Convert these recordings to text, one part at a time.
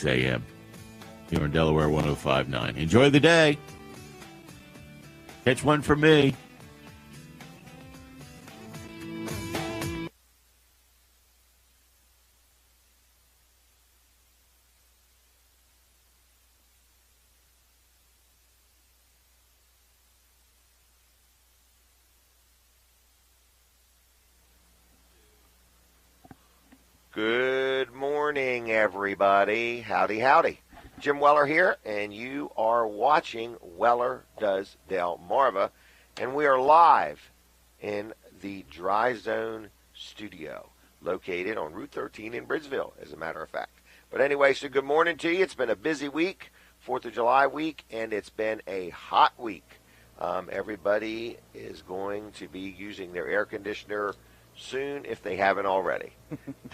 a.m. here in Delaware 105.9. Enjoy the day. Catch one for me. Good morning, everybody. Howdy, howdy. Jim Weller here, and you are watching Weller Does Delmarva, and we are live in the Dry Zone studio, located on Route 13 in Bridgeville, as a matter of fact. But anyway, so good morning to you. It's been a busy week, 4th of July week, and it's been a hot week. Everybody is going to be using their air conditioner soon if they haven't already.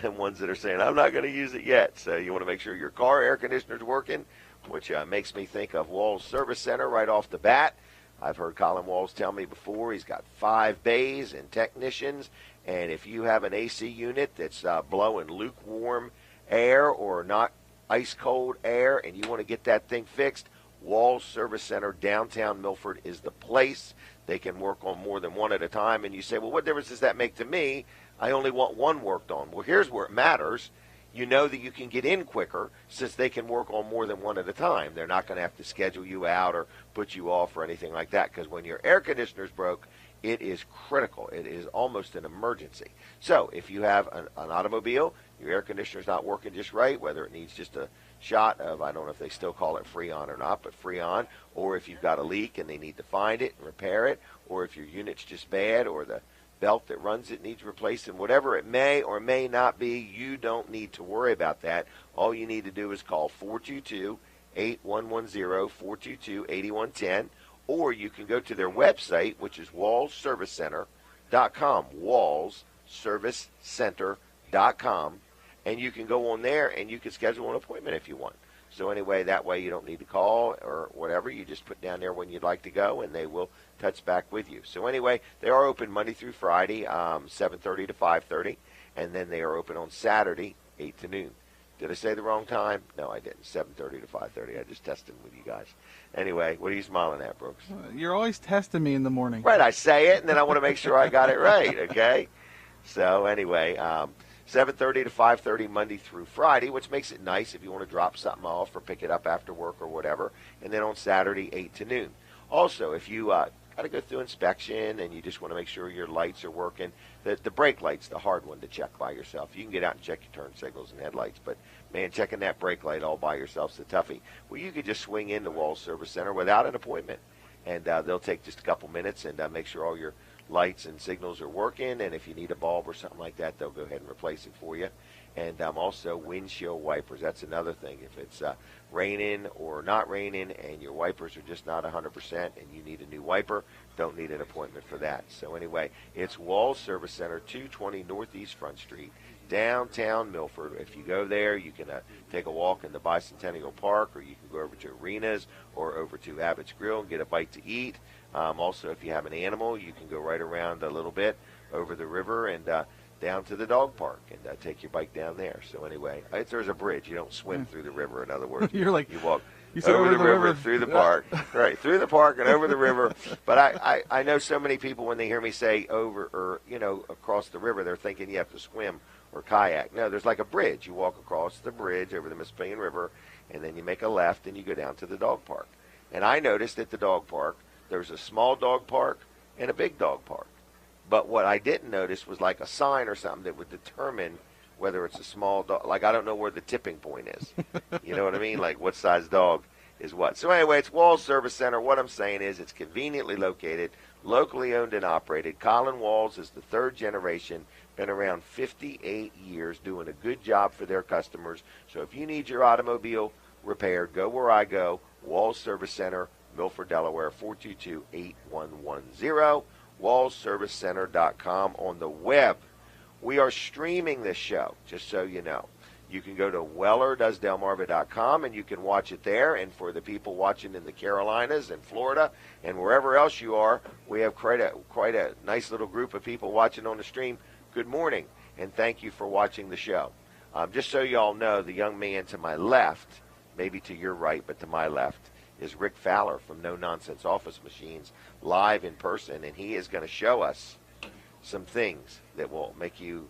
The ones that are saying, I'm not going to use it yet. So you want to make sure your car air conditioner is working, which makes me think of Walls Service Center right off the bat. I've heard Colin Walls tell me before he's got 5 bays and technicians, and if you have an AC unit that's blowing lukewarm air or not ice cold air and you want to get that thing fixed, Walls Service Center, downtown Milford, is the place. They can work on more than one at a time. And you say, well, what difference does that make to me? I only want one worked on. Well, here's where it matters. You know that you can get in quicker since they can work on more than one at a time. They're not going to have to schedule you out or put you off or anything like that, because when your air conditioner's broke, it is critical. It is almost an emergency. So if you have an automobile, your air conditioner's not working just right, whether it needs just a shot of, I don't know if they still call it Freon or not, but Freon, or if you've got a leak and they need to find it and repair it, or if your unit's just bad or the belt that runs it needs replacing, whatever it may or may not be, you don't need to worry about that. All you need to do is call 422-8110, 422-8110, or you can go to their website, which is wallsservicecenter.com, wallsservicecenter.com, and you can go on there and you can schedule an appointment if you want. So anyway, that way you don't need to call or whatever. You just put down there when you'd like to go, and they will touch back with you. So anyway, they are open Monday through Friday, 7:30 to 5:30, and then they are open on Saturday, 8 to noon. Did I say the wrong time? No, I didn't. 7:30 to 5:30. I just tested with you guys. Anyway, what are you smiling at, Brooks? You're always testing me in the morning. Right, I say it, and then I want to make sure I got it right, okay? So anyway, 7:30 to 5:30 Monday through Friday, which makes it nice if you want to drop something off or pick it up after work or whatever. And then on Saturday, 8 to noon. Also, if you got to go through inspection and you just want to make sure your lights are working, the brake light's the hard one to check by yourself. You can get out and check your turn signals and headlights, but, man, checking that brake light all by yourself's a toughie. Well, you could just swing into Walls Service Center without an appointment, and they'll take just a couple minutes and make sure all your lights and signals are working, and if you need a bulb or something like that, they'll go ahead and replace it for you. And also windshield wipers. That's another thing. If it's raining or not raining and your wipers are just not 100% and you need a new wiper, don't need an appointment for that. So anyway, it's Walls Service Center, 220 Northeast Front Street, downtown Milford. If you go there, you can take a walk in the Bicentennial Park, or you can go over to Arenas or over to Abbott's Grill and get a bite to eat. Also, if you have an animal, you can go right around a little bit over the river and down to the dog park and take your bike down there. So anyway, there's a bridge. You don't swim through the river, in other words. You're like, you walk you over the river, through the park. Right, through the park and over the river. But I know so many people, when they hear me say over or, across the river, they're thinking you have to swim or kayak. No, there's like a bridge. You walk across the bridge over the Mississippi River, and then you make a left and you go down to the dog park. And I noticed at the dog park, there's a small dog park and a big dog park. But what I didn't notice was like a sign or something that would determine whether it's a small dog. Like, I don't know where the tipping point is. You know what I mean? Like, what size dog is what. So anyway, it's Walls Service Center. What I'm saying is it's conveniently located, locally owned and operated. Colin Walls is the third generation, been around 58 years, doing a good job for their customers. So if you need your automobile repaired, go where I go, Walls Service Center, Milford, Delaware, 422-8110, wallsservicecenter.com. On the web, we are streaming this show, just so you know. You can go to wellerdoesdelmarva.com and you can watch it there. And for the people watching in the Carolinas and Florida and wherever else you are, we have quite a nice little group of people watching on the stream. Good morning, and thank you for watching the show. Just so you all know, the young man to my left, maybe to your right, but to my left, is Rick Fowler from No Nonsense Office Machines, live in person, and he is going to show us some things that will make you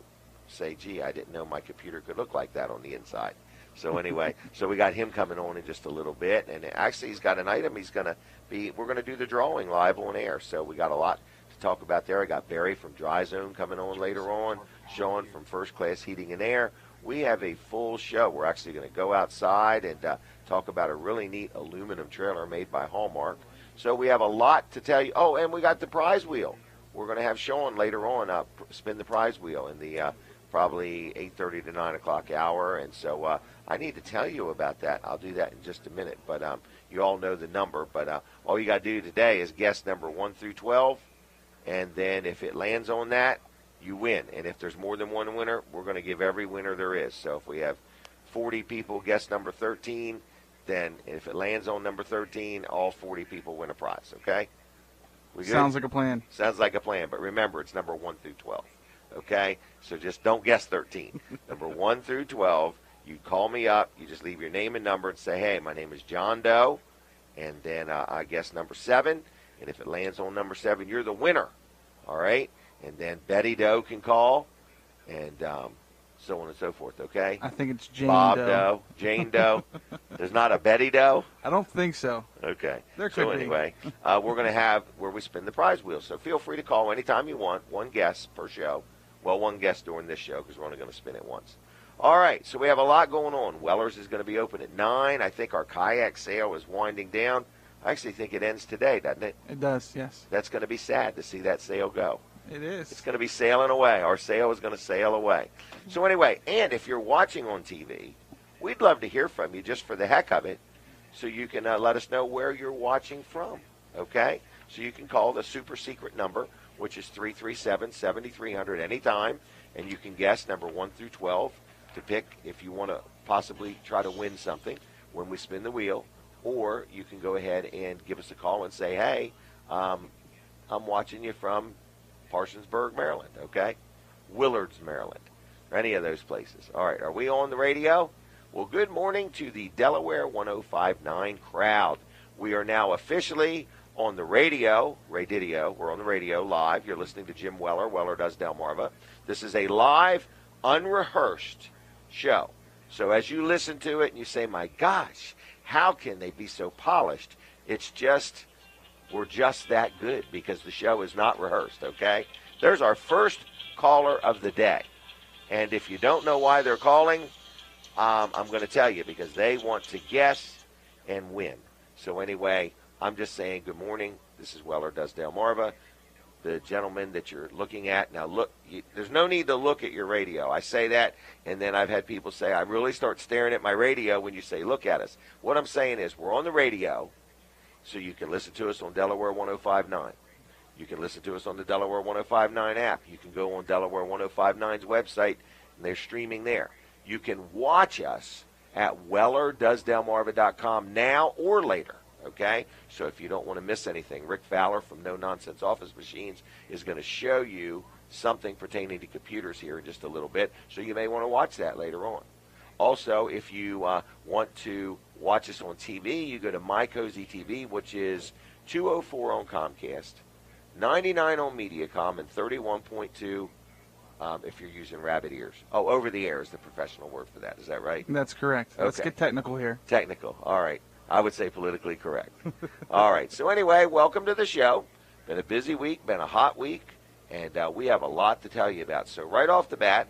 say, gee, I didn't know my computer could look like that on the inside. So anyway, so we got him coming on in just a little bit, and actually he's got an item we're going to do the drawing live on air, so we got a lot to talk about there. I got Barry from Dry Zone coming on later on, Sean from First Class Heating and Air. We have a full show. We're actually going to go outside and talk about a really neat aluminum trailer made by Hallmark. So we have a lot to tell you. Oh, and we got the prize wheel. We're going to have Sean later on spin the prize wheel in the probably 8:30 to 9 o'clock hour. And so I need to tell you about that. I'll do that in just a minute. But you all know the number. But all you got to do today is guess number 1 through 12. And then if it lands on that, you win. And if there's more than one winner, we're going to give every winner there is. So if we have 40 people guess number 13, then if it lands on number 13, all 40 people win a prize, okay? We good? Sounds like a plan. Sounds like a plan, but remember, it's number 1 through 12, okay? So just don't guess 13. Number 1 through 12, you call me up, you just leave your name and number and say, hey, my name is John Doe, and then I guess number 7, and if it lands on number 7, you're the winner, all right? And then Betty Doe can call, and so on and so forth, okay? I think it's Jane Bob Doe. Doe, Jane Doe. There's not a Betty Doe? I don't think so. Okay. There could so be. anyway, we're going to have where we spin the prize wheel. So feel free to call anytime you want. One guess per show. Well, one guess during this show because we're only going to spin it once. All right, so we have a lot going on. Weller's is going to be open at 9. I think our kayak sale is winding down. I actually think it ends today, doesn't it? It does, yes. That's going to be sad to see that sale go. It is. It's going to be sailing away. Our sale is going to sail away. So anyway, and if you're watching on TV, we'd love to hear from you just for the heck of it, so you can let us know where you're watching from, okay? So you can call the super secret number, which is 337-7300 anytime, and you can guess number 1 through 12 to pick if you want to possibly try to win something when we spin the wheel, or you can go ahead and give us a call and say, hey, I'm watching you from Parsonsburg, Maryland, okay? Willards, Maryland, or any of those places. All right, are we on the radio? Well, good morning to the Delaware 105.9 crowd. We are now officially on the radio, Radidio. We're on the radio live. You're listening to Jim Weller. Weller does Delmarva. This is a live, unrehearsed show. So as you listen to it and you say, my gosh, how can they be so polished? It's just, we're just that good because the show is not rehearsed, okay? There's our first caller of the day. And if you don't know why they're calling, I'm going to tell you because they want to guess and win. So anyway, I'm just saying good morning. This is Weller Does Delmarva. The gentleman that you're looking at. Now, look, there's no need to look at your radio. I say that, and then I've had people say, I really start staring at my radio when you say, look at us. What I'm saying is we're on the radio, so you can listen to us on Delaware 105.9. You can listen to us on the Delaware 105.9 app. You can go on Delaware 105.9's website, and they're streaming there. You can watch us at WellerDoesDelmarva.com now or later. Okay, so if you don't want to miss anything, Rick Fowler from No Nonsense Office Machines is going to show you something pertaining to computers here in just a little bit, so you may want to watch that later on. Also, if you want to watch us on TV, you go to My Cozy TV, which is 204 on Comcast, 99 on Mediacom, and 31.2 if you're using rabbit ears. Oh, over the air is the professional word for that. Is that right? That's correct. Let's get technical here. Technical. All right. I would say politically correct. All right. So anyway, welcome to the show. Been a busy week, been a hot week, and we have a lot to tell you about. So right off the bat,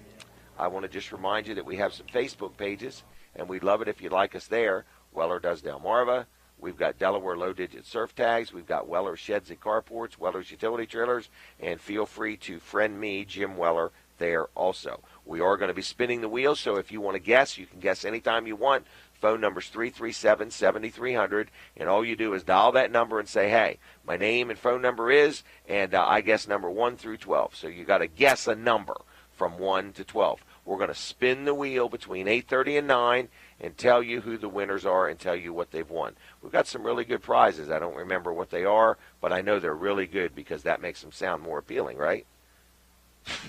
I want to just remind you that we have some Facebook pages, and we'd love it if you'd like us there. Weller Does Delmarva. We've got Delaware low-digit surf tags. We've got Weller Sheds and Carports, Weller's Utility Trailers, and feel free to friend me, Jim Weller, there also. We are going to be spinning the wheel, so if you want to guess, you can guess anytime you want. Phone number's 337-7300, and all you do is dial that number and say, hey, my name and phone number is, and I guess number 1 through 12. So you got to guess a number from 1 to 12. We're going to spin the wheel between 8:30 and 9 and tell you who the winners are and tell you what they've won. We've got some really good prizes. I don't remember what they are, but I know they're really good because that makes them sound more appealing, right?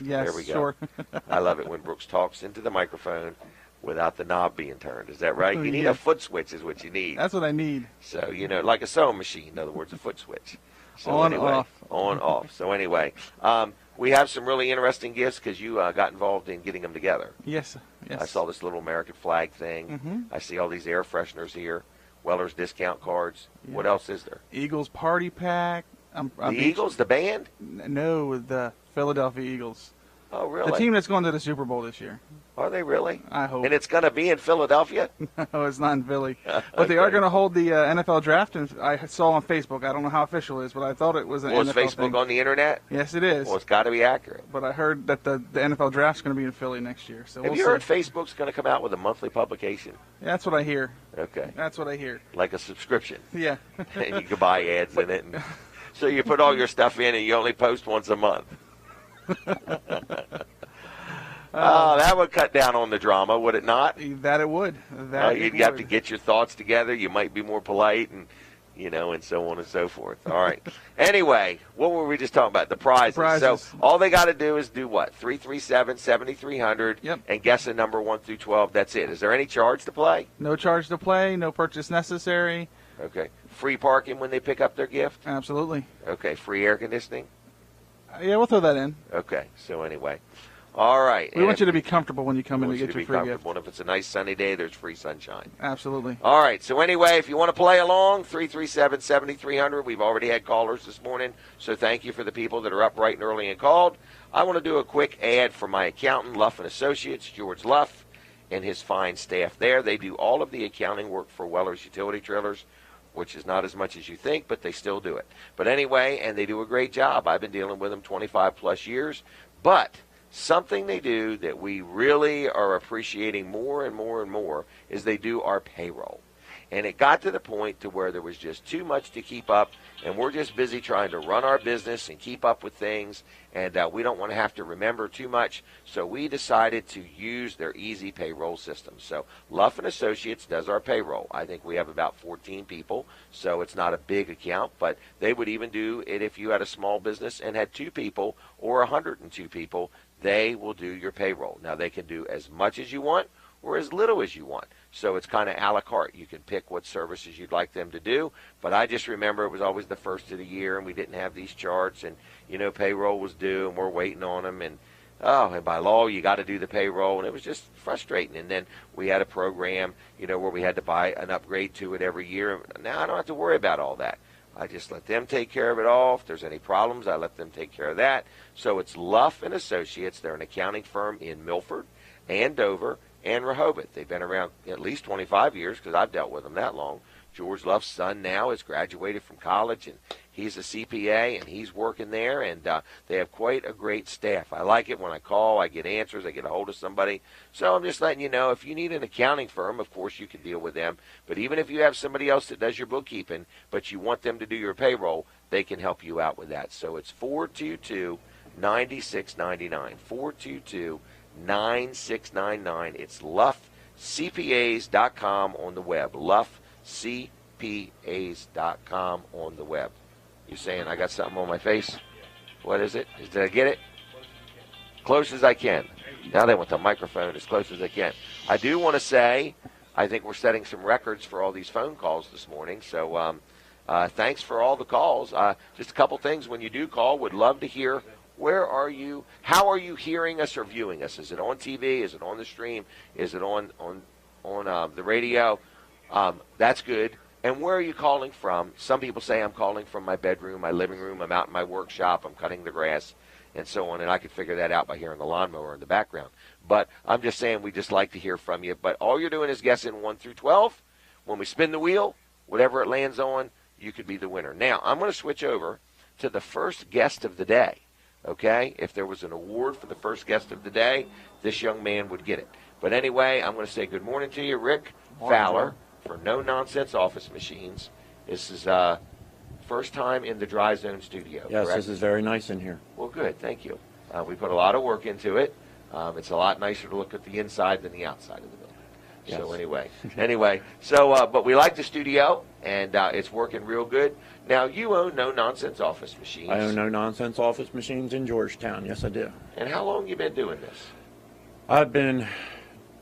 Yes, There we go. sure. I love it when Brooks talks into the microphone without the knob being turned. Is that right? You need Yeah. a foot switch is what you need. That's what I need. So, like a sewing machine, in other words, a foot switch. So On, anyway, off. On, off. So anyway, we have some really interesting gifts because you got involved in getting them together. Yes. Yes. I saw this little American flag thing. Mm-hmm. I see all these air fresheners here, Weller's discount cards. Yeah. What else is there? Eagles party pack. The Eagles, the band? No, the Philadelphia Eagles. Oh, really? The team that's going to the Super Bowl this year. Are they really? I hope. And it's going to be in Philadelphia? No, it's not in Philly. But they are going to hold the NFL draft, and I saw on Facebook. I don't know how official it is, but I thought it was an Well, is NFL Facebook thing. on the internet? Yes, it is. Well, it's got to be accurate. But I heard that the NFL draft's going to be in Philly next year. So Have we'll you see. heard Facebook's going to come out with a monthly publication? That's what I hear. Okay. That's what I hear. Like a subscription. Yeah. And you can buy ads in it. And so you put all your stuff in and you only post once a month. Oh, that would cut down on the drama, would it not? That it would. That You'd it have would. to get your thoughts together. You might be more polite and, and so on and so forth. All right. Anyway, what were we just talking about? The prizes. Prizes. So all they got to do is do what? 337-7300 Yep. and guess a number 1 through 12. That's it. Is there any charge to play? No charge to play, no purchase necessary. Okay. Free parking when they pick up their gift? Absolutely. Okay. Free air conditioning? Yeah, we'll throw that in. Okay. So anyway. All right. We want you to be comfortable when you come in to you get to your be free gift. comfortable. And if it's a nice sunny day, there's free sunshine. Absolutely. All right. So anyway, if you want to play along, 337-7300. We've already had callers this morning, so thank you for the people that are up bright and early and called. I want to do a quick ad for my accountant, Luff and Associates, George Luff, and his fine staff there. They do all of the accounting work for Weller's utility trailers, which is not as much as you think, but they still do it. But anyway, and they do a great job. I've been dealing with them 25 plus years, but something they do that we really are appreciating more and more and more is they do our payroll. And it got to the point to where there was just too much to keep up, and we're just busy trying to run our business and keep up with things, and we don't want to have to remember too much, so we decided to use their easy payroll system. So Luff and Associates does our payroll. I think we have about 14 people, so it's not a big account, but they would even do it if you had a small business and had 2 people or 102 people. They will do your payroll. Now, they can do as much as you want or as little as you want. So it's kind of a la carte. You can pick what services you'd like them to do. But I just remember it was always the first of the year, and we didn't have these charts, and, payroll was due, and we're waiting on them. And by law, you got to do the payroll, and it was just frustrating. And then we had a program, where we had to buy an upgrade to it every year. Now I don't have to worry about all that. I just let them take care of it all. If there's any problems, I let them take care of that. So it's Luff and Associates. They're an accounting firm in Milford and Dover and Rehoboth. They've been around at least 25 years because I've dealt with them that long. George Luff's son now has graduated from college, and he's a CPA, and he's working there, and they have quite a great staff. I like it when I call, I get answers, I get a hold of somebody. So I'm just letting you know, if you need an accounting firm, of course you can deal with them. But even if you have somebody else that does your bookkeeping, but you want them to do your payroll, they can help you out with that. So it's 422-9699, 422-9699. It's LuffCPAs.com on the web, LuffCPAs.com on the web. You saying I got something on my face? What is it? Did I get it? Close as I can. Now they want the microphone as close as I can. I do want to say, I think we're setting some records for all these phone calls this morning. So thanks for all the calls. Just a couple things when you do call. Would love to hear, where are you? How are you hearing us or viewing us? Is it on TV? Is it on the stream? Is it on the radio? That's good. And where are you calling from? Some people say I'm calling from my bedroom, my living room. I'm out in my workshop. I'm cutting the grass and so on. And I can figure that out by hearing the lawnmower in the background. But I'm just saying we just like to hear from you. But all you're doing is guessing 1 through 12. When we spin the wheel, whatever it lands on, you could be the winner. Now, I'm going to switch over to the first guest of the day. Okay? If there was an award for the first guest of the day, this young man would get it. But anyway, I'm going to say good morning to you, Rick Fowler, for No Nonsense Office Machines. This is first time in the Dry Zone studio. Yes, correct? This is very nice in here. Well, good. Thank you. We put a lot of work into it. It's a lot nicer to look at the inside than the outside of the building. Yes. So anyway, but we like the studio. and it's working real good. Now, you own No Nonsense Office Machines. I own No Nonsense Office Machines in Georgetown. Yes, I do. And how long you been doing this? I've been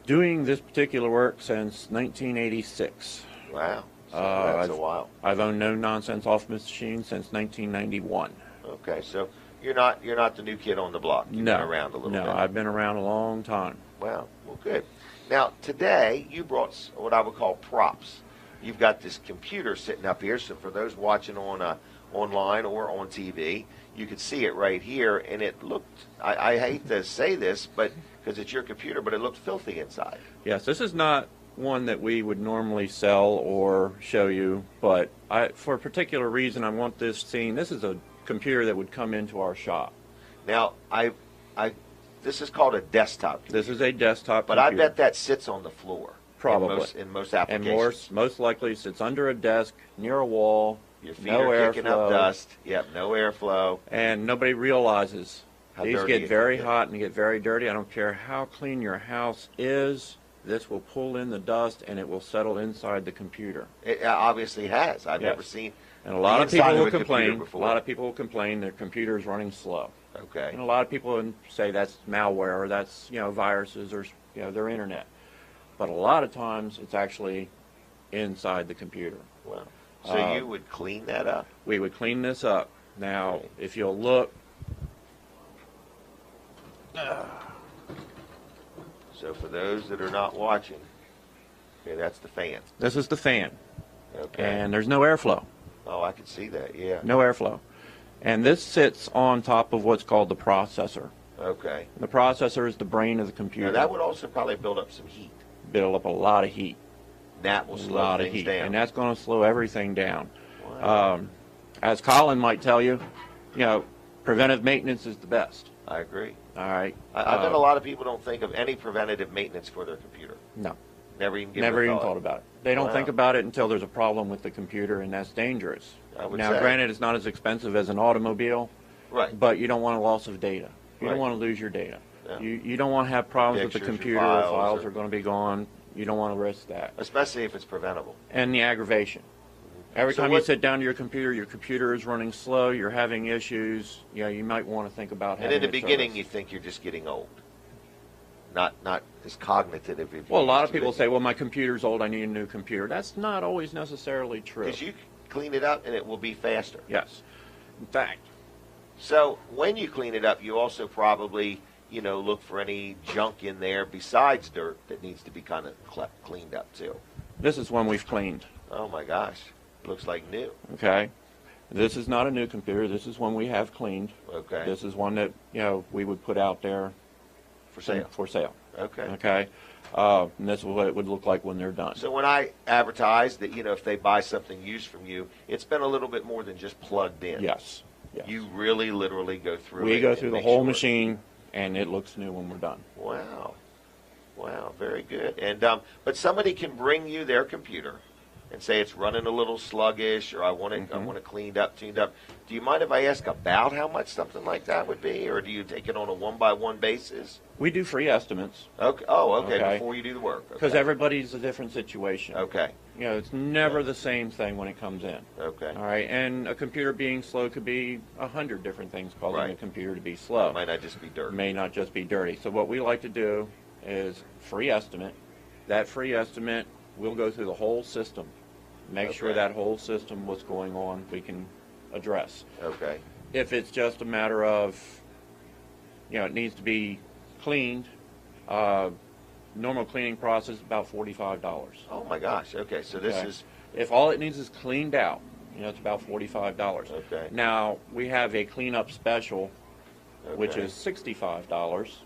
doing this particular work since 1986. Wow, so that's a while. I've owned No Nonsense Office Machines since 1991. Okay, so you're not the new kid on the block. You've been around a little bit. No, I've been around a long time. Wow, well, good. Now, today you brought what I would call props. You've got this computer sitting up here, so for those watching on online or on TV, you could see it right here, and it looked, I hate to say this, but because it's your computer, but it looked filthy inside. Yes, this is not one that we would normally sell or show you, but for a particular reason, I want this seen. This is a computer that would come into our shop. Now, this is called a desktop computer. This is a desktop but computer. I bet that sits on the floor. Probably. In most applications. And most likely sits under a desk, near a wall, Your feet no are kicking airflow. up dust. Yep, no airflow. And nobody realizes How these dirty get it very can get. hot and get very dirty. I don't care how clean your house is. This will pull in the dust and it will settle inside the computer. It obviously has. I've Yes. never seen. And a lot the of people inside will a computer complain. A before. lot of people will complain their computer is running slow. Okay. And a lot of people would say that's malware or that's viruses or their internet. But a lot of times it's actually inside the computer. Wow. So you would clean that up? We would clean this up. Now, if you'll look. So for those that are not watching, okay, that's the fan. This is the fan. Okay. And there's no airflow. Oh, I can see that. Yeah. No airflow. And this sits on top of what's called the processor. Okay. The processor is the brain of the computer. Now that would also probably build up some heat. Build up a lot of heat. That will A slow lot of things heat. down. And that's going to slow everything down. Wow. As Colin might tell you, preventive maintenance is the best. I agree. All right. I bet a lot of people don't think of any preventative maintenance for their computer. No. Never even give Never it a even thought. thought about it. They don't Wow. think about it until there's a problem with the computer, and that's dangerous. I would Now, say. granted, it's not as expensive as an automobile, Right. but you don't want a loss of data. You Right. don't want to lose your data. Yeah. You don't want to have problems with the Pictures, computer. your files, Files are going to be gone. You don't want to risk that. Especially if it's preventable. And the aggravation. Every So time you what- sit down to your computer is running slow, you're having issues, you might want to think about And having in the it beginning, serviced. you think you're just getting old. Not as cognitive. If you Well, a lot used of to people be. say, well, my computer's old, I need a new computer. That's not always necessarily true. Because you clean it up and it will be faster. Yes. In fact, So when you clean it up, you also probably, look for any junk in there besides dirt that needs to be kind of cleaned up too. this is one we've cleaned. Oh my gosh, looks like new. Okay. This is not a new computer. This is one we have cleaned. Okay. This is one that, we would put out there For sale. For sale. Okay. Okay. And this is what it would look like when they're done. So when I advertise that, if they buy something used from you, it's been a little bit more than just plugged in. Yes. Yes. You really literally go through it. We go and through the make whole sure. machine, and it looks new when we're done. Wow. Wow, very good. And but somebody can bring you their computer and say it's running a little sluggish, or I want it cleaned up, tuned up. Do you mind if I ask about how much something like that would be, or do you take it on a one-by-one basis? We do free estimates Okay. Oh, okay. Okay. Before you do the work. because Okay. everybody's a different situation. Okay. It's never the same thing when it comes in. Okay. All right, and a computer being slow could be 100 different things causing Right. a computer to be It slow. might not just be dirt. It may not just be dirty. So what we like to do is free estimate. That free estimate, we'll go through the whole system, make sure Okay. that whole system, what's going on, we can address. Okay. If it's just a matter of, it needs to be cleaned, normal cleaning process is about $45. Oh my gosh. Okay. So this Okay. is If all it needs is cleaned out, it's about $45. Okay. Now, we have a cleanup special, which okay. is $65.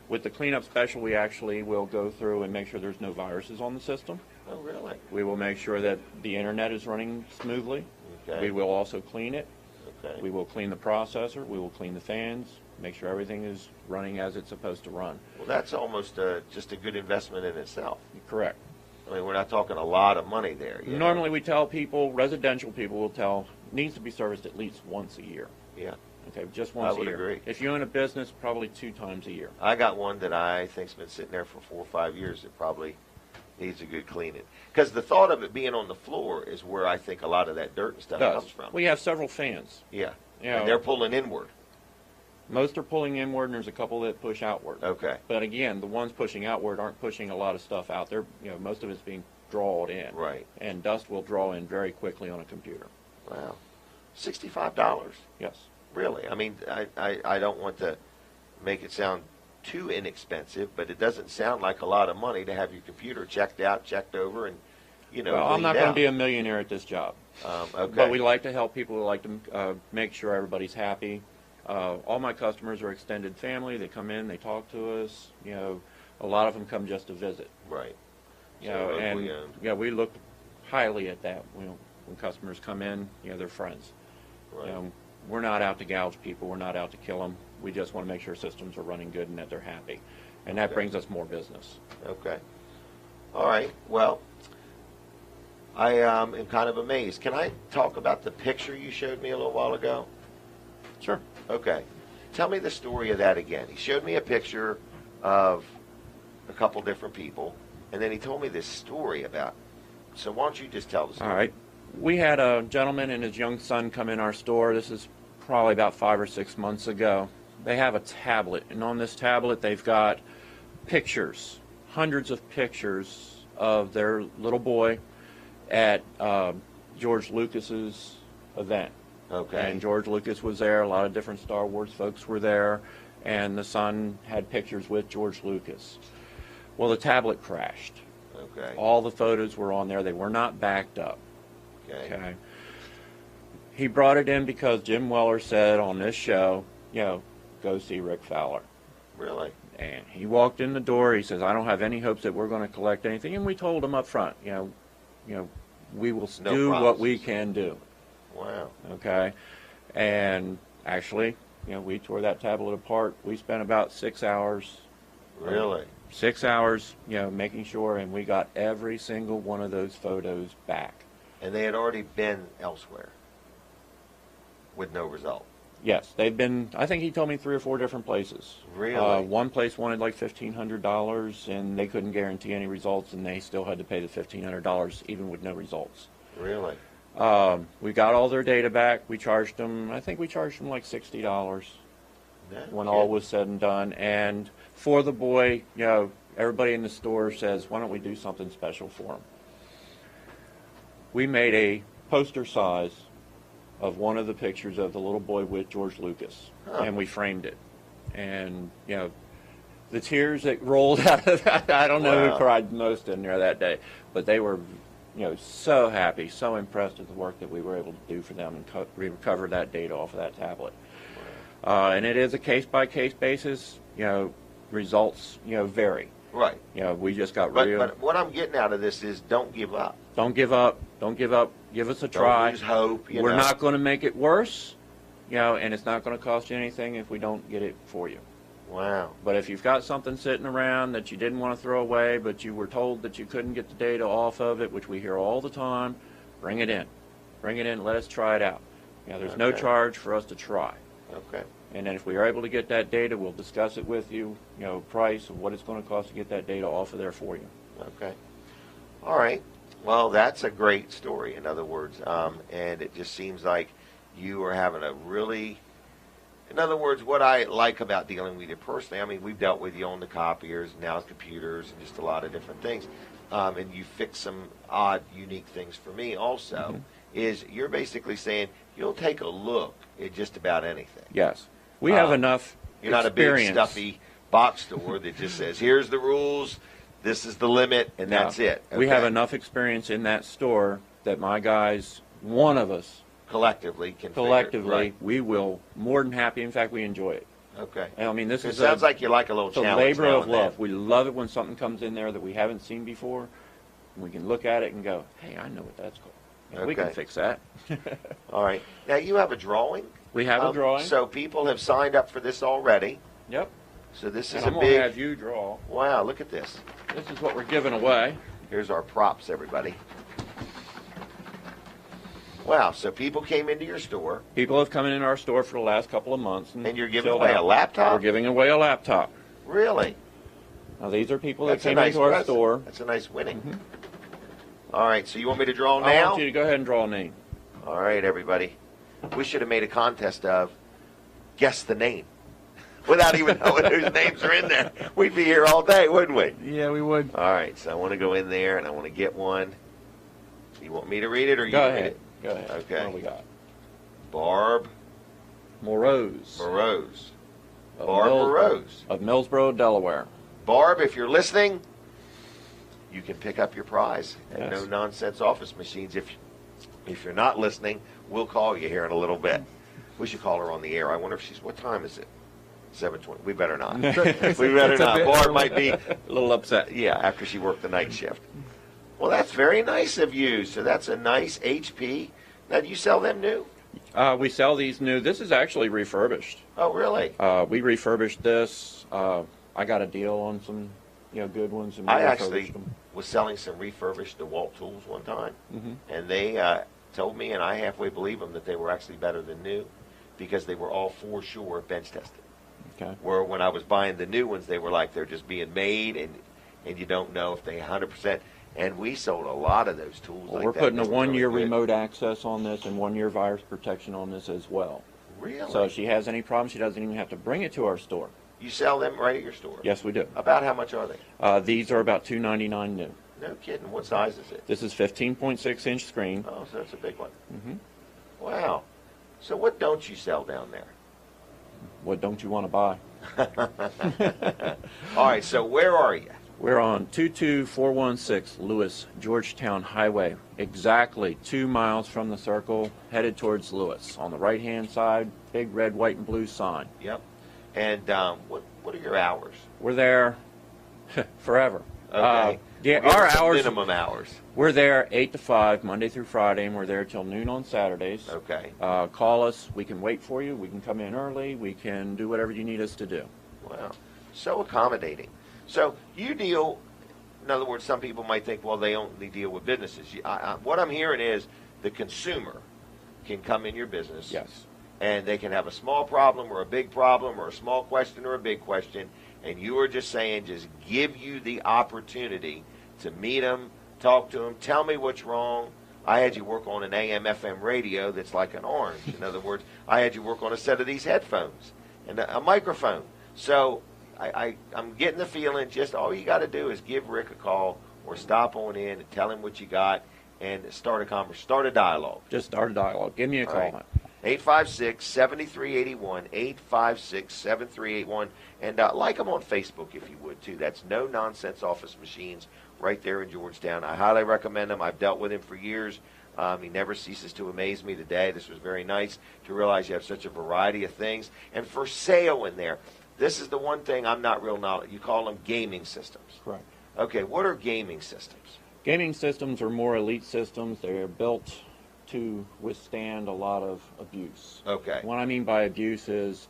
With the cleanup special, we actually will go through and make sure there's no viruses on the system. Oh really? We will make sure that the internet is running smoothly. Okay. We will also clean it. Okay. We will clean the processor. We will clean the fans. Make sure everything is running as it's supposed to run. Well, that's almost just a good investment in itself. Correct. I mean, we're not talking a lot of money there. you know? Normally, we tell people, residential people will tell, needs to be serviced at least once a year. Yeah. Okay, just once I would a year. agree. If you own a business, probably 2 times a year. I got one that I think's been sitting there for 4 or 5 years. It probably Needs a good cleaning. Because the thought of it being on the floor is where I think a lot of that dirt and stuff Does. comes from. We have several fans. Yeah. You know, And they're pulling inward. most are pulling inward, and there's a couple that push outward. Okay. But again, the ones pushing outward aren't pushing a lot of stuff out. They're, most of it's being drawn in. Right. And dust will draw in very quickly on a computer. Wow. $65. Yes. Really? I mean, I don't want to make it sound too inexpensive, but it doesn't sound like a lot of money to have your computer checked out, checked over, and, Well, I'm not going to be a millionaire at this job. Okay. But we like to help people. We like to make sure everybody's happy. All my customers are extended family. They come in, they talk to us. A lot of them come just to visit. Right. We look highly at that. When customers come in, they're friends. Right. We're not out to gouge people. We're not out to kill them. We just want to make sure systems are running good and that they're happy. And that brings us more business. Okay. All right. Well, I am kind of amazed. Can I talk about the picture you showed me a little while ago? Sure. Okay. Tell me the story of that again. He showed me a picture of a couple different people, and then he told me this story about. So why don't you just tell the story? All right. We had a gentleman and his young son come in our store. This is probably about 5 or 6 months ago. They have a tablet, and on this tablet they've got pictures, hundreds of pictures of their little boy at George Lucas's event. Okay. And George Lucas was there. A lot of different Star Wars folks were there, and the son had pictures with George Lucas. Well, the tablet crashed. Okay. All the photos were on there. They were not backed up. Okay. He brought it in because Jim Weller said on this show, go see Rick Fowler. Really? And he walked in the door. He says, I don't have any hopes that we're going to collect anything. And we told him up front, we will do what we can do. Wow. Okay. And actually, we tore that tablet apart. We spent about 6 hours. Really? 6 hours, making sure, and we got every single one of those photos back. And they had already been elsewhere with no result. Yes, they've been, I think he told me 3 or 4 different places. Really? One place wanted like $1,500, and they couldn't guarantee any results, and they still had to pay the $1,500 even with no results. Really? We got all their data back. We charged them, I think we charged them like $60 when all was said and done. And for the boy, everybody in the store says, why don't we do something special for him? We made a poster size of one of the pictures of the little boy with George Lucas, and we framed it. And, the tears that rolled out of that, I don't know who cried most in there that day, but they were, so happy, so impressed with the work that we were able to do for them and recover that data off of that tablet. And it is a case-by-case basis. Results, vary. Right. We just got But what I'm getting out of this is don't give up. Don't give up. Don't give up. Give us a try. Don't lose hope. We're not going to make it worse, and it's not going to cost you anything if we don't get it for you. Wow. But if you've got something sitting around that you didn't want to throw away, but you were told that you couldn't get the data off of it, which we hear all the time, bring it in. Bring it in. Let us try it out. There's no charge for us to try. Okay. And then if we are able to get that data, we'll discuss it with you, price of what it's going to cost to get that data off of there for you. Okay. All right. Well, that's a great story, in other words. And it just seems like you are having a really, in other words, what I like about dealing with you personally, I mean, we've dealt with you on the copiers, now computers, and just a lot of different things. And you fix some odd, unique things for me also, is you're basically saying you'll take a look at just about anything. Yes. We have enough You're not experience. a big, stuffy box store that just says, here's the rules, this is the limit, and that's it. We have Okay. enough experience in that store that my guys, one of us, collectively can collectively, figure it, right. we will more than happy. In fact, we enjoy it. Okay. And I mean, this It is sounds like you like a little it's a challenge labor now of and then. love. We love it when something comes in there that we haven't seen before. And we can look at it and go, hey, I know what that's called. And we can Okay. fix that. All right. Now, you have a drawing? We have a drawing. So people have signed up for this already. Yep. So this And is I'm a going to big... have you draw. Wow, look at this. This is what we're giving away. Here's our props, everybody. Wow, so people came into your store, People have come in our store for the last couple of months. and you're giving filled away a out. laptop? We're giving away a laptop. Really? Now, these are people that That's a came nice into our present. store. That's a nice winning. All right, so you want me to draw I now? want you to go ahead and draw a name. All right, everybody. We should have made a contest of guess the name. Without even knowing whose names are in there. We'd be here all day, wouldn't we? Yeah, we would. All right, so I want to go in there and I want to get one. You want me to read it or you Go read ahead. it? Go ahead. Okay. What do we got? Barb Morose. Morose. Of Barb Morose. Of Millsboro, Delaware. Barb, if you're listening, you can pick up your prize at Yes. No Nonsense Office Machines. If you're not listening, we'll call you here in a little bit. We should call her on the air. I wonder if she's, what time is it? 7:20. We better not. We better it's a not. bit Barb early. might be, A little upset. yeah, after she worked the night shift. Well, that's very nice of you. So that's a nice HP. Now, do you sell them new? We sell these new. This is actually refurbished. Oh, really? We refurbished this. I got a deal on some, good ones. And we I refurbished actually them. was selling some refurbished DeWalt tools one time, Mhm. and they told me, and I halfway believe them, that they were actually better than new because they were all for sure bench tested. Okay. Where when I was buying the new ones, they were like they're just being made, and you don't know if they 100%. And we sold a lot of those tools. Well, like we're that. putting They a were one-year really good. remote access on this and 1 year virus protection on this as well. Really? So if she has any problems, she doesn't even have to bring it to our store. You sell them right at your store? Yes, we do. About how much are they? These are about $2.99 new. No kidding. What size is it? This is 15.6-inch screen. Oh, so that's a big one. Mhm. Wow. So what don't you sell down there? What don't you want to buy? All right, so where are you? We're on 22416 Lewis, Georgetown Highway, exactly 2 miles from the circle, headed towards Lewis. On the right-hand side, big red, white, and blue sign. Yep. And what are your hours? We're there forever. Okay. Yeah, Give our us some hours. minimum hours. We're there 8 to 5, Monday through Friday, and we're there till noon on Saturdays. Okay. Call us. We can wait for you. We can come in early. We can do whatever you need us to do. Wow. So accommodating. So you deal, in other words, some people might think, well, they only deal with businesses. What I'm hearing is the consumer can come in your business. Yes. And they can have a small problem or a big problem or a small question or a big question. And you are just saying, just give you the opportunity to meet them, talk to them, tell me what's wrong. I had you work on an AM/FM radio that's like an orange. In other words, I had you work on a set of these headphones and a microphone. So I'm getting the feeling just all you got to do is give Rick a call or stop on in and tell him what you got and start a conversation, start a dialogue. Just start a dialogue. Give me a All call. right. 856-7381, 856-7381. And like them on Facebook if you would, too. That's No Nonsense Office Machines right there in Georgetown. I highly recommend them. I've dealt with him for years. He never ceases to amaze me today. This was very nice to realize you have such a variety of things. And for sale in there, this is the one thing I'm not real knowledgeable. You call them gaming systems. Correct. Okay, what are gaming systems? Gaming systems are more elite systems. They're built to withstand a lot of abuse. Okay. What I mean by abuse is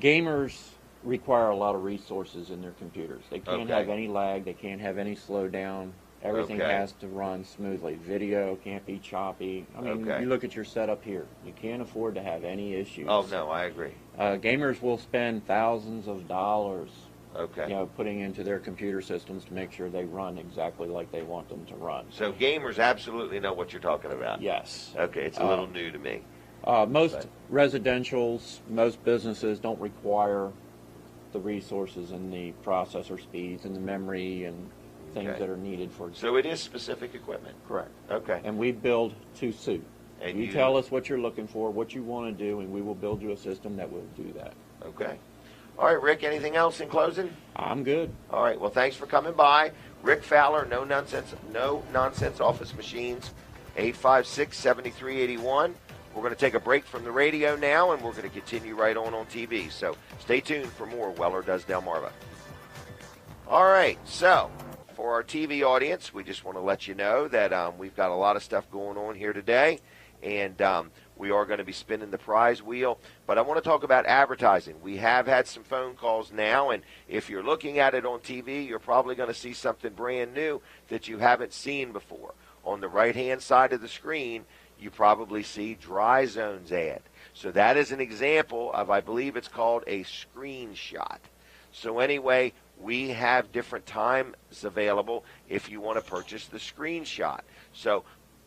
gamers require a lot of resources in their computers. They can't Okay. have any lag. They can't have any slowdown. Everything Okay. has to run smoothly. Video can't be choppy. I mean, Okay. you look at your setup here. You can't afford to have any issues. Oh, no, I agree. Gamers will spend thousands of dollars, Okay. putting into their computer systems to make sure they run exactly like they want them to run. So gamers absolutely know what you're talking about. Yes. Okay, it's a little new to me. Most residentials, most businesses don't require the resources and the processor speeds and the memory and things Okay. that are needed for. So it is specific equipment. Correct. Okay. And we build to suit. And you tell us what you're looking for, what you want to do, and we will build you a system that will do that. Okay. All right, Rick, anything else in closing? I'm good. All right, well, thanks for coming by. Rick Fowler, No Nonsense Office Machines, 856-7381. We're going to take a break from the radio now, and we're going to continue right on TV. So stay tuned for more Weller Does Delmarva. All right, so for our TV audience, we just want to let you know that we've got a lot of stuff going on here today, and we are going to be spinning the prize wheel. But I want to talk about advertising. We have had some phone calls now, and if you're looking at it on TV, you're probably going to see something brand new that you haven't seen before. On the right-hand side of the screen, you probably see Dry Zones ad. So that is an example of, I believe it's called a screenshot. So anyway, we have different times available if you want to purchase the screenshot. So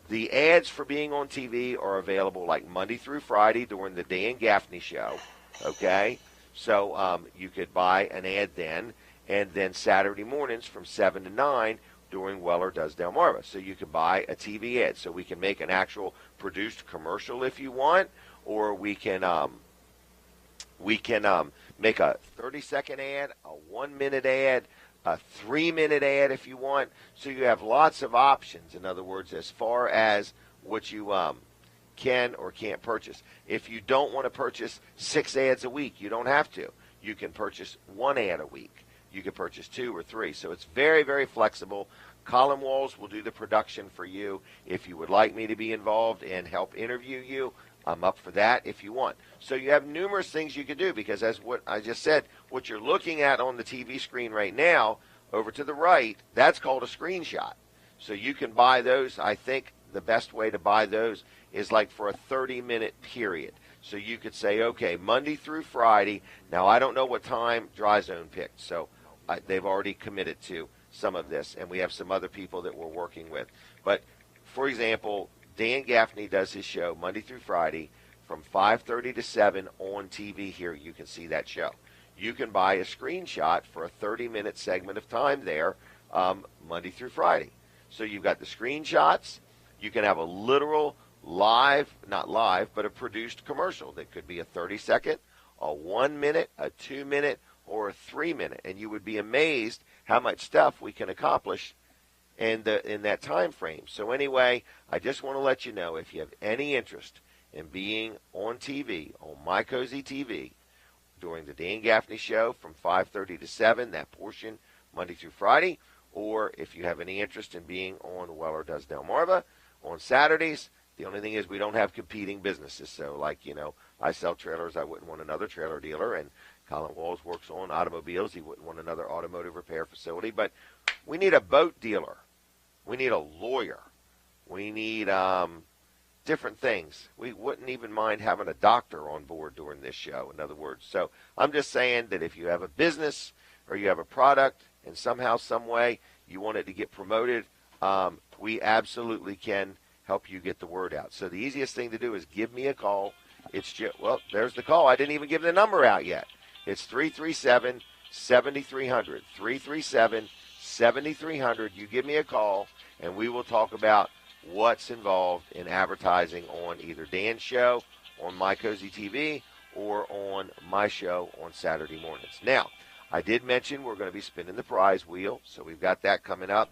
the ads for being on TV are available like Monday through Friday during the Dan Gaffney show, okay? So you could buy an ad then, and then Saturday mornings from 7 to 9 during Weller Does Delmarva. So you can buy a TV ad. So we can make an actual produced commercial if you want, or we can make a 30-second ad, a 1-minute ad, a 3-minute ad if you want. So you have lots of options, in other words, as far as what you can or can't purchase. If you don't want to purchase 6 ads a week, you don't have to. You can purchase 1 ad a week. You can purchase 2 or 3. So it's very, very flexible. Colin Walls will do the production for you. If you would like me to be involved and help interview you, I'm up for that if you want. So you have numerous things you can do, because as what I just said, what you're looking at on the TV screen right now, over to the right, that's called a screenshot. So you can buy those. I think the best way to buy those is like for a 30-minute period. So you could say, okay, Monday through Friday. Now, I don't know what time Dry Zone picked, so they've already committed to some of this, and we have some other people that we're working with. But, for example, Dan Gaffney does his show Monday through Friday from 5:30 to 7 on TV here. You can see that show. You can buy a screenshot for a 30-minute segment of time there Monday through Friday. So you've got the screenshots. You can have a literal live, not live, but a produced commercial that could be a 30-second, a 1-minute, a 2-minute, or a 3-minute. And you would be amazed how much stuff we can accomplish in that time frame. So anyway, I just want to let you know, if you have any interest in being on TV, on My Cozy TV, during the Dan Gaffney show from 5:30 to 7, that portion Monday through Friday, or if you have any interest in being on Weller Does Delmarva on Saturdays, the only thing is we don't have competing businesses. So like, I sell trailers, I wouldn't want another trailer dealer, and Colin Walls works on automobiles. He wouldn't want another automotive repair facility. But we need a boat dealer. We need a lawyer. We need different things. We wouldn't even mind having a doctor on board during this show, in other words. So I'm just saying that if you have a business or you have a product and somehow, some way you want it to get promoted, we absolutely can help you get the word out. So the easiest thing to do is give me a call. It's just, well, there's the call. I didn't even give the number out yet. It's 337-7300. 337-7300. You give me a call, and we will talk about what's involved in advertising on either Dan's show, on My Cozy TV, or on my show on Saturday mornings. Now, I did mention we're going to be spinning the prize wheel, so we've got that coming up.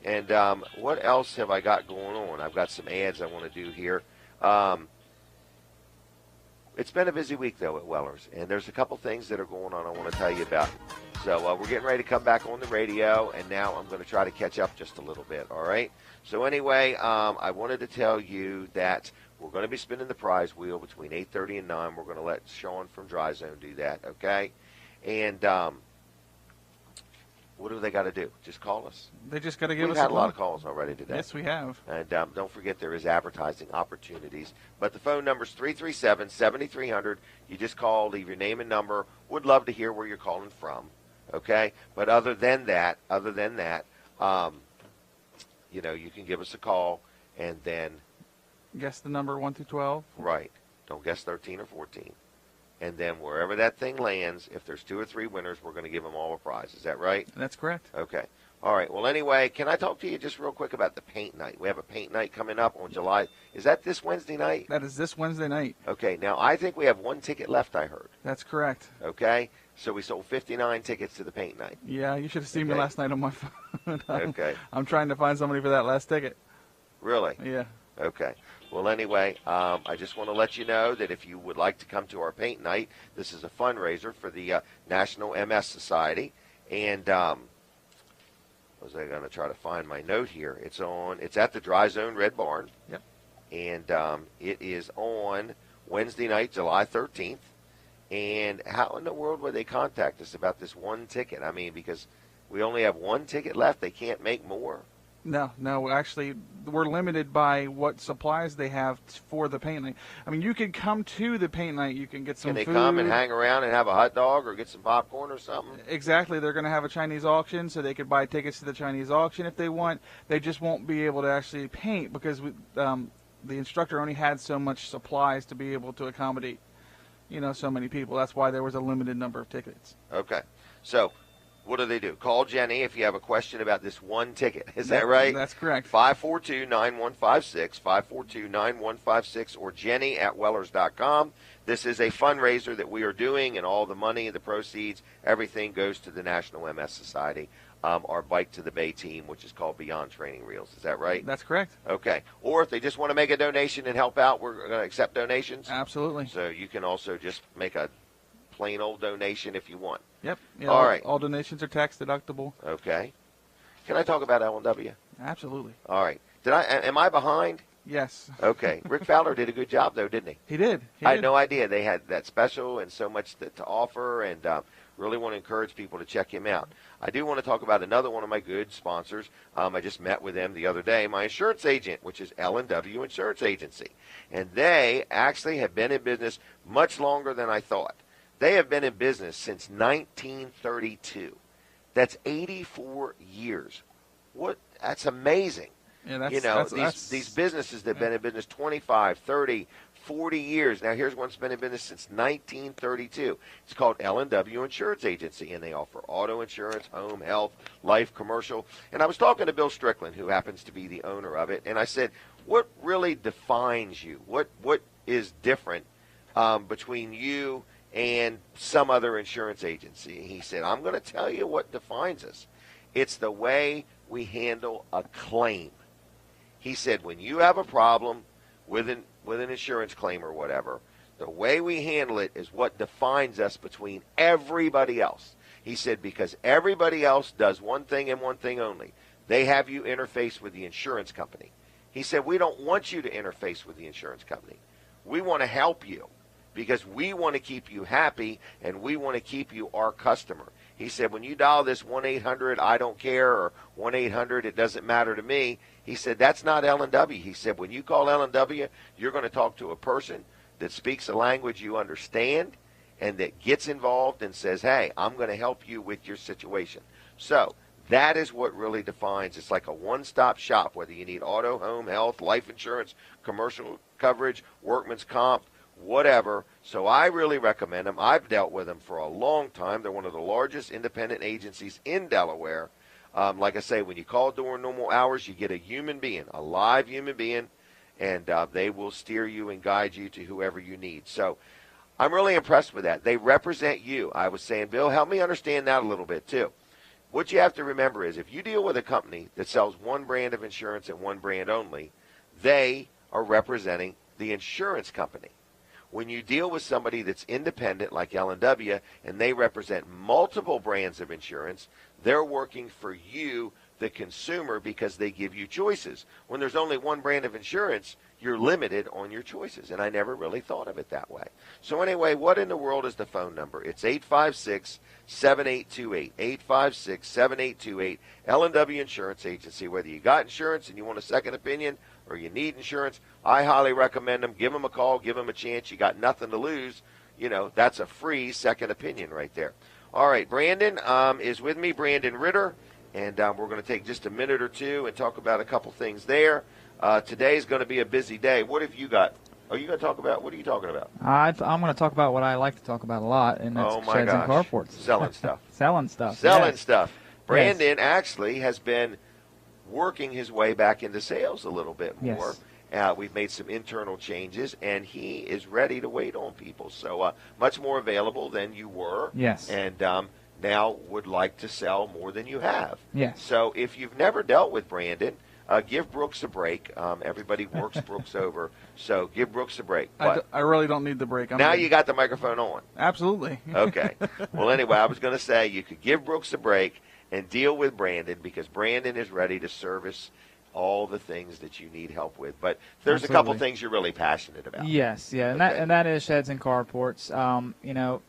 And what else have I got going on? I've got some ads I want to do here. It's been a busy week, though, at Weller's, and there's a couple things that are going on I want to tell you about. So we're getting ready to come back on the radio, and now I'm going to try to catch up just a little bit, all right? So anyway, I wanted to tell you that we're going to be spinning the prize wheel between 8:30 and 9. We're going to let Sean from Dry Zone do that, okay? And what do they got to do? Just call us. They just got to give We've us had a lot of calls already today. Yes, we have. And don't forget there is advertising opportunities. But the phone number is 337-7300. You just call, leave your name and number. Would love to hear where you're calling from, okay? But other than that, you can give us a call and then guess the number 1 through 12. Right. Don't guess 13 or 14. And then wherever that thing lands, if there's 2 or 3 winners, we're going to give them all a prize. Is that right? That's correct. Okay. All right. Well, anyway, can I talk to you just real quick about the paint night? We have a paint night coming up on July. Is that this Wednesday night? That is this Wednesday night. Okay. Now, I think we have 1 ticket left, I heard. That's correct. Okay. So we sold 59 tickets to the paint night. Yeah, you should have seen me last night on my phone. Okay. I'm trying to find somebody for that last ticket. Really? Yeah. Okay. Well, anyway, I just want to let you know that if you would like to come to our paint night, this is a fundraiser for the National MS Society. And was I going to try to find my note here? It's at the Dry Zone Red Barn. Yep. And it is on Wednesday night, July 13th. And how in the world would they contact us about this 1 ticket? I mean, because we only have 1 ticket left. They can't make more. No. Actually, we're limited by what supplies they have for the paint night. I mean, you could come to the paint night. You can get some food. Can they come and hang around and have a hot dog or get some popcorn or something? Exactly. They're going to have a Chinese auction, so they could buy tickets to the Chinese auction if they want. They just won't be able to actually paint because the instructor only had so much supplies to be able to accommodate, so many people. That's why there was a limited number of tickets. Okay. So what do? Call Jenny if you have a question about this one ticket. Is that right? That's correct. 542-9156, 542-9156, or Jenny@Wellers.com. This is a fundraiser that we are doing, and all the money, the proceeds, everything goes to the National MS Society, our Bike to the Bay team, which is called Beyond Training Reels. Is that right? That's correct. Okay. Or if they just want to make a donation and help out, we're going to accept donations. Absolutely. So you can also just make a plain old donation if you want. Yep. Yeah, all right. All donations are tax deductible. Okay. Can I talk about L&W? Absolutely. All right. Am I behind? Yes. Okay. Rick Fowler did a good job, though, didn't he? He did. I had no idea they had that special and so much to offer, and really want to encourage people to check him out. I do want to talk about another one of my good sponsors. I just met with them the other day, my insurance agent, which is L&W Insurance Agency. And they actually have been in business much longer than I thought. They have been in business since 1932. That's 84 years. That's amazing. Yeah, these businesses that have been in business 25, 30, 40 years. Now, here's one that's been in business since 1932. It's called L&W Insurance Agency, and they offer auto insurance, home, health, life, commercial. And I was talking to Bill Strickland, who happens to be the owner of it, and I said, what really defines you? What is different between you and some other insurance agency? He said, I'm going to tell you what defines us. It's the way we handle a claim. He said, when you have a problem with an insurance claim or whatever, the way we handle it is what defines us between everybody else. He said, because everybody else does one thing and one thing only. They have you interface with the insurance company. He said, we don't want you to interface with the insurance company. We want to help you because we want to keep you happy and we want to keep you our customer. He said, when you dial this 1-800, I don't care, or 1-800, it doesn't matter to me, he said, that's not L&W. He said, when you call L&W, you're going to talk to a person that speaks a language you understand and that gets involved and says, hey, I'm going to help you with your situation. So that is what really defines. It's like a one-stop shop, whether you need auto, home, health, life insurance, commercial coverage, workman's comp, whatever. So I really recommend them. I've dealt with them for a long time. They're one of the largest independent agencies in Delaware. Like I say, when you call during normal hours, you get a human being, a live human being, and they will steer you and guide you to whoever you need. So I'm really impressed with that. They represent you. I was saying, Bill, help me understand that a little bit too. What you have to remember is if you deal with a company that sells one brand of insurance and one brand only, they are representing the insurance company. When you deal with somebody that's independent like L&W and they represent multiple brands of insurance, they're working for you, the consumer, because they give you choices. When there's only one brand of insurance, you're limited on your choices, and I never really thought of it that way. So anyway, what in the world is the phone number? It's 856-7828, 856-7828, L&W Insurance Agency. Whether you got insurance and you want a second opinion or you need insurance, I highly recommend them. Give them a call. Give them a chance. You got nothing to lose. That's a free second opinion right there. All right, Brandon is with me, Brandon Ritter, and we're going to take just a minute or two and talk about a couple things there. Today's going to be a busy day. What have you got? Are you going to talk about? What are you talking about? I'm going to talk about what I like to talk about a lot, and that's sheds and carports. Selling stuff. Selling stuff. Selling stuff. Brandon actually has been working his way back into sales a little bit more. Yes. We've made some internal changes, and he is ready to wait on people. So much more available than you were. Yes. And now would like to sell more than you have. Yes. So if you've never dealt with Brandon, give Brooks a break. Everybody works Brooks over, so give Brooks a break. I really don't need the break. Now you got the microphone on. Absolutely. Okay. Well, anyway, I was going to say you could give Brooks a break and deal with Brandon because Brandon is ready to service all the things that you need help with. But there's Absolutely. a couple things you're really passionate about. Yes, yeah, Okay. and that is sheds and carports.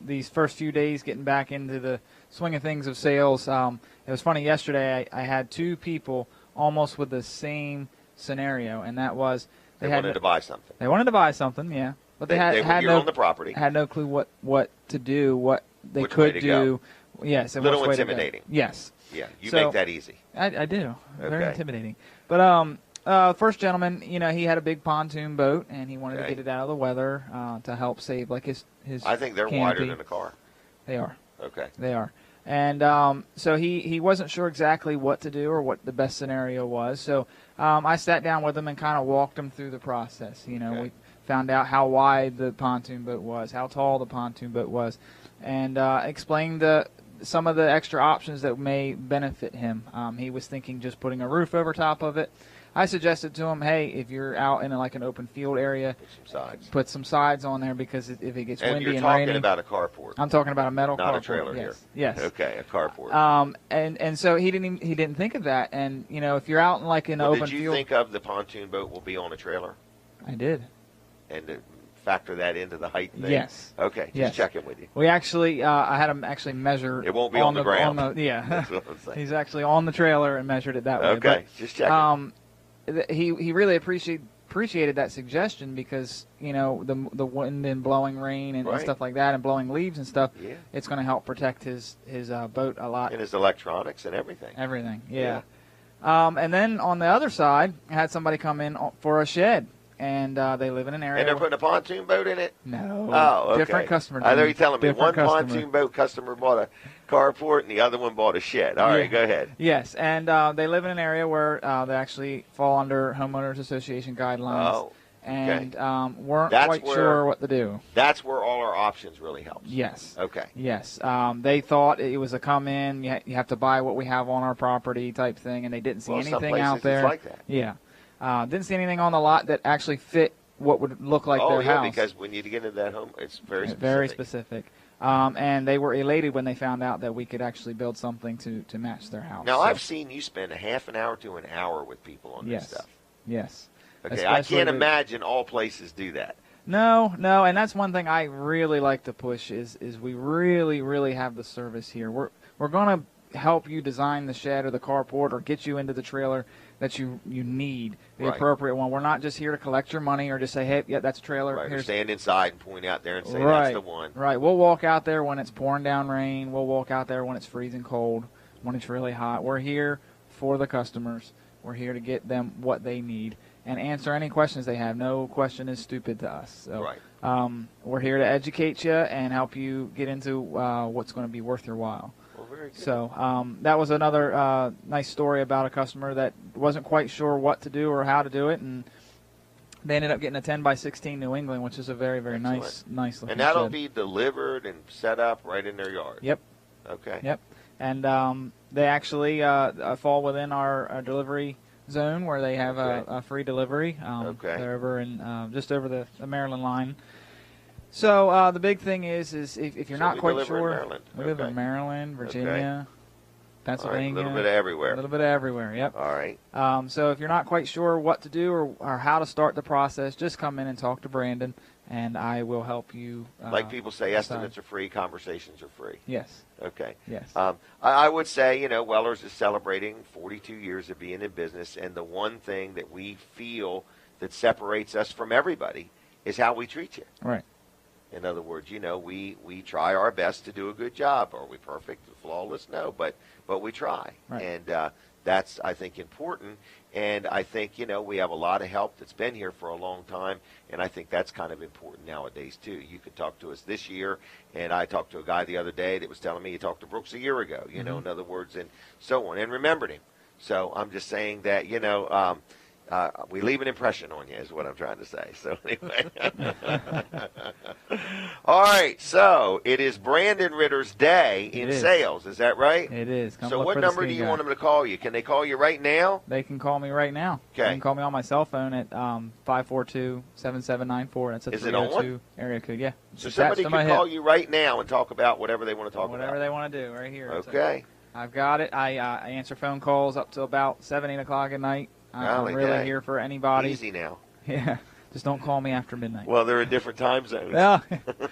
These first few days getting back into the swing of things of sales. It was funny yesterday. I had two people almost with the same scenario, and that was they wanted to buy something. They wanted to buy something, yeah, but they had no on the property. Had no clue what to do, what they Which could way to do. Go. Yes, and little which way intimidating. To go. Yes. Yeah, you make that easy. I do. Very Okay. intimidating. But first gentleman, he had a big pontoon boat, and he wanted to get it out of the weather to help save like his. I think they're canopy. wider than a car. They are. Okay. They are. And so he wasn't sure exactly what to do or what the best scenario was. So I sat down with him and kind of walked him through the process. We found out how wide the pontoon boat was, how tall the pontoon boat was, and explained some of the extra options that may benefit him. He was thinking just putting a roof over top of it. I suggested to him, hey, if you're out in an open field area, put some sides on there, because if it gets windy and rainy. And you're talking about a carport. I'm talking about a metal carport. Not a trailer here. Yes. Okay, a carport. And so he didn't think of that. And if you're out in an open field. Did you think of the pontoon boat will be on a trailer? I did. And to factor that into the height thing? Yes. Okay, just checking with you. We actually, I had him actually measure. It won't be on the ground. Yeah. That's what I'm saying. He's actually on the trailer and measured it that way. Okay, just checking. He really appreciated that suggestion, because the wind and blowing rain and stuff like that, and blowing leaves and stuff. Yeah. It's going to help protect his boat a lot. And his electronics and everything. Everything. Yeah. And then on the other side, I had somebody come in for a shed. And they live in an area. And they're putting a pontoon boat in it? No. Oh, okay. Different customer. I know you're telling me one customer. pontoon boat customer bought a carport and the other one bought a shed. All right, go ahead. Yes, and they live in an area where they actually fall under homeowners association guidelines. Oh, and weren't quite sure what to do. That's where all our options really help. Yes. Okay. Yes. They thought it was a come in, you have to buy what we have on our property type thing, and they didn't see anything out there. It's like that. Yeah. Didn't see anything on the lot that actually fit what would look like their house. Oh, yeah, because when you get into that home, it's very specific. Very specific. And they were elated when they found out that we could actually build something to match their house. Now, I've seen you spend a half an hour to an hour with people on this stuff. Yes. Okay, especially I can't imagine all places do that. No, and that's one thing I really like to push is we really, really have the service here. We're going to help you design the shed or the carport or get you into the trailer that you need, the appropriate one. We're not just here to collect your money or just say, hey, yeah, that's a trailer. Right, or stand inside and point out there and say that's the one. Right, we'll walk out there when it's pouring down rain. We'll walk out there when it's freezing cold, when it's really hot. We're here for the customers. We're here to get them what they need and answer any questions they have. No question is stupid to us. So, we're here to educate you and help you get into what's going to be worth your while. Very good. So that was another nice story about a customer that wasn't quite sure what to do or how to do it, and they ended up getting a 10x16 New England, which is a very, very nice looking And that'll shed. be delivered and set up right in their yard. Yep. Okay. Yep. And they actually fall within our delivery zone where they have a free delivery. They're over in just over the Maryland line. So the big thing is if you're not quite sure, we live in Maryland, Virginia, Pennsylvania, a little bit of everywhere. A little bit of everywhere. Yep. All right. So if you're not quite sure what to do or how to start the process, just come in and talk to Brandon, and I will help you. Like people say, estimates are free, conversations are free. Yes. Okay. Yes. I would say, Weller's is celebrating 42 years of being in business, and the one thing that we feel that separates us from everybody is how we treat you. Right. In other words, we try our best to do a good job. Are we perfect, flawless? No, but we try. Right. And that's, I think, important. And I think, we have a lot of help that's been here for a long time, and I think that's kind of important nowadays, too. You could talk to us this year, and I talked to a guy the other day that was telling me he talked to Brooks a year ago, in other words, and so on, and remembered him. So I'm just saying that, we leave an impression on you is what I'm trying to say. So anyway. All right. So it is Brandon Ritter's day in sales. Is that right? It is. So what number do you want them to call you? Can they call you right now? They can call me right now. Okay. They can call me on my cell phone at 542-7794. That's a 302 area code. Yeah. So somebody can call you right now and talk about whatever they want to talk about. Whatever they want to do right here. Okay. So I've got it. I answer phone calls up to about 7, 8 o'clock at night. I'm really here for anybody. Easy now. Yeah. Just don't call me after midnight. Well, they're in different time zones. Well,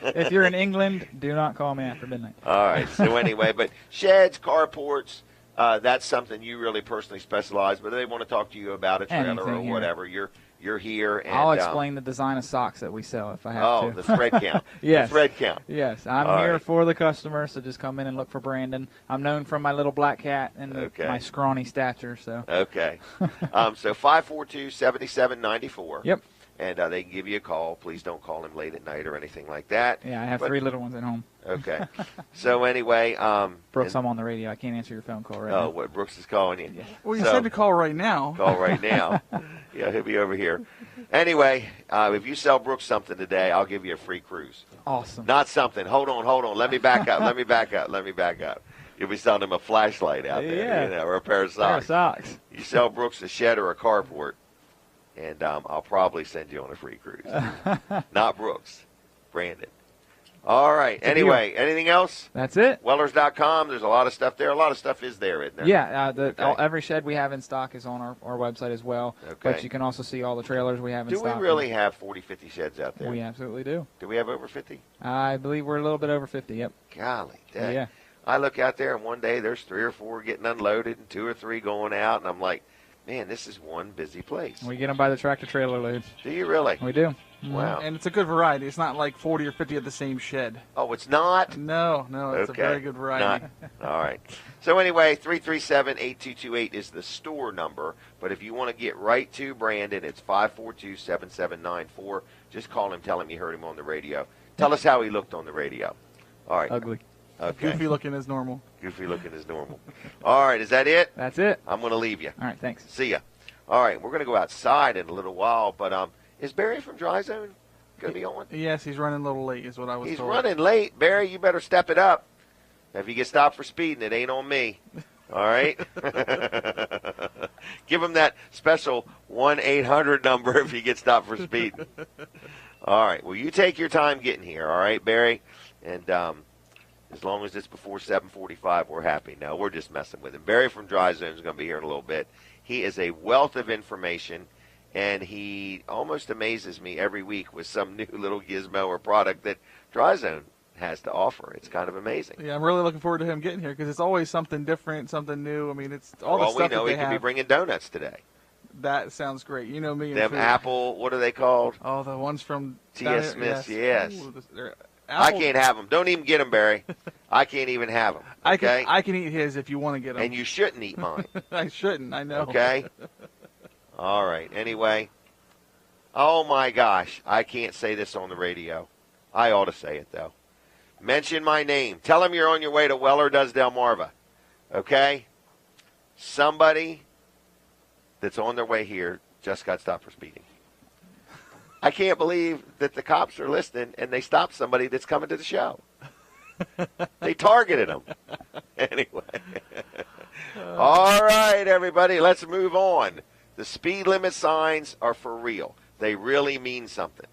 if you're in England, do not call me after midnight. All right. So anyway, but sheds, carports, that's something you really personally specialize, but they want to talk to you about a trailer Anything or here. whatever. You're here. And, I'll explain the design of socks that we sell if I have to. Oh, the thread count. Yes. The thread count. Yes, I'm All here right. for the customer, so just come in and look for Brandon. I'm known for my little black cat and Okay. my scrawny stature. So. Okay. So 542-7794. Yep. And they can give you a call. Please don't call him late at night or anything like that. Yeah, I have But- 3 little ones at home. Okay. So anyway, Brooks, and- I'm on the radio. I can't answer your phone call right oh, now. what Brooks is calling you? Well, you So- said to call right now. Call right now. Yeah, he'll be over here. Anyway, if you sell Brooks something today, I'll give you a free cruise. Awesome. Not something. Hold on. Let me back up. Let me back up. You'll be selling him a flashlight out there, Yeah. or a pair of Pair of socks. socks. You sell Brooks a shed or a carport, and I'll probably send you on a free cruise. Not Brooks, Brandon. All right. It's a Anyway, anything else? That's it. Wellers.com. There's a lot of stuff there. A lot of stuff is there, isn't there? Yeah, Okay. every shed we have in stock is on our website as well. Okay. But you can also see all the trailers we have in Do we stock. really have 40, 50 sheds out there? We absolutely do. Do we have over 50? I believe we're a little bit over 50. Yep. Golly, dang. Yeah. I look out there, and one day there's 3 or 4 getting unloaded and 2 or 3 going out, and I'm like, man, this is one busy place. We get them by the tractor trailer load. Do you really? We do. Wow. And it's a good variety. It's not like 40 or 50 at the same shed. Oh, it's not? No, it's Okay. a very good variety. Not. All right. So anyway, 337-8228 is the store number. But if you want to get right to Brandon, it's 542-7794. Just call him, tell him you heard him on the radio. Tell us how he looked on the radio. All right. Ugly. Okay. Goofy looking as normal. Goofy looking as normal. All right. Is that it? That's it. I'm going to leave you. All right. Thanks. See ya. All right. We're going to go outside in a little while. But is Barry from Dry Zone going to be on? Yes, he's running a little late, is what I was He's told. running late. Barry, you better step it up. If you get stopped for speeding, it ain't on me. All right? Give him that special 1-800 number if you get stopped for speeding. All right. Well, you take your time getting here, all right, Barry? And as long as it's before 7:45, we're happy. No, we're just messing with him. Barry from Dry Zone is going to be here in a little bit. He is a wealth of information, and he almost amazes me every week with some new little gizmo or product that Dry Zone has to offer. It's kind of amazing. Yeah, I'm really looking forward to him getting here because it's always something different, something new. I mean, it's all For the all stuff we know, that he they could be have. bringing donuts today. That sounds great. You know me. And Them food. apple, what are they called? Oh, the ones from T.S. down here, Smith's, yes. Ooh, they're I apple- can't have them. Don't even get them, Barry. I can't even have them. Okay? I can eat his if you want to get them. And you shouldn't eat mine. I shouldn't. I know. Okay? All right. Anyway. Oh, my gosh. I can't say this on the radio. I ought to say it, though. Mention my name. Tell them you're on your way to Weller Does Delmarva. Okay? Somebody that's on their way here just got stopped for speeding. I can't believe that the cops are listening and they stopped somebody that's coming to the show. They targeted them. Anyway. All right, everybody, let's move on. The speed limit signs are for real. They really mean something.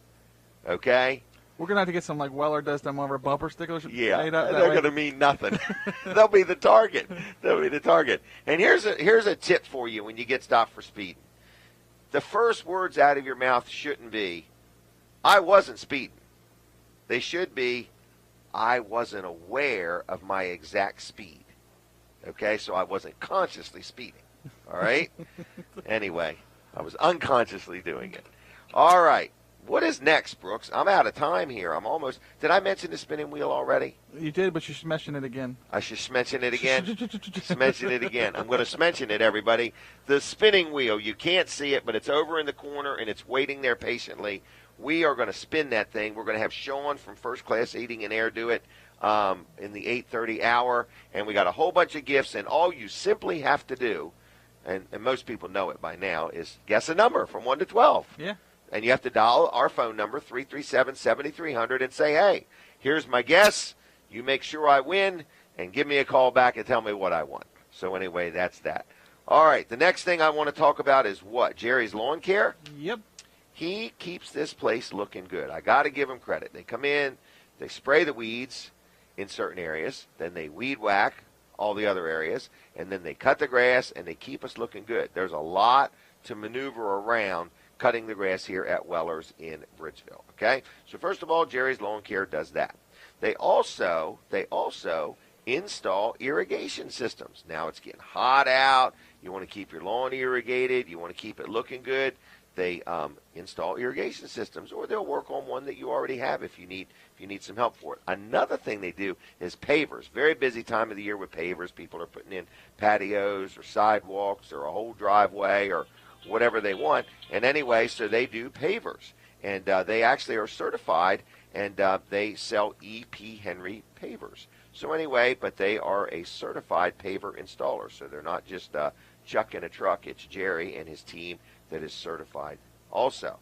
Okay? We're gonna have to get some like Weller Does Delmarva bumper stickers. Yeah, made up that they're way. going to mean nothing. They'll be the target. They'll be the target. And here's a tip for you when you get stopped for speeding. The first words out of your mouth shouldn't be, I wasn't speeding. They should be, I wasn't aware of my exact speed. Okay, so I wasn't consciously speeding. All right? Anyway, I was unconsciously doing it. All right. What is next, Brooks? I'm out of time here. I'm almost. Did I mention the spinning wheel already? You did, but you should mention it again. I should mention it again. Mention it again. I'm going to mention it, everybody. The spinning wheel. You can't see it, but it's over in the corner, and it's waiting there patiently. We are going to spin that thing. We're going to have Sean from First Class Heating and Air do it in the 8:30 hour, and we got a whole bunch of gifts, and all you simply have to do, and most people know it by now, is guess a number from 1 to 12. Yeah. And you have to dial our phone number, 337-7300, and say, hey, here's my guess. You make sure I win, and give me a call back and tell me what I want. So anyway, that's that. All right, the next thing I want to talk about is what? Jerry's Lawn Care? Yep. He keeps this place looking good. I got to give him credit. They come in, they spray the weeds in certain areas, then they weed whack all the other areas, and then they cut the grass, and they keep us looking good. There's a lot to maneuver around cutting the grass here at Weller's in Bridgeville. Okay? So first of all, Jerry's Lawn Care does that. They also install irrigation systems. Now it's getting hot out. You want to keep your lawn irrigated. You want to keep it looking good. They install irrigation systems, or they'll work on one that you already have if you need some help for it. Another thing they do is pavers. Very busy time of the year with pavers. People are putting in patios or sidewalks or a whole driveway or whatever they want. And anyway, so they do pavers, and they actually are certified, and they sell E.P. Henry pavers. So anyway, but they are a certified paver installer, so they're not just Chuck in a truck. It's Jerry and his team that is certified also.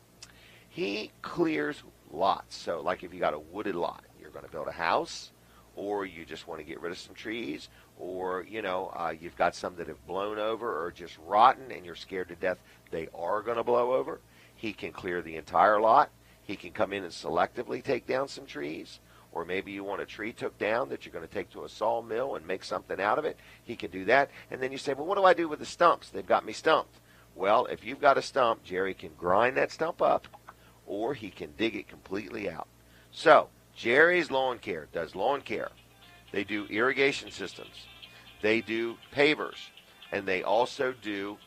He clears lots. So like if you got a wooded lot, you're going to build a house, or you just want to get rid of some trees, or you've got some that have blown over or just rotten and you're scared to death they are going to blow over. He can clear the entire lot. He can come in and selectively take down some trees, or maybe you want a tree took down that you're going to take to a sawmill and make something out of it. He can do that. And then you say, well, what do I do with the stumps? They've got me stumped. Well, if you've got a stump, Jerry can grind that stump up, or he can dig it completely out. So, Jerry's Lawn Care does lawn care. They do irrigation systems. They do pavers. And they also do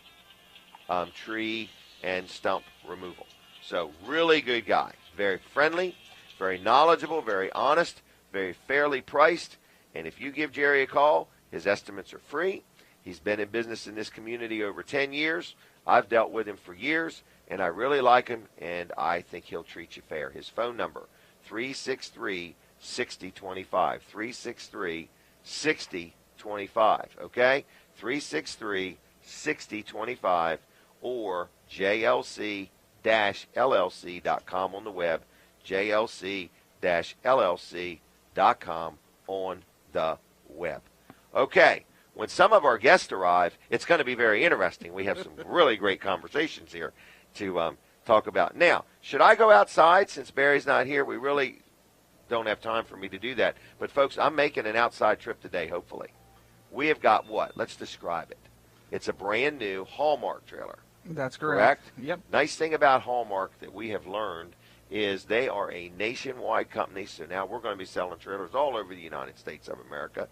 tree and stump removal. So, really good guy. Very friendly, very knowledgeable, very honest, very fairly priced. And if you give Jerry a call, his estimates are free. He's been in business in this community over 10 years. I've dealt with him for years, and I really like him, and I think he'll treat you fair. His phone number, 363-6025, 363-6025, okay? 363-6025, or jlc-llc.com on the web, jlc-llc.com on the web. Okay. When some of our guests arrive, it's going to be very interesting. We have some really great conversations here to talk about. Now, should I go outside since Barry's not here? We really don't have time for me to do that. But, folks, I'm making an outside trip today, hopefully. We have got what? Let's describe it. It's a brand-new Hallmark trailer. That's correct. Yep. Nice thing about Hallmark that we have learned is they are a nationwide company. So now we're going to be selling trailers all over the United States of America.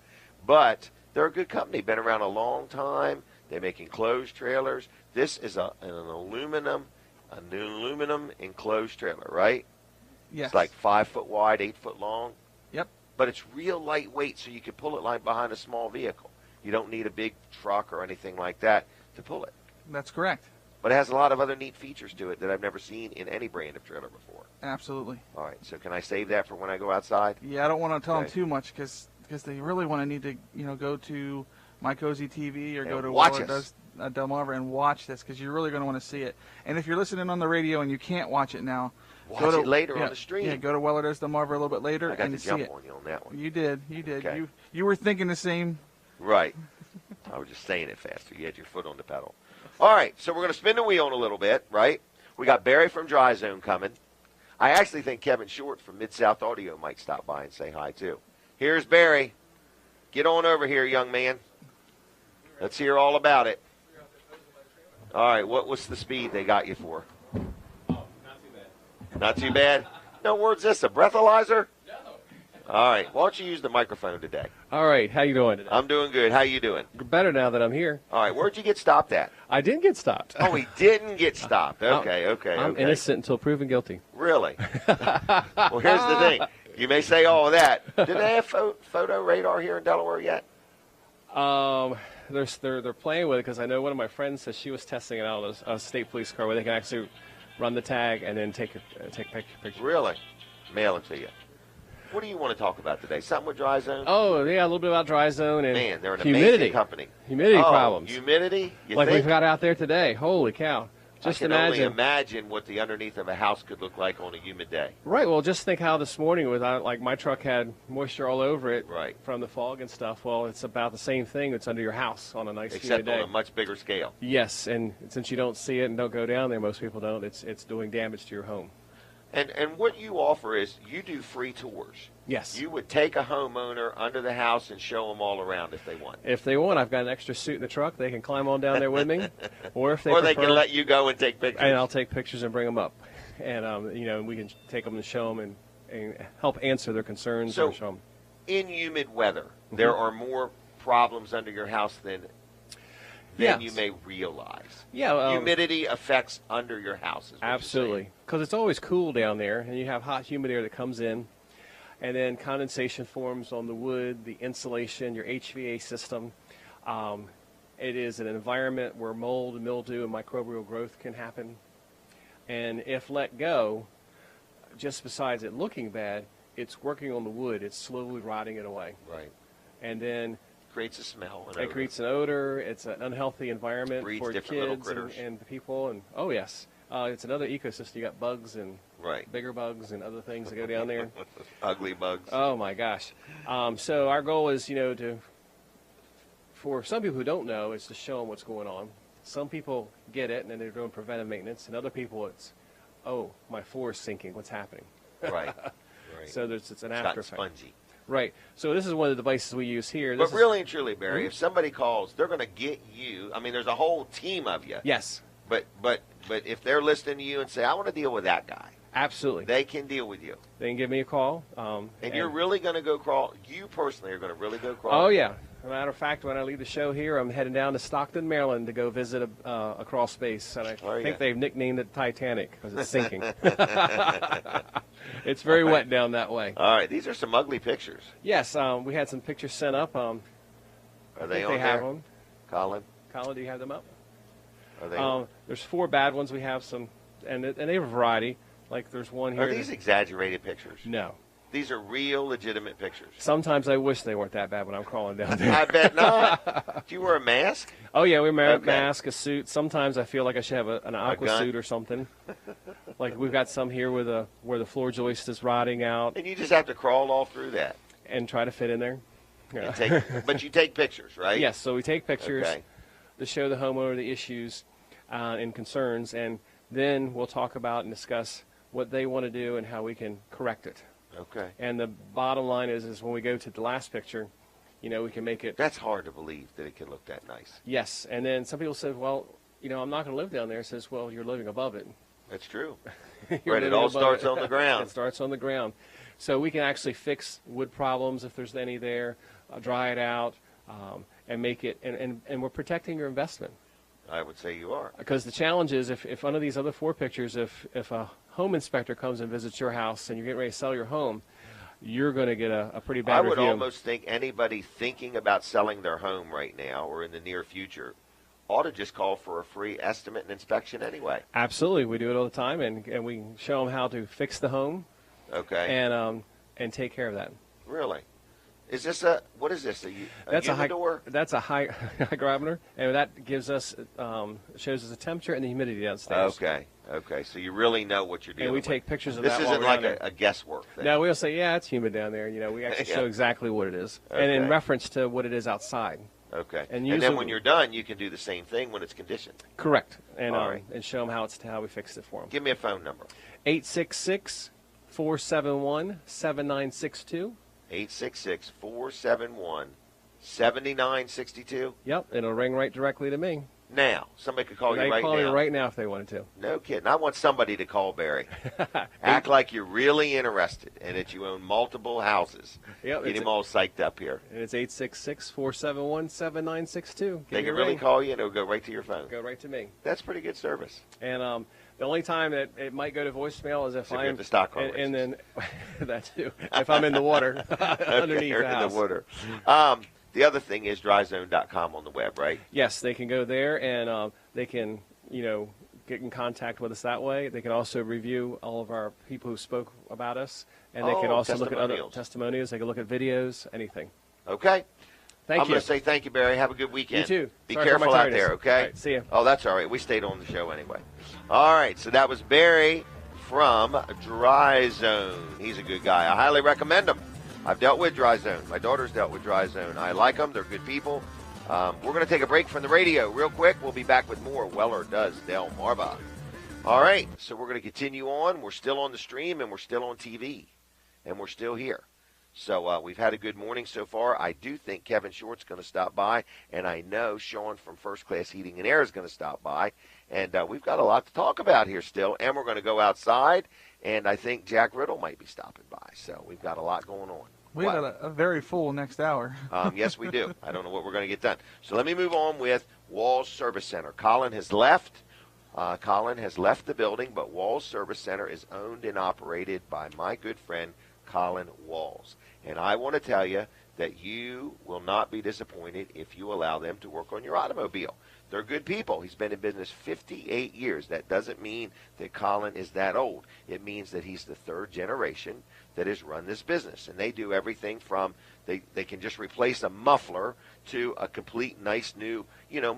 But they're a good company, been around a long time. They make enclosed trailers. This is an aluminum enclosed trailer, right? Yes. It's like 5 foot wide, 8 foot long. Yep. But it's real lightweight, so you can pull it like behind a small vehicle. You don't need a big truck or anything like that to pull it. That's correct. But it has a lot of other neat features to it that I've never seen in any brand of trailer before. Absolutely. All right, so can I save that for when I go outside? Yeah, I don't want to tell them too much because they really want to need to go to My Cozy TV or go to watch us. Delmarva and watch this because you're really going to want to see it. And if you're listening on the radio and you can't watch it now, watch it later on the stream. Yeah, go to Weller Does Delmarva a little bit later and see it. I got to jump on you on that one. You did. Okay. You were thinking the same. Right. I was just saying it faster. You had your foot on the pedal. All right, so we're going to spin the wheel in a little bit, right? We got Barry from Dry Zone coming. I actually think Kevin Short from Mid-South Audio might stop by and say hi, too. Here's Barry. Get on over here, young man. Let's hear all about it. All right, what's the speed they got you for? Oh, not too bad. Not too bad? No, word's this, a breathalyzer? No. All right, why don't you use the microphone today? All right, how you doing today? I'm doing good. How you doing? Better now that I'm here. All right, where'd you get stopped at? I didn't get stopped. Oh, he didn't get stopped. Okay. I'm innocent until proven guilty. Really? Well, here's the thing. You may say all of that. Do they have photo radar here in Delaware yet? They're playing with it because I know one of my friends says she was testing it out on a state police car where they can actually run the tag and then take pictures. Really? Mail it to you. What do you want to talk about today? Something with Dry Zone? Oh, yeah, a little bit about Dry Zone and man, they're an humidity. Amazing company. Humidity problems. Humidity? Like we've got out there today. Holy cow. Just I can imagine. only imagine what the underneath of a house could look like on a humid day. Right. Well, just think how this morning like my truck had moisture all over it from the fog and stuff. Well, it's about the same thing that's under your house on a nice humid day. Except on a much bigger scale. Yes, and since you don't see it and don't go down there, most people don't, it's doing damage to your home. And what you offer is you do free tours. Yes. You would take a homeowner under the house and show them all around if they want. If they want, I've got an extra suit in the truck. They can climb on down there with me. Or if they or they can let you go and take pictures. And I'll take pictures and bring them up. And, we can take them and show them and help answer their concerns or show them. in humid weather, there are more problems under your house than you may realize. Yeah, humidity affects under your house. Absolutely, because it's always cool down there, and you have hot, humid air that comes in, and then condensation forms on the wood, the insulation, your HVAC system. It is an environment where mold, and mildew, and microbial growth can happen. And if let go, just besides it looking bad, it's working on the wood. It's slowly rotting it away. Right. And then creates a smell. It creates an odor. It's an unhealthy environment for kids and the people. And oh yes, it's another ecosystem. You got bugs and bigger bugs and other things that go down there. Ugly bugs. Oh my gosh. So our goal is, for some people who don't know, is to show them what's going on. Some people get it and then they're doing preventive maintenance, and other people it's, oh, my floor is sinking. What's happening? Right. So it's an after effect. Spongy. Right. So this is one of the devices we use here. But really and truly, Barry, if somebody calls, they're going to get you. I mean, there's a whole team of you. Yes. But if they're listening to you and say, I want to deal with that guy. Absolutely. They can deal with you. They can give me a call. And you're really going to go crawl. You personally are going to really go crawl. Oh, yeah. As a matter of fact, when I leave the show here, I'm heading down to Stockton, Maryland to go visit a crawl space. And I think they've nicknamed it Titanic because it's sinking. It's very wet down that way. All right. These are some ugly pictures. Yes. We had some pictures sent up. Are they on there? have them. Colin, do you have them up? Are they there's 4 bad ones. We have some, and they have a variety. Like there's one here. Are these exaggerated pictures? No. These are real, legitimate pictures. Sometimes I wish they weren't that bad when I'm crawling down there. I bet not. Do you wear a mask? Oh, yeah, we wear a mask, a suit. Sometimes I feel like I should have an aqua suit or something. Like we've got some here where the floor joist is rotting out. And you just have to crawl all through that. And try to fit in there. But you take pictures, right? Yes, so we take pictures to show the homeowner the issues and concerns, and then we'll talk about and discuss what they want to do and how we can correct it. Okay. And the bottom line is when we go to the last picture, we can make it. That's hard to believe that it can look that nice. Yes. And then some people say, well, I'm not going to live down there. It says, well, you're living above it. That's true. Right. It all starts on the ground. It starts on the ground. So we can actually fix wood problems if there's any there, dry it out, and make it. And we're protecting your investment. I would say you are. Because the challenge is if under these other 4 pictures, if a home inspector comes and visits your house and you're getting ready to sell your home, you're going to get a pretty bad review. I would almost think anybody thinking about selling their home right now or in the near future ought to just call for a free estimate and inspection anyway. Absolutely. We do it all the time, and we show them how to fix the home. Okay. And take care of that. Really? Is this what is this? That's a humidor? That's a hygrometer, and that gives us shows us the temperature and the humidity downstairs. Okay. So you really know what you're doing. And we take pictures of this that. This isn't like a guesswork thing. No, we'll say, it's humid down there. We actually show exactly what it is, and in reference to what it is outside. Okay. And then when you're done, you can do the same thing when it's conditioned. Correct. And and show them how we fixed it for them. Give me a phone number. 866-471-7962. 866-471-7962. Yep, it'll ring right directly to me. Now, somebody could call you right now. They call you right now if they wanted to. No kidding. I want somebody to call Barry. Act like you're really interested and that you own multiple houses. Yep, get him all psyched up here. And it's 866-471-7962. They can really call you and it'll go right to your phone. Go right to me. That's pretty good service. And the only time that it might go to voicemail is if I'm at the Stockholm and then that too. If I'm in the water underneath the house. In the water. The other thing is dryzone.com on the web, right? Yes, they can go there and they can, get in contact with us that way. They can also review all of our people who spoke about us, and they can also look at other testimonials. They can look at videos, anything. Okay. Thank you. I'm going to say thank you, Barry. Have a good weekend. You too. Be careful out there, okay? All right, see you. Oh, that's all right. We stayed on the show anyway. All right, so that was Barry from Dry Zone. He's a good guy. I highly recommend him. I've dealt with Dry Zone. My daughter's dealt with Dry Zone. I like them. They're good people. We're going to take a break from the radio real quick. We'll be back with more Weller Does Delmarva. All right, so we're going to continue on. We're still on the stream, and we're still on TV, and we're still here. So we've had a good morning so far. I do think Kevin Short's going to stop by, and I know Sean from First Class Heating and Air is going to stop by. And we've got a lot to talk about here still, and we're going to go outside, and I think Jack Riddle might be stopping by. So we've got a lot going on. We have a very full next hour. Yes, we do. I don't know what we're going to get done. So let me move on with Walls Service Center. Colin has left. Colin has left the building, but Walls Service Center is owned and operated by my good friend Colin Walls. And I want to tell you that you will not be disappointed if you allow them to work on your automobile. They're good people. He's been in business 58 years. That doesn't mean that Colin is that old. It means that he's the third generation that has run this business. And they do everything from they can just replace a muffler to a complete nice new,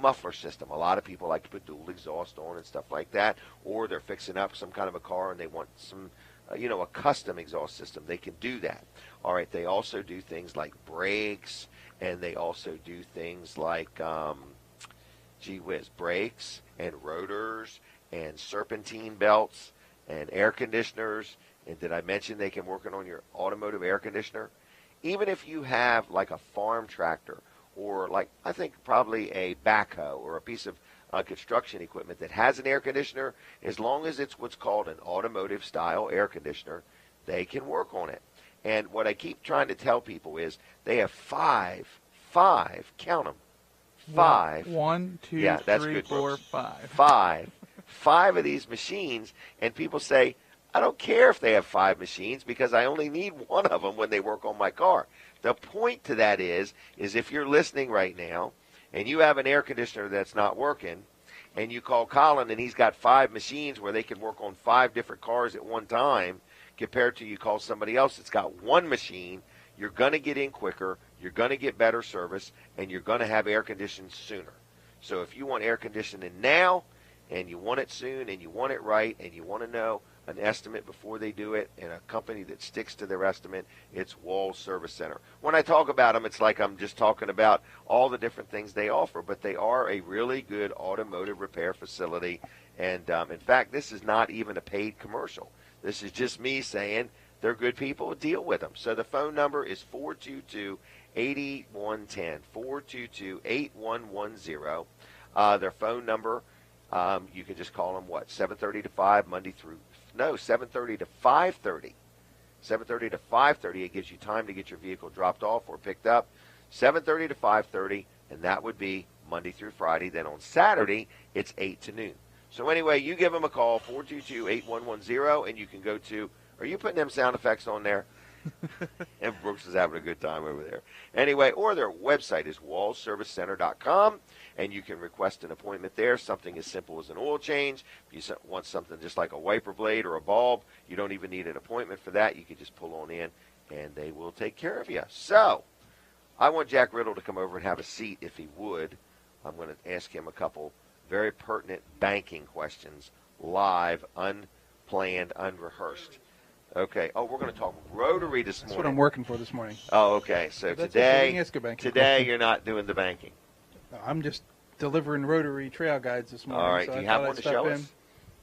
muffler system. A lot of people like to put dual exhaust on and stuff like that, or they're fixing up some kind of a car and they want some, a custom exhaust system. They can do that. All right, they also do things like brakes, and they also do things like, brakes and rotors and serpentine belts and air conditioners. And did I mention they can work on your automotive air conditioner? Even if you have like a farm tractor or like I think probably a backhoe or a piece of construction equipment that has an air conditioner, as long as it's what's called an automotive style air conditioner, they can work on it. And what I keep trying to tell people is they have five, count them, five. 1, 2, yeah, that's 3, good, 4, Brooks. 5. Five of these machines, and people say, I don't care if they have 5 machines because I only need one of them when they work on my car. The point to that is if you're listening right now and you have an air conditioner that's not working and you call Colin and he's got 5 machines where they can work on 5 different cars at one time compared to you call somebody else that's got one machine, you're going to get in quicker, you're going to get better service, and you're going to have air conditioning sooner. So if you want air conditioning now and you want it soon and you want it right and you want to know an estimate before they do it, and a company that sticks to their estimate, it's Walls Service Center. When I talk about them, it's like I'm just talking about all the different things they offer, but they are a really good automotive repair facility. And in fact, this is not even a paid commercial. This is just me saying they're good people. Deal with them. So the phone number is 422-8110, 422-8110. Their phone number, you can just call them, 7:30 to 5, Monday through 7:30 to 5:30. 7:30 to 5:30. It gives you time to get your vehicle dropped off or picked up. 7:30 to 5:30, and that would be Monday through Friday. Then on Saturday, it's 8 to noon. So anyway, you give them a call, 422-8110, and you can go to, are you putting them sound effects on there? And Brooks is having a good time over there. Anyway, or their website is wallservicecenter.com, and you can request an appointment there, something as simple as an oil change. If you want something just like a wiper blade or a bulb, you don't even need an appointment for that. You can just pull on in, and they will take care of you. So I want Jack Riddle to come over and have a seat if he would. I'm going to ask him a couple very pertinent banking questions, live, unplanned, unrehearsed. Okay. Oh, we're going to talk Rotary this morning. That's what I'm working for this morning. Oh, okay. So today you're not doing the banking. No, I'm just delivering Rotary trail guides this morning. All right. So Do you have one to show us?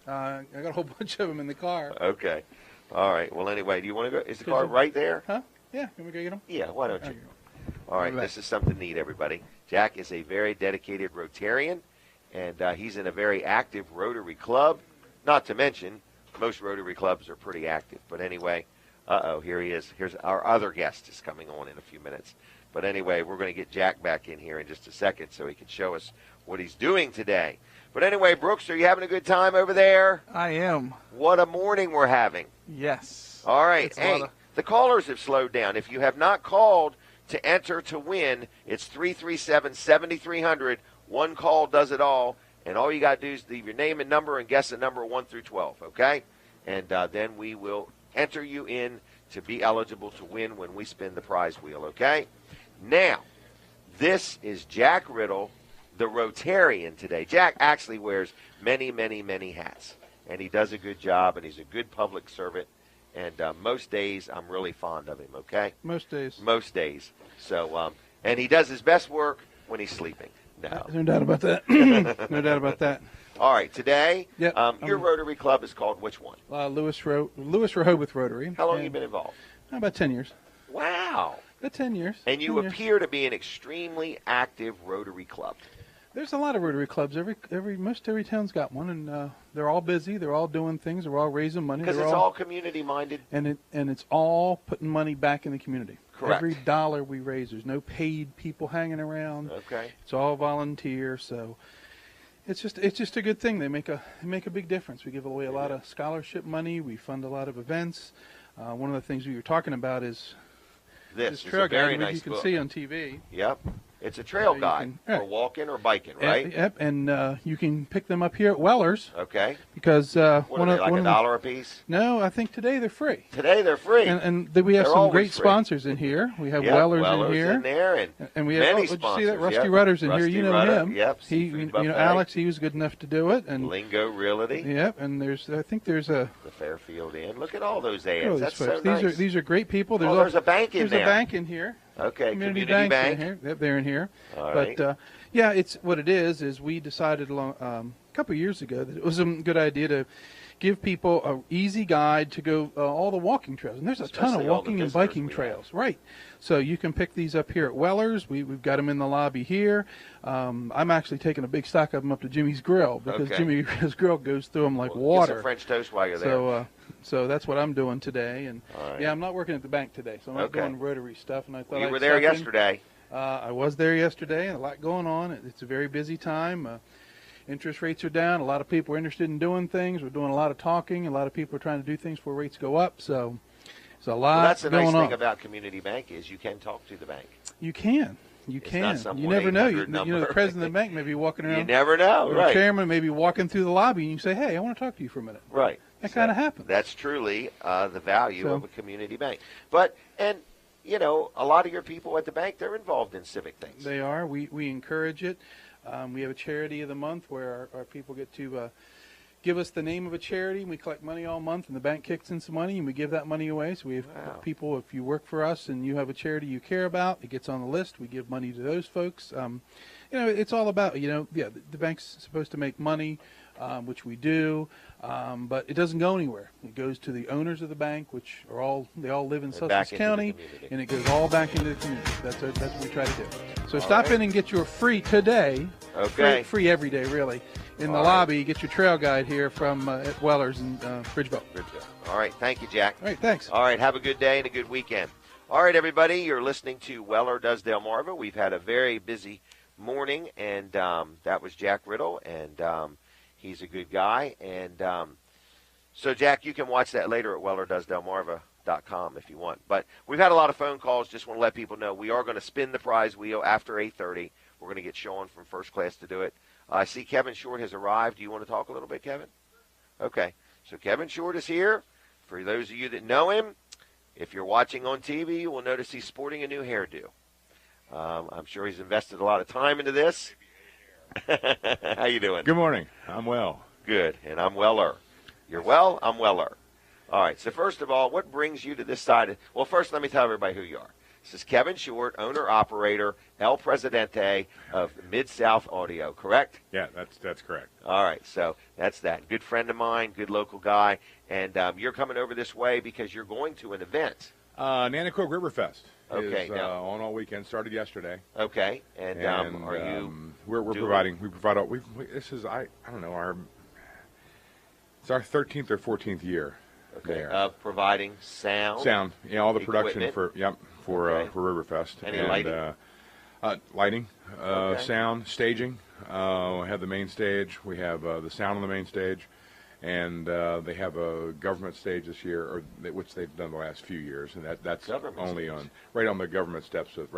I got a whole bunch of them in the car. Okay. All right. Well, anyway, do you want to go? Is the car right there? Huh? Yeah. Can we go get them? Yeah. Why don't you? All right. This is something neat, everybody. Jack is a very dedicated Rotarian, and he's in a very active Rotary club. Not to mention, most Rotary clubs are pretty active. But anyway, here he is. Here's our other guest is coming on in a few minutes. But anyway, we're going to get Jack back in here in just a second so he can show us what he's doing today. But anyway, Brooks, are you having a good time over there? I am. What a morning we're having. Yes. All right. Hey, the callers have slowed down. If you have not called to enter to win, it's 337-7300. One call does it all. And all you got to do is leave your name and number and guess a number 1 through 12, okay? And then we will enter you in to be eligible to win when we spin the prize wheel, okay? Now, this is Jack Riddle, the Rotarian today. Jack actually wears many, many, many hats, and he does a good job, and he's a good public servant. And most days, I'm really fond of him, okay? Most days. Most days. So, and he does his best work when he's sleeping. No. No doubt about that. No doubt about that. All right, today, yep. Your Rotary Club is called which one? Lewis Rehoboth Rotary. How long have you been involved? About 10 years. Wow. About 10 years. And you appear to be an extremely active Rotary Club. There's a lot of Rotary clubs. Most every town's got one, and they're all busy. They're all doing things. They're all raising money. Because it's all community-minded. And it's all putting money back in the community. Correct. Every dollar we raise, there's no paid people hanging around. Okay. It's all volunteer, so it's just a good thing. They make a big difference. We give away a lot of scholarship money. We fund a lot of events. One of the things we were talking about is This trail is a very guide, which nice you can book. see on TV. Yep. It's a trail you guide can- for walking or biking, right? Yep, and you can pick them up here at Weller's Okay. because What one are of they, like one a of the- dollar a piece? No, I think today they're free. Today they're free. And we have They're some always great free. sponsors in here. We have Yep, Weller's in here. in there, and we have, many did you see sponsors. that? Rusty Yep. Rudder's in Rusty here. You know Rudder, him. Yep. He, Seafood you know, Buffet. Alex, he was good enough to do it. And Lingo Realty. yep, and I think there's a. The Fairfield Inn. Look at all those Look at ads. these That's folks. so nice. These are great people. There's a bank in there's there. a bank in here. Okay, Community Bank. Bank's in here. Yep, they're in here. All But right. yeah, it's what it is we decided a couple of years ago that it was a good idea to give people a easy guide to go all the walking trails. And there's a ton of Especially all the walking and visitors biking we trails. Right. So you can pick these up here at Weller's. We've got them in the lobby here. I'm actually taking a big stock of them up to Jimmy's Grill because Okay. Jimmy's Grill goes through them like Get water. some French toast while you're there. So that's what I'm doing today. And All right. yeah, I'm not working at the bank today, so I'm not Okay. doing Rotary stuff. And I thought you I'd were there stop in. yesterday. I was there yesterday, and a lot going on. It's a very busy time. Interest rates are down. A lot of people are interested in doing things. We're doing a lot of talking. A lot of people are trying to do things before rates go up. So there's a lot Well, that's the going nice on. thing about Community Bank is you can talk to the bank. You can. It's can. not some You never know. 1-800 You know, the number. president of the bank may be walking around. You never know, or right? The chairman may be walking through the lobby, and you say, "Hey, I want to talk to you for a minute." Right. That kind of happens. That's truly the value So- of a community bank. And you know, a lot of your people at the bank, they're involved in civic things. They are. We encourage it. We have a charity of the month where our people get to give us the name of a charity, and we collect money all month, and the bank kicks in some money, and we give that money away. So we have Wow. people, if you work for us and you have a charity you care about, it gets on the list. We give money to those folks. You know, it's all about, the bank's supposed to make money, which we do, but it doesn't go anywhere. It goes to the owners of the bank, which they all live in And back Sussex into the County, community. and it goes all back into the community. That's what we try to do. So All stop right. in and get your free today. Okay. Free every day, really. In the All right. lobby, get your trail guide here from at Weller's in Bridgeville. All right. Thank you, Jack. All right, thanks. All right. Have a good day and a good weekend. All right, everybody. You're listening to Weller Does Delmarva. We've had a very busy morning, and that was Jack Riddle, and he's a good guy. And so, Jack, you can watch that later at WellerDoesDelmarva.com if you want. But we've had a lot of phone calls. Just want to let people know we are going to spin the prize wheel after 8:30. We're going to get Sean from First Class to do it. I see Kevin Short has arrived. Do you want to talk a little bit, Kevin? Okay. So Kevin Short is here. For those of you that know him, if you're watching on TV, you will notice he's sporting a new hairdo. I'm sure he's invested a lot of time into this. How you doing? Good morning. I'm well. Good. And I'm Weller. You're well? I'm Weller. All right. So first of all, what brings you to this side? Well, first let me tell everybody who you are. This is Kevin Short, owner-operator, El Presidente of Mid-South Audio, correct? Yeah, that's correct. All right, so that's that. Good friend of mine, good local guy, and you're coming over this way because you're going to an event. Nanticoke Riverfest Okay, is now- on all weekend. Started yesterday, Okay, and are you? We're doing- providing. We provide. This is I don't know it's our 13th or 14th year. Okay, there. providing sound. Sound. Yeah, all the production Equipment. for Okay. Riverfest. Any and, lighting? Lighting, Okay. sound, staging. We have the main stage. We have the sound on the main stage, and they have a government stage this year, which they've done the last few years, and that's Government only stage. right on the government steps of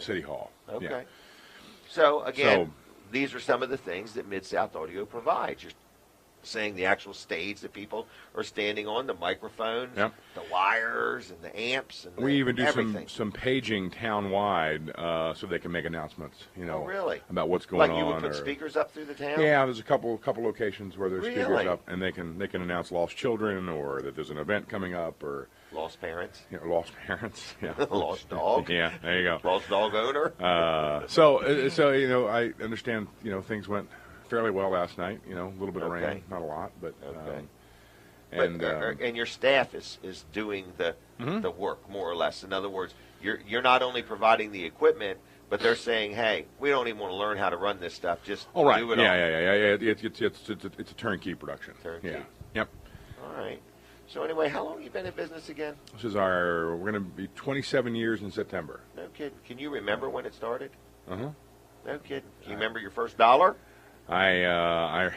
City Hall. Okay. Yeah. So again, So- these are some of the things that Mid-South Audio provides. You're saying the actual stage that people are standing on, the microphones, Yep. the wires, and the amps, and We even do everything. some paging town-wide so they can make announcements, Oh, really? about what's going Like on. you would put or- speakers up through the town? Yeah, there's a couple locations where there's Really? speakers up, and they can announce lost children, or that there's an event coming up, or Lost parents. lost parents. Yeah, Lost dog. Yeah, there you go. Lost dog owner. So I understand things went fairly well last night. A little bit of Okay. rain, not a lot, but But, and your staff is doing the work more or less. In other words, you're not only providing the equipment, but they're saying, hey, we don't even want to learn how to run this stuff. Just all right, do it yeah, all. yeah. It's a turnkey production. Turnkey. Yeah. Yep. All right. So anyway, how long have you been in business again? This is we're going to be 27 years in September. No kidding. Can you remember when it started? Uh-huh. No kidding. Can you remember your first dollar? I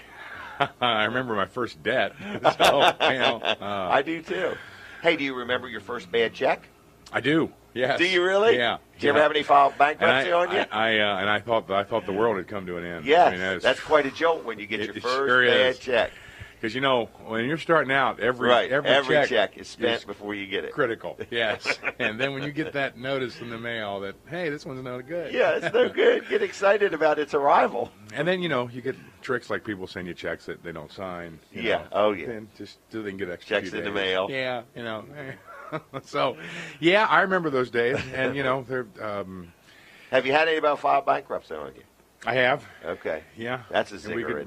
remember my first debt. So, I do too. Hey, do you remember your first bad check? I do. Yes. Do you really? Yeah. Did you ever have any file bankruptcy on you? I thought the world had come to an end. Yes. I mean, that's quite a jolt when you get your first sure bad check. Because when you're starting out, every check is spent before you get it. Critical, yes. And then when you get that notice in the mail that, hey, this one's no good. Yeah, it's no good. Get excited about its arrival. And then you get tricks like people send you checks that they don't sign. Yeah. Oh yeah. And just so they can get extra checks in the mail. Yeah. So, yeah, I remember those days. And they're. Have you had any about file bankruptcy on you? I have. Okay. Yeah. That's a zinger.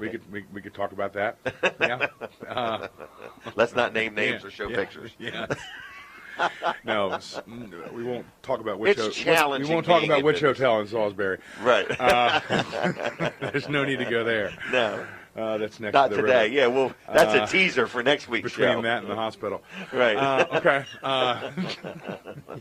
We could talk about that. Yeah. Let's not name names or show pictures. Yeah. No, we won't talk about which. It's challenging. We won't talk about which hotel in Salisbury. Right. There's no need to go there. No. That's next. Not to the today. river. Yeah. Well, that's a teaser for next week's between show. that and the hospital. Right. Okay.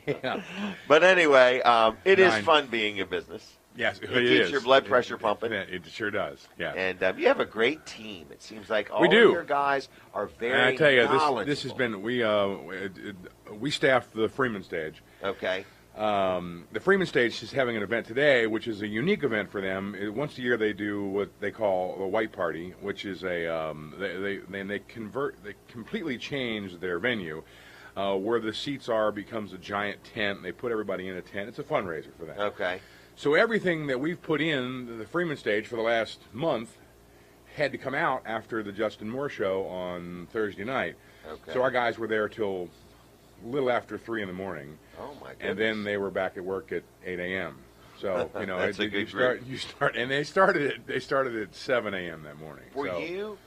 Yeah. But anyway, it is fun being in business. Yes, it keeps is. your blood pressure pumping. It sure does. Yeah. And you have a great team. It seems like all we do. of your guys are very and I tell you, knowledgeable. this has been we staffed the Freeman stage. Okay. The Freeman stage is having an event today, which is a unique event for them. Once a year, they do what they call the White Party, which is they completely change their venue. Where the seats becomes a giant tent. They put everybody in a tent. It's a fundraiser for them. Okay. So everything that we've put in the Freeman stage for the last month had to come out after the Justin Moore show on Thursday night. Okay. So our guys were there till a little after 3 in the morning. Oh my goodness. And then they were back at work at 8 a.m. So That's a good you start, and they started at 7 a.m. that morning. Were so, you?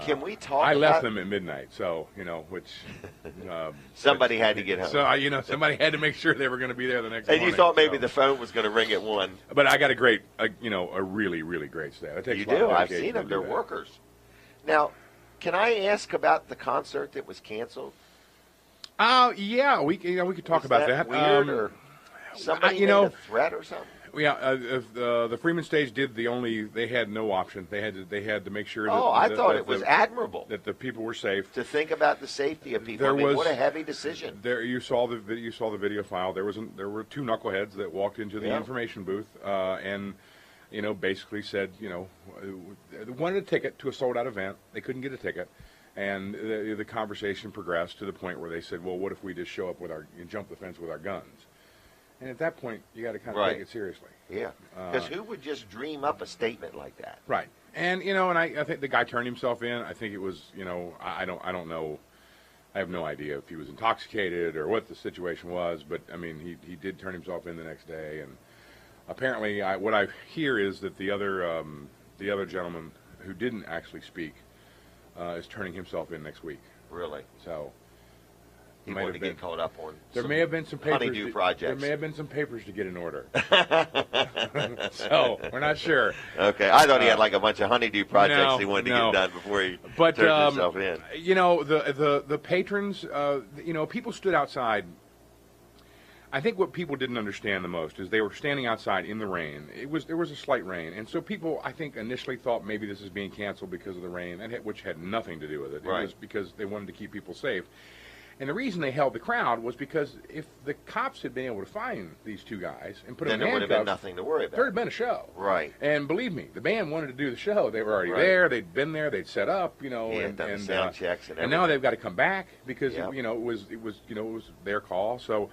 Can we talk? I left them at midnight, so which somebody had to get home. So somebody had to make sure they were going to be there the next morning. And you thought maybe the phone was going to ring at 1. But I got a really, really great staff. It takes You a lot do. of I've dedication seen them. to They're do that. workers. Now, can I ask about the concert that was canceled? Yeah, we could talk Was about that. Weird or somebody made a threat or something? Yeah, the Freeman stage did they had no option. They had to make sure that. Oh, I thought it was admirable that the people were safe. to think about the safety of people. What a heavy decision. There, you saw the video file. There were 2 knuckleheads that walked into the information booth and basically said wanted a ticket to a sold out event. They couldn't get a ticket. And the conversation progressed to the point where they said, well, what if we just show up and jump the fence with our guns? And at that point, you got to kind of take it seriously. Yeah, because who would just dream up a statement like that? Right. And and I think the guy turned himself in. I think it was I don't know. I have no idea if he was intoxicated or what the situation was, but I mean he did turn himself in the next day. And apparently, what I hear is that the other gentleman who didn't actually speak is turning himself in next week. Really? So. He wanted to get caught up on. There may have been some papers. Honeydew projects. There may have been some papers to get in order. So we're not sure. Okay, I thought he had like a bunch of honeydew projects he wanted to get done before he turned himself in. The patrons. People stood outside. I think what people didn't understand the most is they were standing outside in the rain. There was a slight rain, and so people I think initially thought maybe this is being canceled because of the rain, which had nothing to do with it. Right. It was because they wanted to keep people safe. And the reason they held the crowd was because if the cops had been able to find these 2 guys and put them in handcuffs, then there would have been nothing to worry about. There had been a show. Right. And believe me, the band wanted to do the show. They were already there. They'd been there. They'd set up. And done the sound checks and everything. And now they've got to come back because Yep. it was their call. So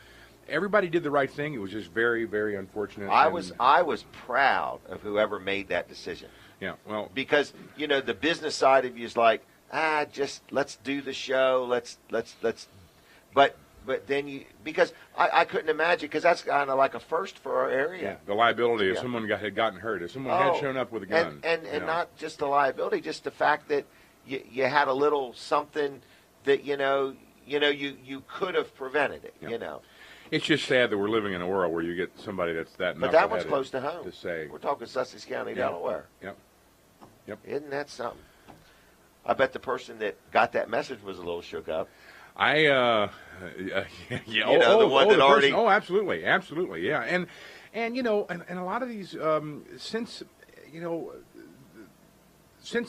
everybody did the right thing. It was just very, very unfortunate. I was proud of whoever made that decision. Yeah. Well, because the business side of you is like, just let's do the show. Let's. But then because I couldn't imagine, because that's kind of like a first for our area. Yeah, the liability if someone had gotten hurt, if someone had shown up with a gun. And not just the liability, just the fact that you had a little something that, you could have prevented it, It's just sad that we're living in a world where you get somebody that's that But that one's close to home. To say, we're talking Sussex County, Delaware. Yep. Isn't that something? I bet the person that got that message was a little shook up. Yeah, the one that already. Oh, absolutely, yeah, and and a lot of these since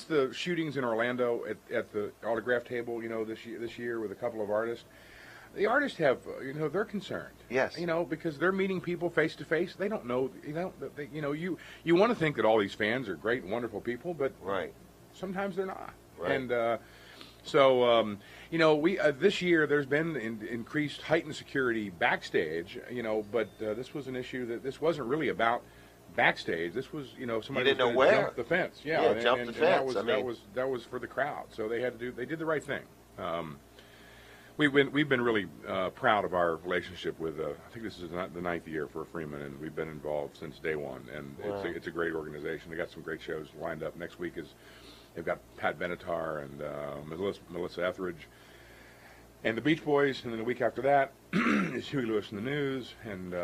the shootings in Orlando at the autograph table, this year with a couple of artists, the artists have, they're concerned. Yes. Because they're meeting people face to face. They don't know, you want to think that all these fans are great and wonderful people, but right. Sometimes they're not. Right. And so, we this year there's been increased heightened security backstage, but this was an issue that this wasn't really about backstage. This was, somebody didn't know was where. Jump the fence. Yeah, jump the fence. That was for the crowd. So they did the right thing. We've been really proud of our relationship with. I think this is the 9th year for Freeman, and we've been involved since day one. And wow. it's a great organization. They got some great shows lined up. Next week they've got Pat Benatar and Melissa Etheridge and the Beach Boys, and then the week after that is Huey Lewis and the News, and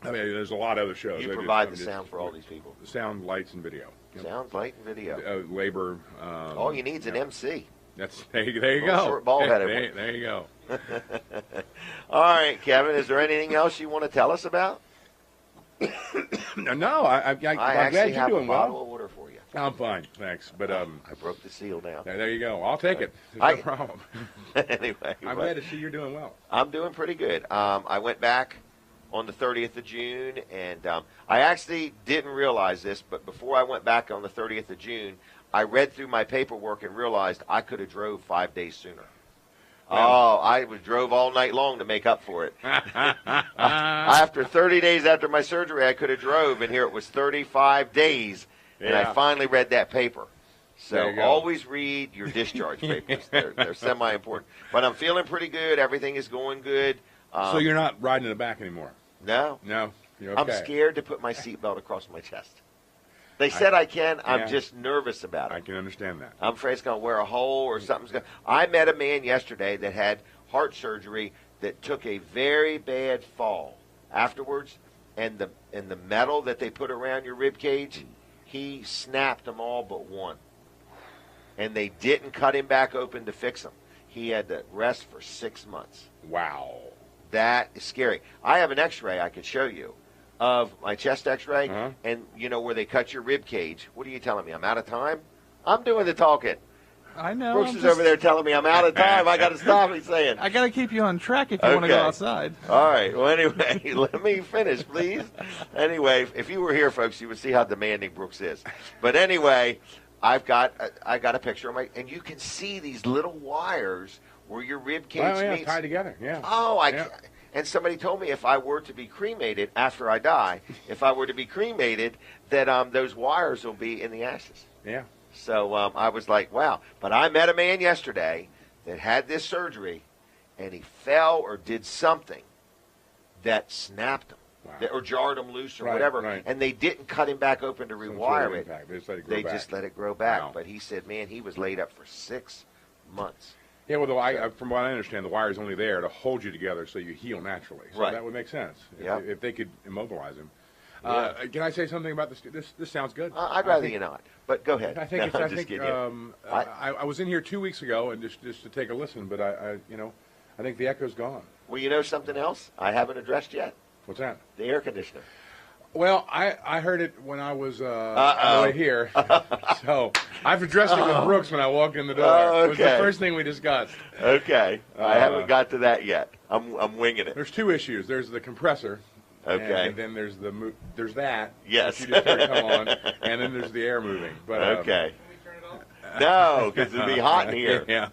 I mean, there's a lot of other shows. You provide the sound for all these people. Sound, lights, and video. Sound, light, and video. Labor. All you need is an MC. There you go. Short ball-headed. There you go. All right, Kevin. Is there anything else you want to tell us about? No, I'm glad you're doing well. I have a bottle of water for you. I'm fine, thanks. But I broke the seal now. There you go. I'll take it. There's no problem. Anyway, I'm glad to see you're doing well. I'm doing pretty good. I went back on the 30th of June, and I actually didn't realize this, but before I went back on the 30th of June, I read through my paperwork and realized I could have drove 5 days sooner. I drove all night long to make up for it. After 30 days after my surgery, I could have drove, and here it was 35 days, and I finally read that paper. So always read your discharge papers. They're semi-important. But I'm feeling pretty good. Everything is going good. So you're not riding in the back anymore? No. You're okay. I'm scared to put my seatbelt across my chest. They said I can. I'm just nervous about it. I can understand that. I'm afraid it's going to wear a hole or something's going to... I met a man yesterday that had heart surgery that took a very bad fall afterwards, and the metal that they put around your rib cage, he snapped them all but one. And they didn't cut him back open to fix him. He had to rest for 6 months. Wow. That is scary. I have an x-ray I could show you of my chest x-ray, and where they cut your rib cage. What are you telling me? I'm out of time? I'm doing the talking. I know. Brooks is over there telling me I'm out of time. I got to stop. He's saying. I got to keep you on track if you want to go outside. All right. Well, anyway, let me finish, please. Anyway, if you were here, folks, you would see how demanding Brooks is. But anyway, I got a picture of and you can see these little wires where your rib cage meets. Tied together. Yeah. Oh, And somebody told me if I were to be cremated after I die, that those wires will be in the ashes. Yeah. So I was like, wow. But I met a man yesterday that had this surgery, and he fell or did something that snapped him, or jarred him loose or whatever, and they didn't cut him back open to rewire it. They just let it grow back. Wow. But he said, man, he was laid up for 6 months. Yeah, well, from what I understand, the wire's only there to hold you together so you heal naturally. So that would make sense. Yeah. If they could immobilize him. Yeah. Can I say something about this? This sounds good. I'd rather you not, but go ahead. I was in here 2 weeks ago and just to take a listen, but I think the echo's gone. Well, you know something else I haven't addressed yet? What's that? The air conditioner. Well, I heard it when I was on the way here, so I've addressed it with Brooks when I walked in the door. Okay. It was the first thing we discussed. Okay, I haven't got to that yet. I'm winging it. There's 2 issues. There's the compressor. Okay. And then there's that. Yes. That you just heard come on, and then there's the air moving. But okay. No, because it'd be hot in here. Yeah.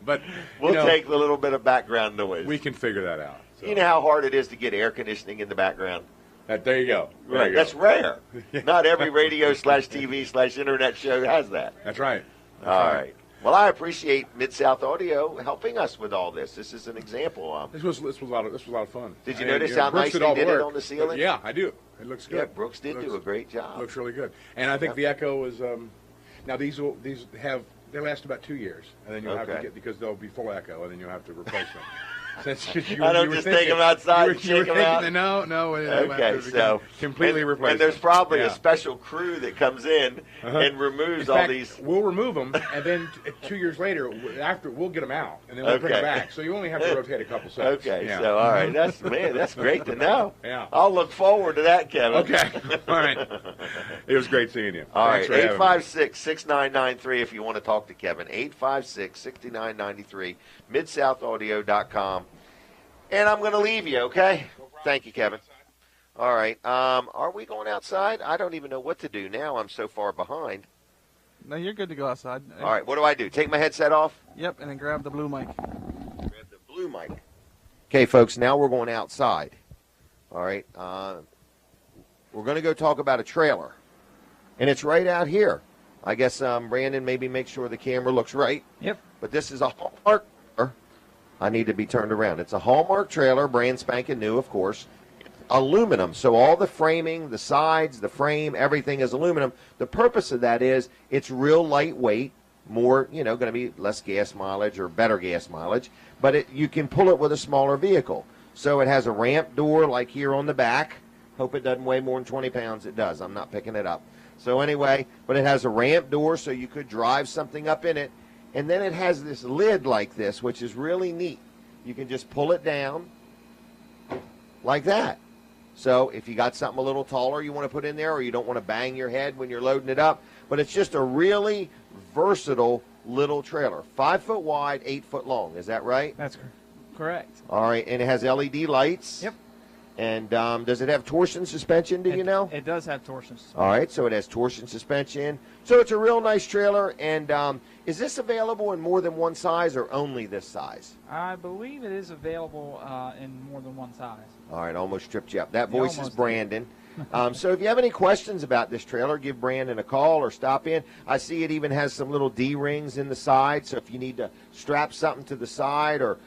But we'll take the little bit of background noise. We can figure that out. So. You know how hard it is to get air conditioning in the background? There you go. Right. That's rare. Not every radio/TV/internet show has that. That's right. All right. Well, I appreciate Mid-South Audio helping us with all this. This is an example. This was a lot of fun. Did you notice how nice they did it on the ceiling? Yeah, I do. It looks good. Yeah, Brooks did do a great job. Looks really good. And I think the echo is now they last about 2 years, and then you'll have to get, because they'll be full echo, and then you'll have to replace them. Since I don't just take them outside and shake them out. No. Okay, so completely replace. And there's probably Yeah. a special crew that comes in and removes In fact, all these. We'll remove them, and then 2 years later, after we'll get them out, and then we'll bring Okay. them back. So you only have to rotate a couple sets. Okay, Yeah. so all right, that's great to know. Yeah. I'll look forward to that, Kevin. Okay. All right. It was great seeing you. All Thanks right, for having me. 856-6993 if you want to talk to Kevin. 856-6993, MidSouthAudio.com. And I'm going to leave you, okay? Thank you, Kevin. All right. Are we going outside? I don't even know what to do now. I'm so far behind. No, you're good to go outside. All right, what do I do? Take my headset off? Yep, and then grab the blue mic. Grab the blue mic. Okay, folks, now we're going outside. All right. We're going to go talk about a trailer. And it's right out here. I guess, Brandon, maybe make sure the camera looks right. Yep. But this is a Hallmark. I need to be turned around. It's a Hallmark trailer, brand spanking new, of course. Aluminum. So all the framing, the sides, the frame, everything is aluminum. The purpose of that is it's real lightweight, more, going to be less gas mileage or better gas mileage. But you can pull it with a smaller vehicle. So it has a ramp door like here on the back. Hope it doesn't weigh more than 20 pounds. It does. I'm not picking it up. So anyway, but it has a ramp door so you could drive something up in it. And then it has this lid like this, which is really neat. You can just pull it down like that. So if you got something a little taller you want to put in there, or you don't want to bang your head when you're loading it up, but it's just a really versatile little trailer. 5 foot wide, 8 foot long. Is that right? That's correct. All right, and it has LED lights. Yep. And does it have torsion suspension, do you know? It does have torsion suspension. All right, so it has torsion suspension. So it's a real nice trailer. And is this available in more than one size or only this size? I believe it is available in more than one size. All right, almost tripped you up. That You voice is almost Brandon. So if you have any questions about this trailer, give Brandon a call or stop in. I see it even has some little D-rings in the side, so if you need to strap something to the side or,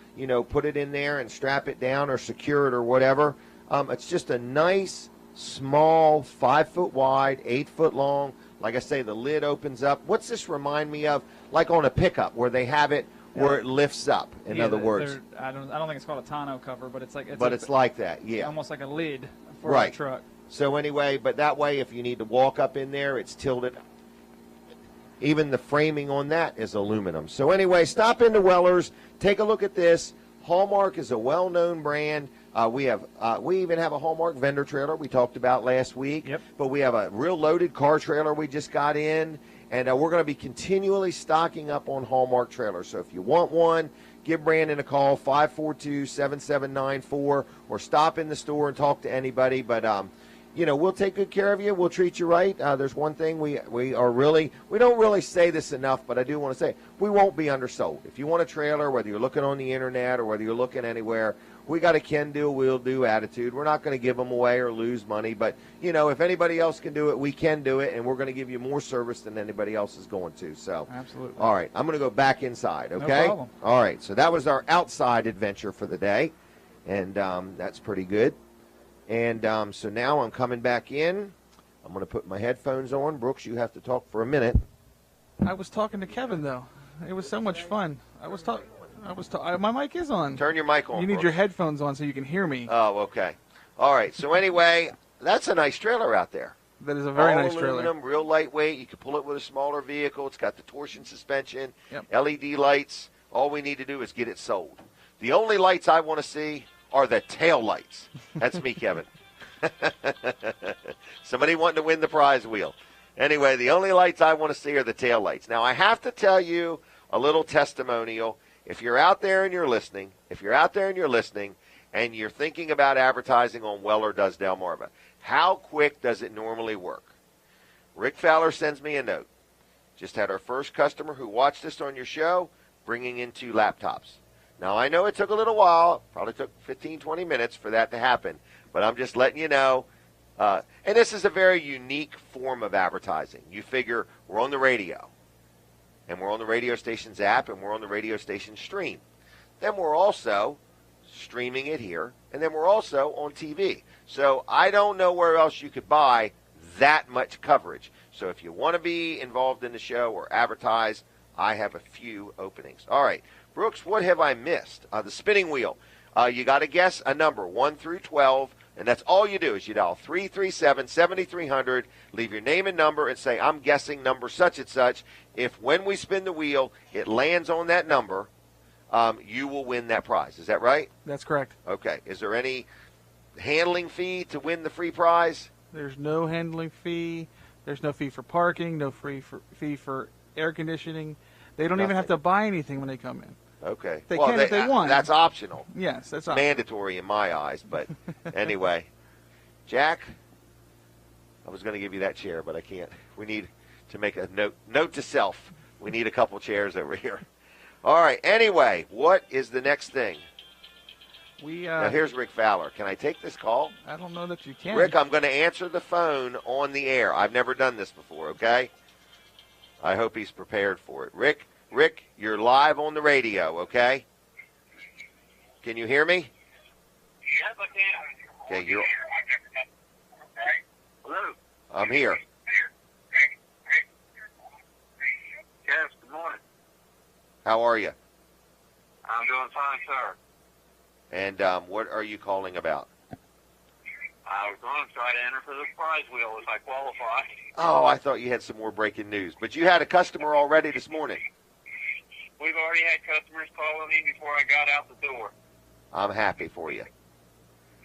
put it in there and strap it down or secure it or whatever, it's just a nice, small, 5 foot wide, 8 foot long. Like I say, the lid opens up. What's this remind me of? Like on a pickup where they have it where it lifts up, in other words. I don't think it's called a tonneau cover, but it's like it's like that, yeah. almost like a lid for Right. a truck. So anyway, but that way if you need to walk up in there, it's tilted. Even the framing on that is aluminum. So anyway, stop into Weller's, take a look at this. Hallmark is a well-known brand. We even have a Hallmark vendor trailer we talked about last week. Yep. But we have a real loaded car trailer we just got in, and we're going to be continually stocking up on Hallmark trailers. So if you want one, give Brandon a call, 542-7794, or stop in the store and talk to anybody. But we'll take good care of you. We'll treat you right. There's one thing we don't really say this enough, but I do want to say we won't be undersold. If you want a trailer, whether you're looking on the internet or whether you're looking anywhere, we got a can do, we'll do attitude. We're not going to give them away or lose money, but if anybody else can do it, we can do it, and we're going to give you more service than anybody else is going to. So, Absolutely. all right, I'm going to go back inside. Okay. No problem. All right. So that was our outside adventure for the day, and that's pretty good. And so now I'm coming back in. I'm going to put my headphones on. Brooks, you have to talk for a minute. I was talking to Kevin, though. It was so much fun. My mic is on. Turn your mic on. You need Brooks. your headphones on so you can hear me. Oh, okay. All right. So anyway, that's a nice trailer out there. That is a very All nice trailer. aluminum, real lightweight. You can pull it with a smaller vehicle. It's got the torsion suspension, Yep. LED lights. All we need to do is get it sold. The only lights I want to see are the tail lights. That's me, Kevin. Somebody wanting to win the prize wheel. Anyway, the only lights I want to see are the tail lights. Now, I have to tell you a little testimonial. If you're out there and you're listening, and you're thinking about advertising on Weller Does Delmarva, how quick does it normally work? Rick Fowler sends me a note. Just had our first customer who watched us on your show bringing in 2 laptops. Now, I know it took a little while. Probably took 15, 20 minutes for that to happen. But I'm just letting you know. And this is a very unique form of advertising. You figure we're on the radio. And we're on the radio station's app, and we're on the radio station stream. Then we're also streaming it here, and then we're also on TV. So I don't know where else you could buy that much coverage. So if you want to be involved in the show or advertise, I have a few openings. All right, Brooks, what have I missed? The spinning wheel. You got to guess a number, 1 through 12, and that's all you do is you dial 337-7300, leave your name and number, and say, I'm guessing number such and such. If when we spin the wheel, it lands on that number, you will win that prize. Is that right? That's correct. Okay. Is there any handling fee to win the free prize? There's no handling fee. There's no fee for parking, no fee for air conditioning. They don't even have to buy anything when they come in. Okay. They can if they want. That's optional. Yes, that's optional. Mandatory in my eyes, but anyway. Jack, I was going to give you that chair, but I can't. We need to make a note to self. We need a couple chairs over here. All right. Anyway, what is the next thing? Now, here's Rick Fowler. Can I take this call? I don't know that you can. Rick, I'm going to answer the phone on the air. I've never done this before, okay? I hope he's prepared for it. Rick, you're live on the radio, okay? Can you hear me? Yes, I can. Okay, you're... Hello? I'm here. Yes, good morning. How are you? I'm doing fine, sir. And what are you calling about? I was going to try to enter for the prize wheel if I qualify. Oh, I thought you had some more breaking news. But you had a customer already this morning. We've already had customers calling me before I got out the door. I'm happy for you.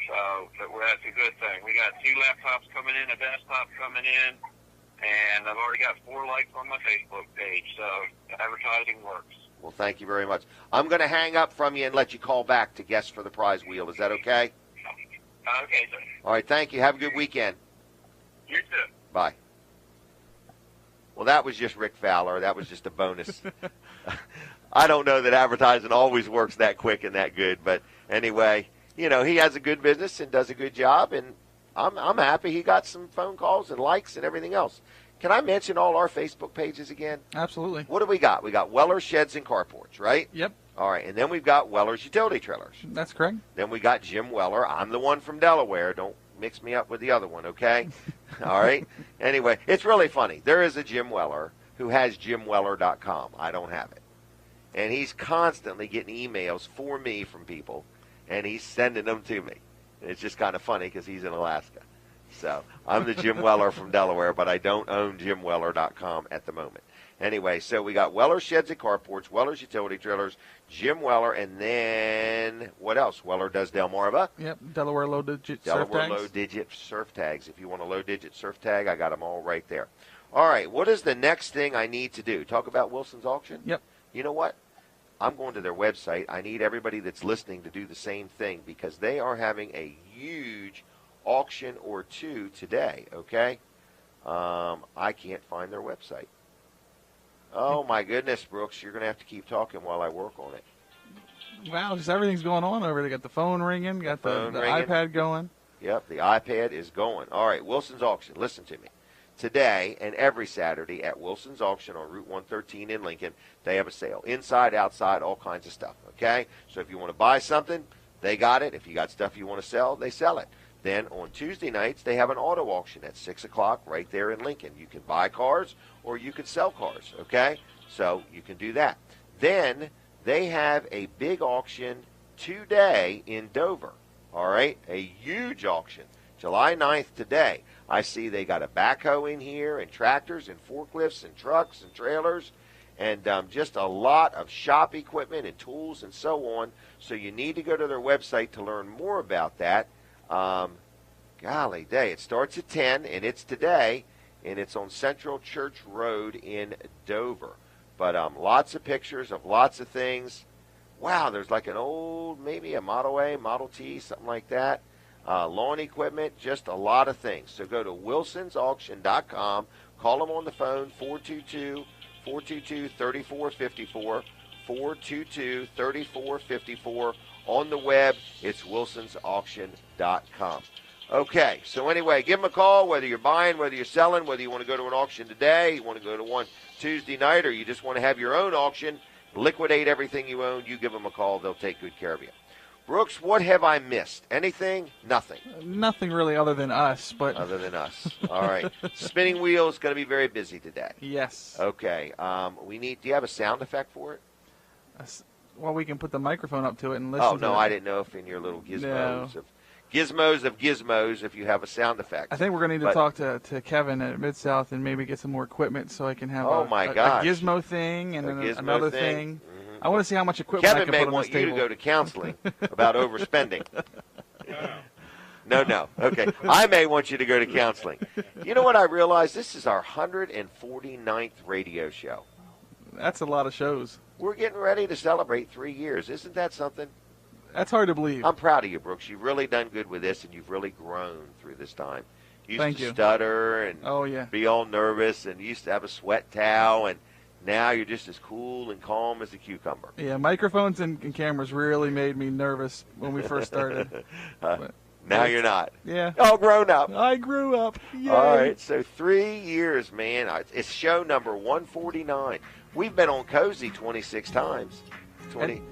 So that's a good thing. We got 2 laptops coming in, a desktop coming in, and I've already got 4 likes on my Facebook page. So advertising works. Well, thank you very much. I'm going to hang up from you and let you call back to guess for the prize wheel. Is that okay? Okay, sir. All right, thank you. Have a good weekend. You too. Bye. Well, that was just Rick Fowler. That was just a bonus. I don't know that advertising always works that quick and that good, but anyway, he has a good business and does a good job, and I'm happy he got some phone calls and likes and everything else. Can I mention all our Facebook pages again? Absolutely. What do we got? We got Weller's Sheds and Carports, right? Yep. All right, and then we've got Weller's Utility Trailers. That's correct. Then we got Jim Weller. I'm the one from Delaware. Don't mix me up with the other one, okay? All right? Anyway, it's really funny. There is a Jim Weller who has jimweller.com. I don't have it. And he's constantly getting emails for me from people, and he's sending them to me. And it's just kind of funny because he's in Alaska. So I'm the Jim Weller from Delaware, but I don't own jimweller.com at the moment. Anyway, so we got Weller's Sheds and Carports, Weller's Utility Trailers, Jim Weller, and then what else? Weller does Delmarva. Yep, Delaware low-digit surf tags. Delaware low-digit surf tags. If you want a low-digit surf tag, I got them all right there. All right, what is the next thing I need to do? Talk about Wilson's Auction? Yep. You know what? I'm going to their website. I need everybody that's listening to do the same thing because they are having a huge auction or two today, okay? I can't find their website. Oh, my goodness, Brooks. You're going to have to keep talking while I work on it. Wow, just everything's going on over there. Got the phone ringing, got the iPad going. Yep, the iPad is going. All right, Wilson's Auction. Listen to me. Today and every Saturday at Wilson's Auction on Route 113 in Lincoln, they have a sale. Inside, outside, all kinds of stuff, okay? So if you want to buy something, they got it. If you got stuff you want to sell, they sell it. Then on Tuesday nights, they have an auto auction at 6 o'clock right there in Lincoln. You can buy cars or you can sell cars, okay? So you can do that. Then they have a big auction today in Dover, all right? A huge auction, July 9th today. I see they got a backhoe in here and tractors and forklifts and trucks and trailers and just a lot of shop equipment and tools and so on. So you need to go to their website to learn more about that. Golly day, it starts at 10, and it's today, and it's on Central Church Road in Dover. But lots of pictures of lots of things. Wow, there's like an old, maybe a Model A, Model T, something like that. Lawn equipment, just a lot of things. So go to wilsonsauction.com. Call them on the phone, 422-3454, 422-3454. On the web, it's wilsonsauction.com. Okay, so anyway, give them a call, whether you're buying, whether you're selling, whether you want to go to an auction today, you want to go to one Tuesday night, or you just want to have your own auction, liquidate everything you own, you give them a call. They'll take good care of you. Brooks, what have I missed? Anything? Nothing. Nothing really other than us. But other than us. All right. Spinning wheel is going to be very busy today. Yes. Okay. Do you have a sound effect for it? Well, we can put the microphone up to it and listen. Oh to no, it. I didn't know if in your little gizmos No. of gizmos, if you have a sound effect. I think we're going to need to talk to Kevin at Mid-South and maybe get some more equipment so I can have Oh, a my a gosh. gizmo thing and A then gizmo another thing. thing. I want to see how much equipment I Kevin can may put on want this you table. to go to counseling about overspending. No. Okay. I may want you to go to counseling. You know what I realized? This is our 149th radio show. That's a lot of shows. We're getting ready to celebrate 3 years. Isn't that something? That's hard to believe. I'm proud of you, Brooks. You've really done good with this, and you've really grown through this time. You used Thank to you. stutter and Oh, yeah. be all nervous, and you used to have a sweat towel, and now you're just as cool and calm as a cucumber. Yeah, microphones and cameras really made me nervous when we first started. Now you're not. Yeah. All grown up. I grew up. Yay. All right, so 3 years, man. It's show number 149. We've been on Cozy 26 times.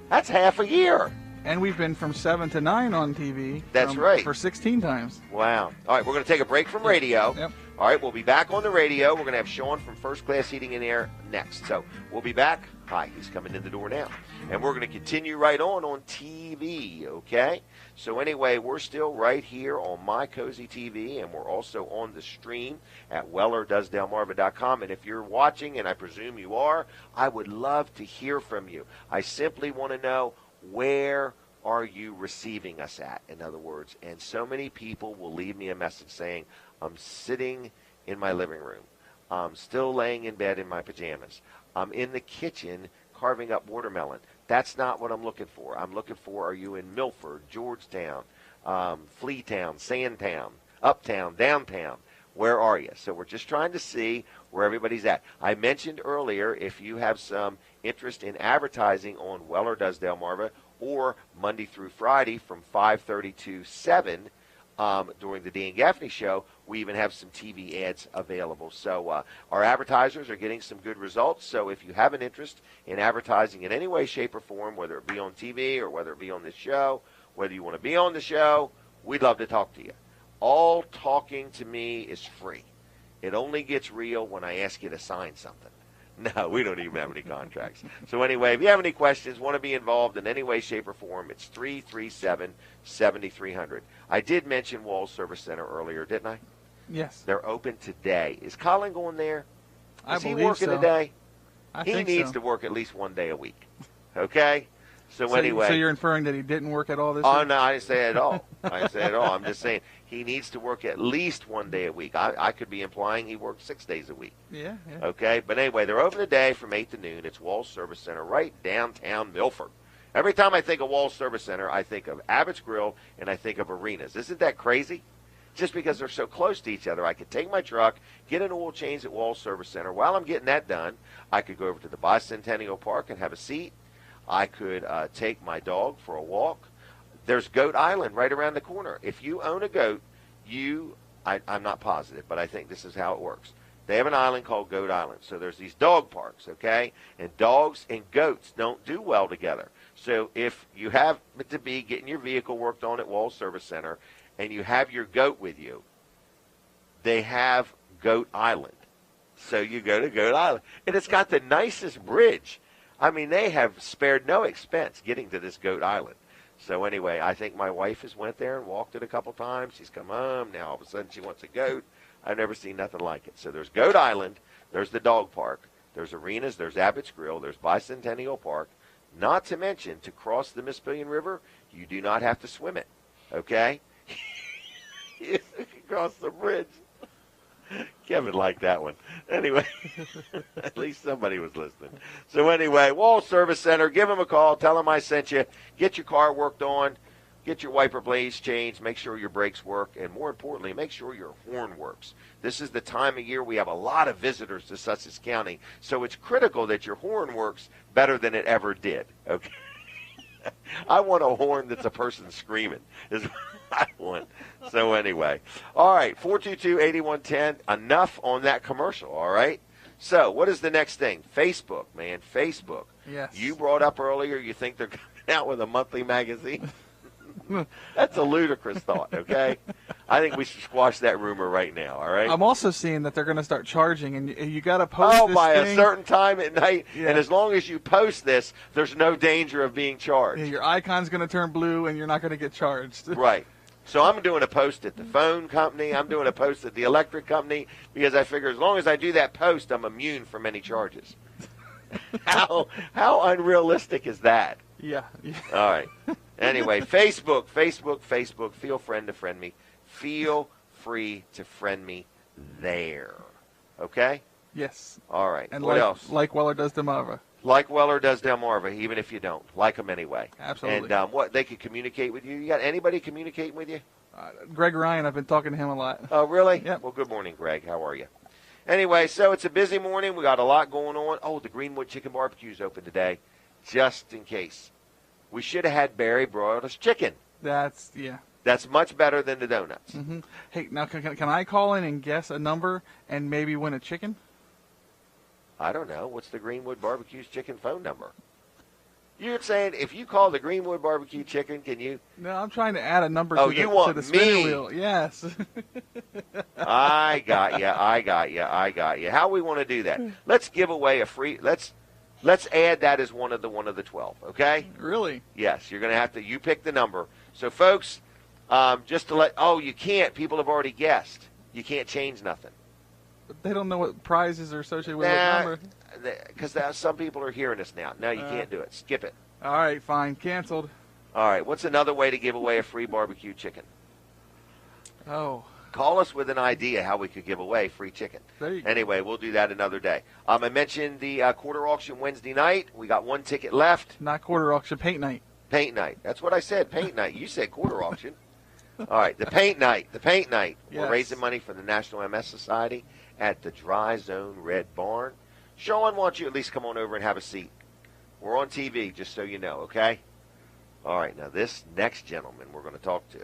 That's half a year. And we've been from 7 to 9 on TV. That's right. For 16 times. Wow. All right, we're going to take a break from radio. Yep. All right, we'll be back on the radio. We're going to have Sean from First Class Heating and Air next. So we'll be back. Hi, he's coming in the door now. And we're going to continue right on TV, okay? So anyway, we're still right here on My Cozy TV, and we're also on the stream at WellerDoesDelmarva.com. And if you're watching, and I presume you are, I would love to hear from you. I simply want to know, where are you receiving us at, in other words? And so many people will leave me a message saying, I'm sitting in my living room. I'm still laying in bed in my pajamas. I'm in the kitchen carving up watermelon. That's not what I'm looking for. I'm looking for, are you in Milford, Georgetown, Fleetown, Sandtown, Uptown, Downtown? Where are you? So we're just trying to see where everybody's at. I mentioned earlier, if you have some interest in advertising on Weller Does Delmarva, or Monday through Friday from 5:30 to 7 during the Dan Gaffney Show, we even have some TV ads available. So our advertisers are getting some good results. So if you have an interest in advertising in any way, shape, or form, whether it be on TV or whether it be on this show, whether you want to be on the show, we'd love to talk to you. All talking to me is free. It only gets real when I ask you to sign something. No, we don't even have any contracts. So anyway, if you have any questions, want to be involved in any way, shape, or form, it's 337-7300. I did mention Walls Service Center earlier, didn't I? Yes. They're open today. Is Colin going there? I Is he believe working so. today? I He think needs so. to work at least one day a week. Okay? So So anyway. you're inferring that he didn't work at all this Oh, week? no, I didn't say it at all. I didn't say it at all. I'm just saying he needs to work at least one day a week. I could be implying he works 6 days a week. Yeah. Okay? But anyway, they're open today from 8 to noon. It's Walls Service Center right downtown Milford. Every time I think of Walls Service Center, I think of Abbott's Grill and I think of Arenas. Isn't that crazy? Just because they're so close to each other, I could take my truck, get an oil change at Walls Service Center. While I'm getting that done, I could go over to the Bicentennial Park and have a seat. I could take my dog for a walk. There's Goat Island right around the corner. If you own a goat, I'm not positive, but I think this is how it works. They have an island called Goat Island. So there's these dog parks, okay? And dogs and goats don't do well together. So if you have to be getting your vehicle worked on at Walls Service Center and you have your goat with you, they have Goat Island. So you go to Goat Island. And it's got the nicest bridge. I mean, they have spared no expense getting to this Goat Island. So anyway, I think my wife has went there and walked it a couple times. She's come home. Now all of a sudden she wants a goat. I've never seen nothing like it. So there's Goat Island. There's the dog park. There's Arenas. There's Abbott's Grill. There's Bicentennial Park. Not to mention, to cross the Mississippian River, you do not have to swim it. Okay? You can cross the bridge. Kevin liked that one. Anyway, at least somebody was listening. So anyway, Walls Service Center, give them a call. Tell them I sent you. Get your car worked on. Get your wiper blades changed. Make sure your brakes work. And more importantly, make sure your horn works. This is the time of year we have a lot of visitors to Sussex County. So it's critical that your horn works better than it ever did. Okay? I want a horn that's a person screaming is what I want. So anyway. All right, 422-8110. Enough on that commercial, all right? So what is the next thing? Facebook, man, Facebook. Yes. You brought up earlier you think they're coming out with a monthly magazine? That's a ludicrous thought, okay? I think we should squash that rumor right now, all right? I'm also seeing that they're going to start charging, and you got to post this by thing. a certain time at night, Yeah. and as long as you post this, there's no danger of being charged. Yeah, your icon's going to turn blue, and you're not going to get charged. Right. So I'm doing a post at the phone company. I'm doing a post at the electric company because I figure as long as I do that post, I'm immune from any charges. How unrealistic is that? Yeah. All right. Anyway, Facebook. Feel friend to friend me. Feel free to friend me there. Okay? Yes. All right. And what else? Like Weller does Delmarva. Like Weller does Delmarva, even if you don't. Like them anyway. Absolutely. And what they could communicate with you. You got anybody communicating with you? Greg Ryan, I've been talking to him a lot. Oh, really? Yep. Well, good morning, Greg. How are you? Anyway, so it's a busy morning. We got a lot going on. Oh, the Greenwood Chicken Barbecue's open today, just in case. We should have had Barry broiled us chicken. That's much better than the donuts. Mm-hmm. Hey, now can I call in and guess a number and maybe win a chicken? I don't know. What's the Greenwood Barbecue's chicken phone number? You're saying if you call the Greenwood Barbecue Chicken, can you? No, I'm trying to add a number Oh, to you the, want to the spinner me? wheel. Yes. I got you. How we want to do that? Let's give away a free. Let's add that as one of the 12. Okay? Really? Yes. You're going to have to. You pick the number. So, folks, just to let. Oh, you can't. People have already guessed. You can't change nothing. But they don't know what prizes are associated with what number. Because some people are hearing us now. No, you can't do it. Skip it. All right, fine. Canceled. All right. What's another way to give away a free barbecue chicken? Oh. Call us with an idea how we could give away free chicken. There you go. Anyway, we'll do that another day. I mentioned the quarter auction Wednesday night. We got one ticket left. Not quarter auction, paint night. Paint night. That's what I said, paint night. You said quarter auction. All right, the paint night. Yes. We're raising money for the National MS Society at the Dry Zone Red Barn. Sean, why don't you at least come on over and have a seat? We're on TV, just so you know, okay? All right, now this next gentleman we're going to talk to,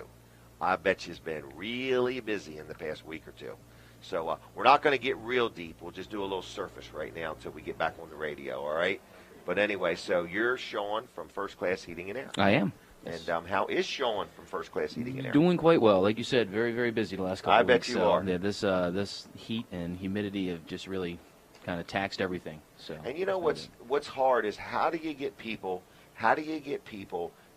I bet you's been really busy in the past week or two. So we're not going to get real deep. We'll just do a little surface right now until we get back on the radio, all right? But anyway, so you're Sean from First Class Heating and Air. I am. And how is Sean from First Class Heating and Air? Doing quite well. Like you said, very, very busy the last couple I of bet weeks. you are. Yeah, this heat and humidity have just really kind of taxed everything. So. And you know what's hard is how do you get people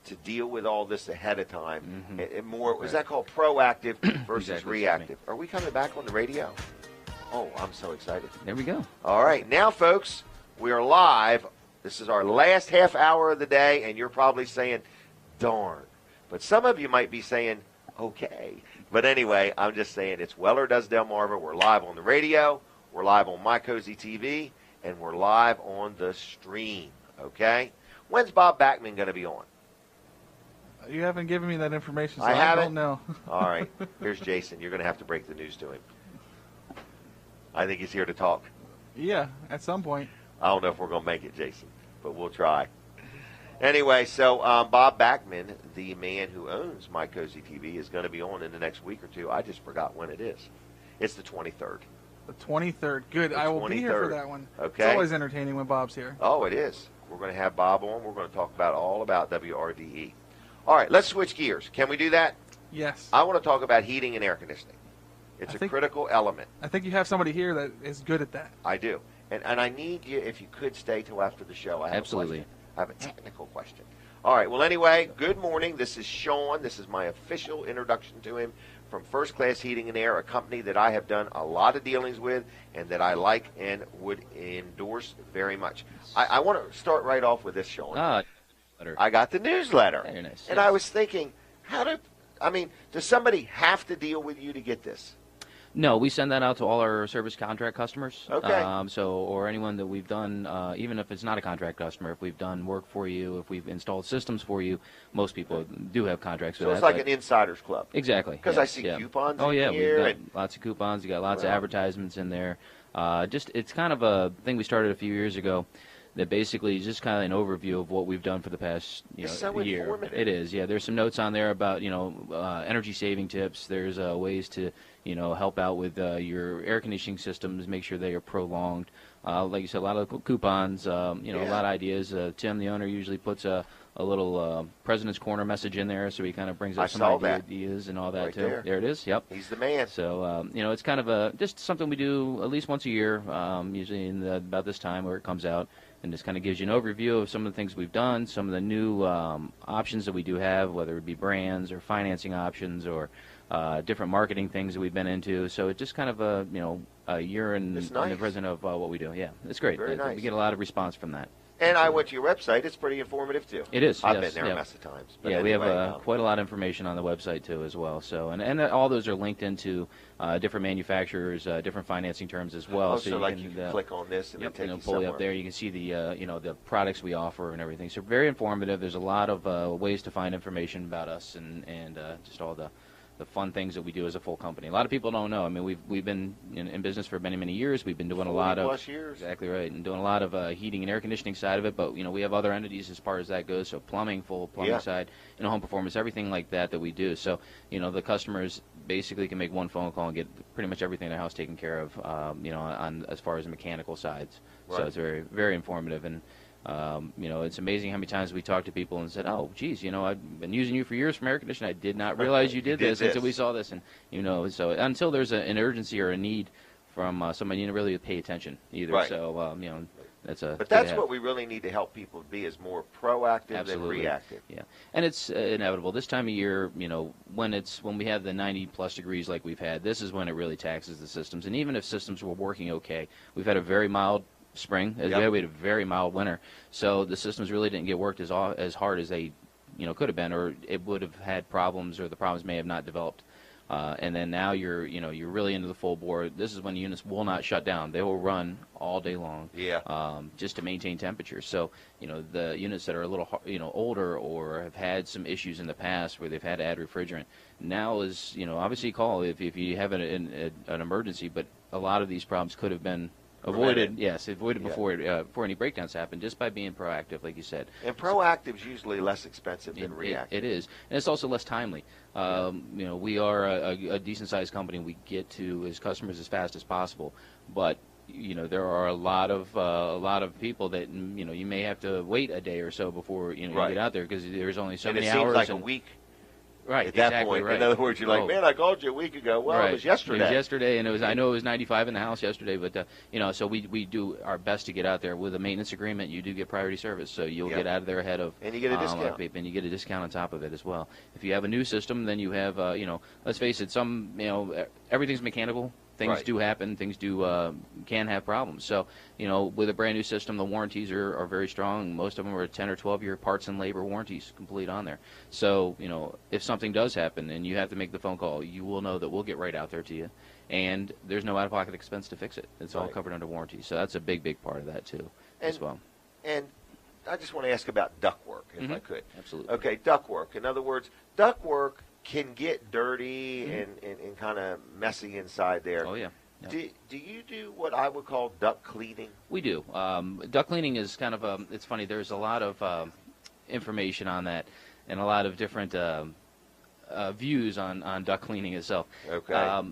to deal with all this ahead of time? Mm-hmm. And more, is that called proactive versus Exactly. reactive? Are we coming back on the radio? Oh, I'm so excited. There we go. All right, now, folks, we are live. This is our last half hour of the day, and you're probably saying, darn. But some of you might be saying, okay. But anyway, I'm just saying it's Weller Does Delmarva. We're live on the radio. We're live on My Cozy TV. And we're live on the stream, okay? When's Bob Backman going to be on? You haven't given me that information, so I haven't? don't know. All right. Here's Jason. You're going to have to break the news to him. I think he's here to talk. Yeah, at some point. I don't know if we're going to make it, Jason, but we'll try. Anyway, so Bob Backman, the man who owns My Cozy TV, is going to be on in the next week or two. I just forgot when it is. It's the 23rd. The 23rd. Good. The I will be here for 23rd. that one. Okay. It's always entertaining when Bob's here. Oh, it is. We're going to have Bob on. We're going to talk all about WRDE. All right, let's switch gears. Can we do that? Yes. I want to talk about heating and air conditioning. It's a critical element. I think you have somebody here that is good at that. I do. And I need you, if you could, stay till after the show. I have Absolutely. A question. I have a technical question. All right, well, anyway, good morning. This is Sean. This is my official introduction to him from First Class Heating and Air, a company that I have done a lot of dealings with and that I like and would endorse very much. I want to start right off with this, Sean. I got the newsletter. Very nice. And I was thinking, does somebody have to deal with you to get this? No, we send that out to all our service contract customers. Okay. Or anyone that we've done, even if it's not a contract customer, if we've done work for you, if we've installed systems for you, most people do have contracts with So that. it's like an insider's club. Exactly. Because I see coupons Oh, yeah, in here. we've got lots of coupons. You got lots of advertisements in there. It's kind of a thing we started a few years ago that basically is just kind of an overview of what we've done for the past year. Informative. It is, yeah. There's some notes on there about energy saving tips. There's ways to help out with your air conditioning systems, make sure they are prolonged. Like you said, a lot of coupons. A lot of ideas. Tim, the owner, usually puts a a little President's Corner message in there, so he kind of brings up I some saw that. ideas and all that Right too. there. It is. Yep. He's the man. So it's kind of just something we do at least once a year, usually about this time where it comes out, and just kind of gives you an overview of some of the things we've done, some of the new options that we do have, whether it be brands or financing options or different marketing things that we've been into. So it's just kind of a year in It's the nice. present of what we do. Yeah, it's great. Very nice. We get a lot of response from that. And I went to your website. It's pretty informative, too. It is. I've yes, been there yeah. a mess of times. But Yeah, we anyway, have quite a lot of information on the website too, as well. So, and all those are linked into different manufacturers, different financing terms as well. Oh, so you you can can click on this and yep, then take you pull you somewhere. up there. You can see the the products we offer and everything. So very informative. There's a lot of ways to find information about us and just all the fun things that we do as a full company. A lot of people don't know. I mean, we've been in business for many, many years. We've been doing a lot of 40+ years. Exactly right, and doing a lot of heating and air conditioning side of it. But we have other entities as far as that goes. So plumbing, full plumbing Yeah. side, home performance, everything like that we do. So the customers basically can make one phone call and get pretty much everything in their house taken care of. On as far as the mechanical sides. So Right. it's very, very informative and. It's amazing how many times we talk to people and said, "Oh, geez, I've been using you for years from air conditioning. I did not realize you did this until we saw this." And so until there's an urgency or a need from somebody, you don't really pay attention either. Right. So that's a. But that's what we really need to help people be, is more proactive Absolutely. than reactive. Yeah, and it's inevitable this time of year. When we have the 90+ degrees like we've had, this is when it really taxes the systems. And even if systems were working okay, we've had a very mild spring. As Yep. we had a very mild winter, so the systems really didn't get worked as hard as they could have been, or it would have had problems, or the problems may have not developed. And then now you're really into the full bore. This is when the units will not shut down. They will run all day long. Yeah. Just to maintain temperature. So the units that are a little older or have had some issues in the past where they've had to add refrigerant, now is obviously call if you have an emergency. But a lot of these problems could have been avoided. Yes, avoided before any breakdowns happen, just by being proactive, like you said. And proactive's usually less expensive than reactive. It is, and it's also less timely. We are a decent-sized company. We get to as customers as fast as possible, but there are a lot of people that you may have to wait a day or so before you Right. get out there, because there's only so and many it seems hours. like a week Right, at that exactly point. right. In other words, you're like, man, I called you a week ago. Well, right. it was yesterday. It was yesterday, and I know it was 95 in the house yesterday, but so we do our best to get out there with a maintenance agreement. You do get priority service, so you'll Yep. get out of there ahead of. And you get a discount. And you get a discount on top of it as well. If you have a new system, then you have let's face it, everything's mechanical. Things Right. do happen. Things can have problems. So, with a brand new system, the warranties are very strong. Most of them are 10 or 12-year parts and labor warranties complete on there. So, if something does happen and you have to make the phone call, you will know that we'll get right out there to you. And there's no out-of-pocket expense to fix it. It's all Right. covered under warranty. So that's a big, big part of that, too, as well. And I just want to ask about ductwork, if I could. Absolutely. Okay, ductwork. In other words, ductwork can get dirty and kind of messy inside there. Oh, yeah. Do you do what I would call duct cleaning? We do. Duct cleaning is kind of it's funny. There's a lot of information on that and a lot of different views on duct cleaning itself. Okay.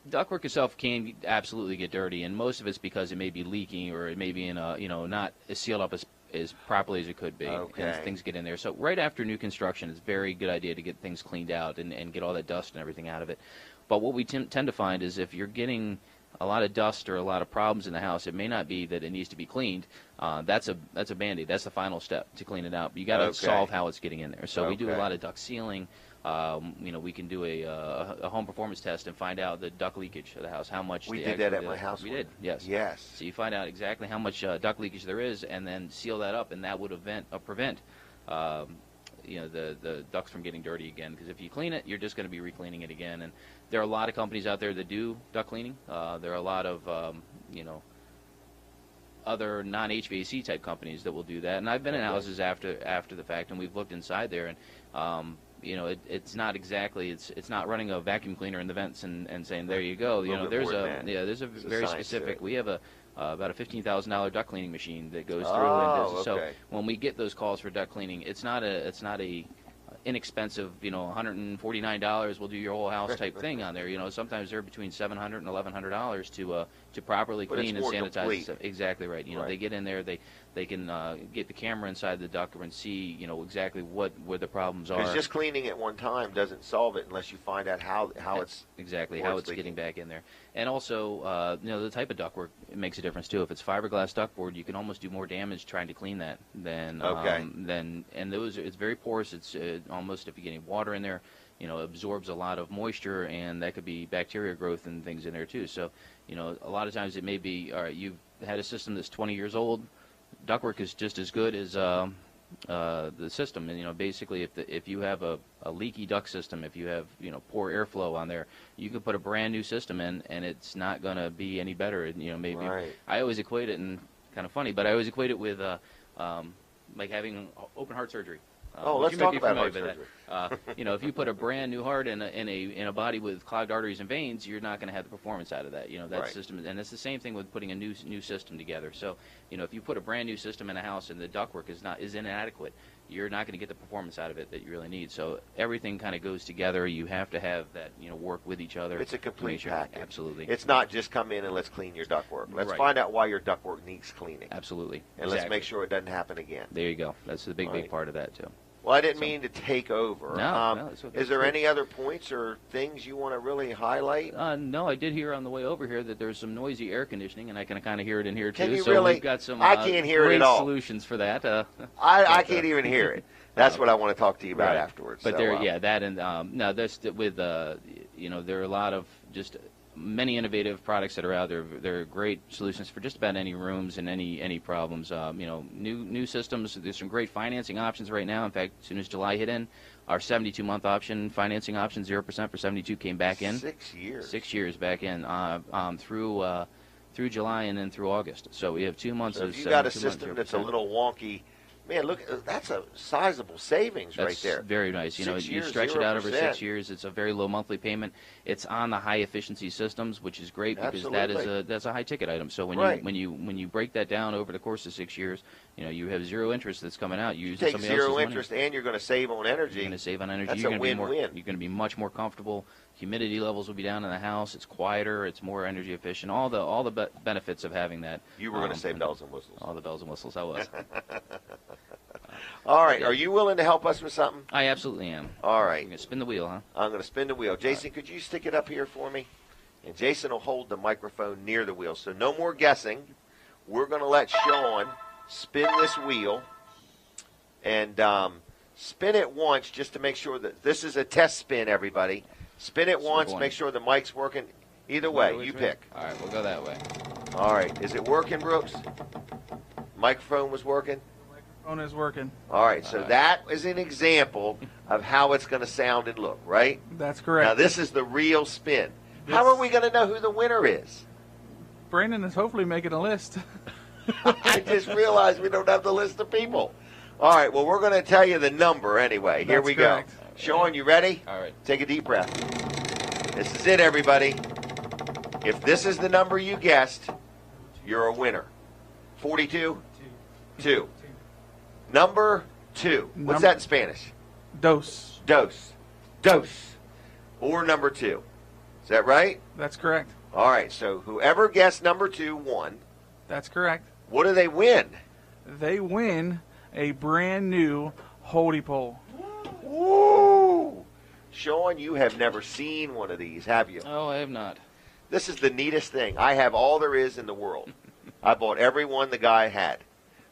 Ductwork itself can absolutely get dirty, and most of it's because it may be leaking or it may be in not as sealed up as properly as it could be. Okay. And things get in there. So right after new construction, it's a very good idea to get things cleaned out and get all that dust and everything out of it. But what we tend to find is if you're getting a lot of dust or a lot of problems in the house, it may not be that it needs to be cleaned. That's a Band-Aid. That's the final step to clean it out. But you got to solve how it's getting in there. So we do a lot of duct sealing. We can do a home performance test and find out the duct leakage of the house, how much. We did that at my house. We did, yes. Yes. So you find out exactly how much duct leakage there is, and then seal that up, and that would prevent the ducts from getting dirty again. Because if you clean it, you're just going to be re-cleaning it again. And there are a lot of companies out there that do duct cleaning. There are a lot of other non-HVAC type companies that will do that. And I've been in houses after the fact, and we've looked inside there, and it's not exactly it's not running a vacuum cleaner in the vents and saying there you go. There's a very specific. We have about a $15,000 duct cleaning machine that goes through and does. So when we get those calls for duct cleaning, it's not a inexpensive, $149 will do your whole house type thing on there. Sometimes they're between $700 and $1,100 to properly clean and sanitize. Stuff. Exactly right. They get in there, they they can get the camera inside the ductwork and see, exactly where the problems are. Because just cleaning it one time doesn't solve it unless you find out how it's exactly how it's getting back in there. And also, the type of ductwork makes a difference too. If it's fiberglass ductboard, you can almost do more damage trying to clean that than and those. It's very porous. It's almost, if you get any water in there, absorbs a lot of moisture, and that could be bacteria growth and things in there too. So, a lot of times it may be, all right, you've had a system that's 20 years old. Ductwork is just as good as the system, and basically, if you have a leaky duct system, if you have poor airflow on there, you can put a brand new system in, and it's not going to be any better. Maybe right. I always equate it, and kind of funny, but I always equate it with like having open heart surgery. Let's talk about heart surgery. If you put a brand new heart in a body with clogged arteries and veins, you're not going to have the performance out of that. That right. system, and it's the same thing with putting a new system together. So, if you put a brand new system in a house and the ductwork is inadequate, you're not going to get the performance out of it that you really need. So everything kind of goes together. You have to have that work with each other. It's a complete package. Absolutely. It's not just come in and let's clean your ductwork. Let's right. find out why your ductwork needs cleaning. Absolutely. And let's make sure it doesn't happen again. There you go. That's the big part of that too. Well, I didn't mean to take over. No, is there any other points or things you want to really highlight? No, I did hear on the way over here that there's some noisy air conditioning, and I can kind of hear it in here too. Can you so really? We've got some I can't hear it at all. Solutions for that. I can't even hear it. That's what I want to talk to you about afterwards. But so, that and no, that's with there are a lot of just many innovative products that are out there. They're great solutions for just about any rooms and any problems. New systems. There's some great financing options right now. In fact, as soon as July hit in, our 72-month option financing option, 0% for 72, came back in. 6 years. 6 years back in through July and then through August. So we have 2 months. So if you got a system that's a little wonky. Man, look, that's a sizable savings right there. That's very nice. You stretch 0%. It out over 6 years. It's a very low monthly payment. It's on the high efficiency systems, which is great because that's a high ticket item. So when you break that down over the course of 6 years, you have zero interest that's coming out. You take zero interest, and you're going to save on energy. You're going to save on energy. That's you're a win-win. You're going to be much more comfortable. Humidity levels will be down in the house. It's quieter. It's more energy efficient. All the benefits of having that. You were going to say bells and whistles. All the bells and whistles. I was. All right. Are you willing to help us with something? I absolutely am. All right. You're going to spin the wheel, huh? I'm going to spin the wheel. Jason, could you stick it up here for me? And Jason will hold the microphone near the wheel. So no more guessing. We're going to let Sean spin this wheel. And spin it once just to make sure that this is a test spin, everybody. Spin it once. Make sure the mic's working. Either way, you pick. All right. We'll go that way. All right. Is it working, Brooks? Microphone was working? Phone is working. All right, so that is an example of how it's going to sound and look, right? That's correct. Now, this is the real spin. How are we going to know who the winner is? Brandon is hopefully making a list. I just realized we don't have the list of people. All right, well, we're going to tell you the number anyway. Here we go. Sean, you ready? All right. Take a deep breath. This is it, everybody. If this is the number you guessed, you're a winner. 42? 2. Number 2. What's that in Spanish? Dos. Dos. Or number 2. Is that right? That's correct. All right, so whoever guessed number 2 won. That's correct. What do they win? They win a brand new holdie pole. Woo! Sean, you have never seen one of these, have you? Oh, I have not. This is the neatest thing. I have all there is in the world. I bought every one the guy had.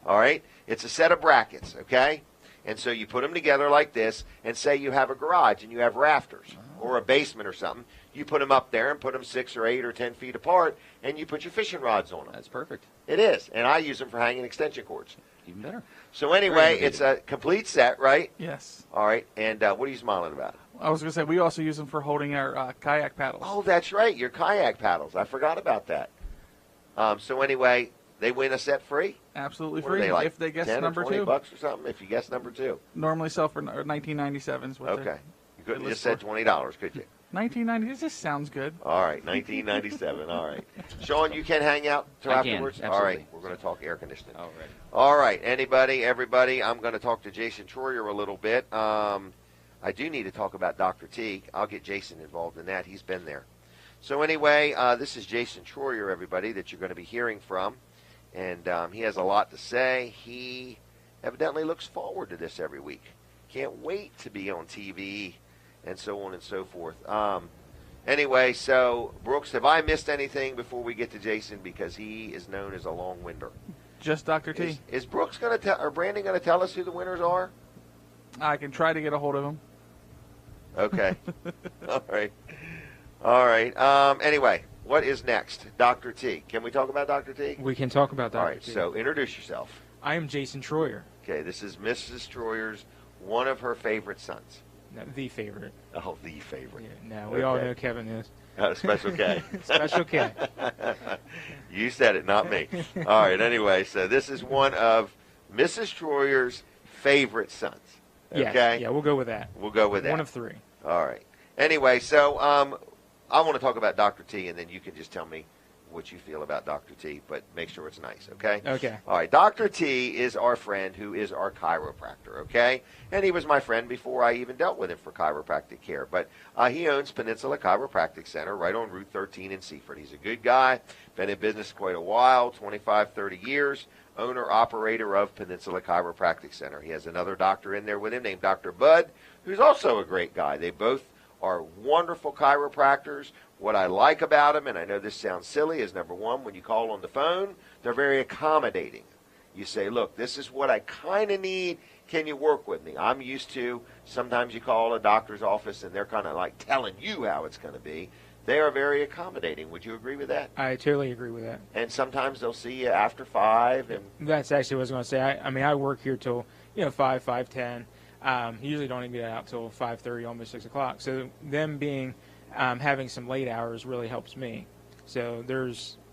All right? It's a set of brackets, okay? And so you put them together like this, and say you have a garage and you have rafters or a basement or something. You put them up there and put them 6 or 8 or 10 feet apart, and you put your fishing rods on them. That's perfect. It is, and I use them for hanging extension cords. Even better. So anyway, it's a complete set, right? Yes. All right, and what are you smiling about? I was going to say, we also use them for holding our kayak paddles. Oh, that's right, your kayak paddles. I forgot about that. So anyway, they win a set free? Absolutely What are free they, like if they guess 10 number or 20 2. bucks or something if you guess number 2. Normally sell for $19.97. Okay. You couldn't just said $20, could you? $19.90. This just sounds good. All right, $19.97. All right. Sean, you can hang out till afterwards? Absolutely. All right, we're going to talk air conditioning. All right. All right, everybody, I'm going to talk to Jason Troyer a little bit. I do need to talk about Dr. Teague. I'll get Jason involved in that. He's been there. So anyway, this is Jason Troyer, everybody, that you're going to be hearing from. and he has a lot to say. He evidently looks forward to this every week. Can't wait to be on TV, and so on and so forth. Anyway, so Brooks, have I missed anything before we get to Jason? Because he is known as a long-winder. Just Dr. T. Is Brooks going to tell, or Brandon going to tell us who the winners are? I can try to get a hold of him. Okay. All right. Anyway, what is next? Dr. T. Can we talk about Dr. T? We can talk about Dr. All right, T. so introduce yourself. I am Jason Troyer. Okay, this is Mrs. Troyer's, one of her favorite sons. No, the favorite. Oh, the favorite. Yeah, no, we all know Kevin is. Special K. Special K. You said it, not me. All right, anyway, so this is one of Mrs. Troyer's favorite sons. Okay? Yes, yeah, we'll go with that. We'll go with that. One of three. All right. Anyway, so I want to talk about Dr. T, and then you can just tell me what you feel about Dr. T, but make sure it's nice, okay? Okay. All right, Dr. T is our friend who is our chiropractor, okay? And he was my friend before I even dealt with him for chiropractic care. But he owns Peninsula Chiropractic Center right on Route 13 in Seaford. He's a good guy, been in business quite a while, 25, 30 years, owner-operator of Peninsula Chiropractic Center. He has another doctor in there with him named Dr. Bud, who's also a great guy. They both are wonderful chiropractors. What I like about them, and I know this sounds silly, is number one, when you call on the phone, they're very accommodating. You say, look, this is what I kind of need. Can you work with me? I'm used to, sometimes you call a doctor's office and they're kind of like telling you how it's going to be. They are very accommodating. Would you agree with that? I totally agree with that. And sometimes they'll see you after 5. And that's actually what I was going to say. I mean, I work here till 5, 5:10. Usually don't even get out till 5:30, almost 6 o'clock. So them being having some late hours really helps me. So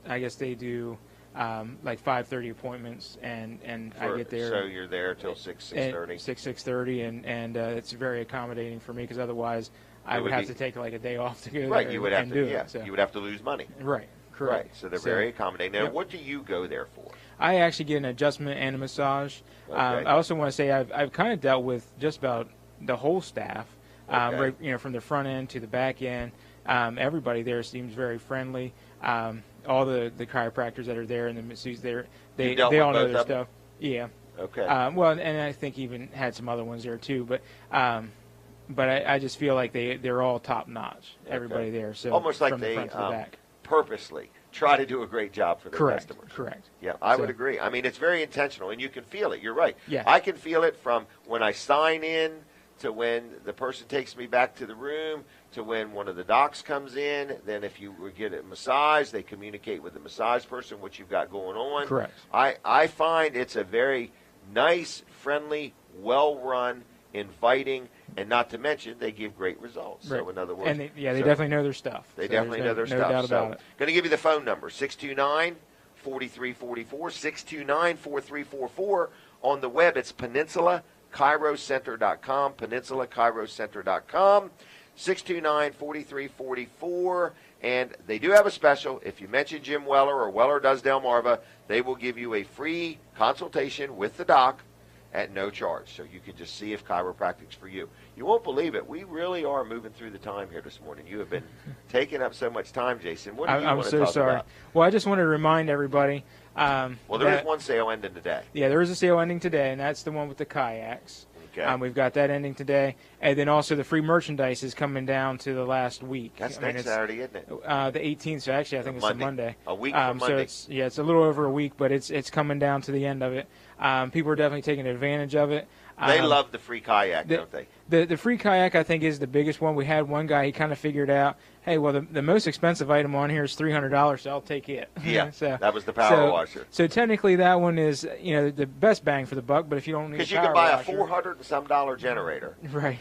I guess they do like 5:30 appointments, and I get there. So you're there till 6:30. 6:30, and it's very accommodating for me because otherwise I would have to take like a day off to go right, there you would have and to, do yeah, it. So. You would have to lose money. Right, correct. Right, so they're very accommodating. Now, yep. What do you go there for? I actually get an adjustment and a massage. Okay. I also want to say I've kind of dealt with just about the whole staff, Okay. right, from the front end to the back end. Everybody there seems very friendly. All the chiropractors that are there and the masseuses there, they all know their stuff. Yeah. Okay. Well, and I think even had some other ones there too, but I just feel like they're all top notch. Okay. Everybody there, so almost like from the they front to the back. Purposely try to do a great job for their customers. Correct. Yeah, I would agree. I mean, it's very intentional, and you can feel it. You're right. Yeah. I can feel it from when I sign in to when the person takes me back to the room to when one of the docs comes in. Then if you get a massage, they communicate with the massage person what you've got going on. Correct. I find it's a very nice, friendly, well-run, inviting, and not to mention they give great results. Right. So in other words, and they definitely know their stuff. They So definitely know their no stuff. doubt about it. Going to give you the phone number, 629-4344, 629-4344. On the web, it's PeninsulaChiroCenter.com, PeninsulaChiroCenter.com, 629-4344. And they do have a special. If you mention Jim Weller or Weller Does Delmarva, they will give you a free consultation with the doc at no charge. So you can just see if chiropractic's for you. You won't believe it. We really are moving through the time here this morning. You have been taking up so much time, Jason. What do you want to talk about? Well, I just want to remind everybody. There is one sale ending today. Yeah, there is a sale ending today, and that's the one with the kayaks. Okay. We've got that ending today. And then also the free merchandise is coming down to the last week. That's next Saturday, isn't it? The 18th, so actually I think it's a Monday. A week from Monday. So it's a little over a week, but it's coming down to the end of it. People are definitely taking advantage of it. They love the free kayak, don't they? The free kayak, I think, is the biggest one. We had one guy, he kind of figured out, hey, well, the most expensive item on here is $300, so I'll take it. Yeah, so, that was the power washer. So technically that one is, the best bang for the buck, but if you don't need a because you power can buy washer, a $400 and some generator. Right.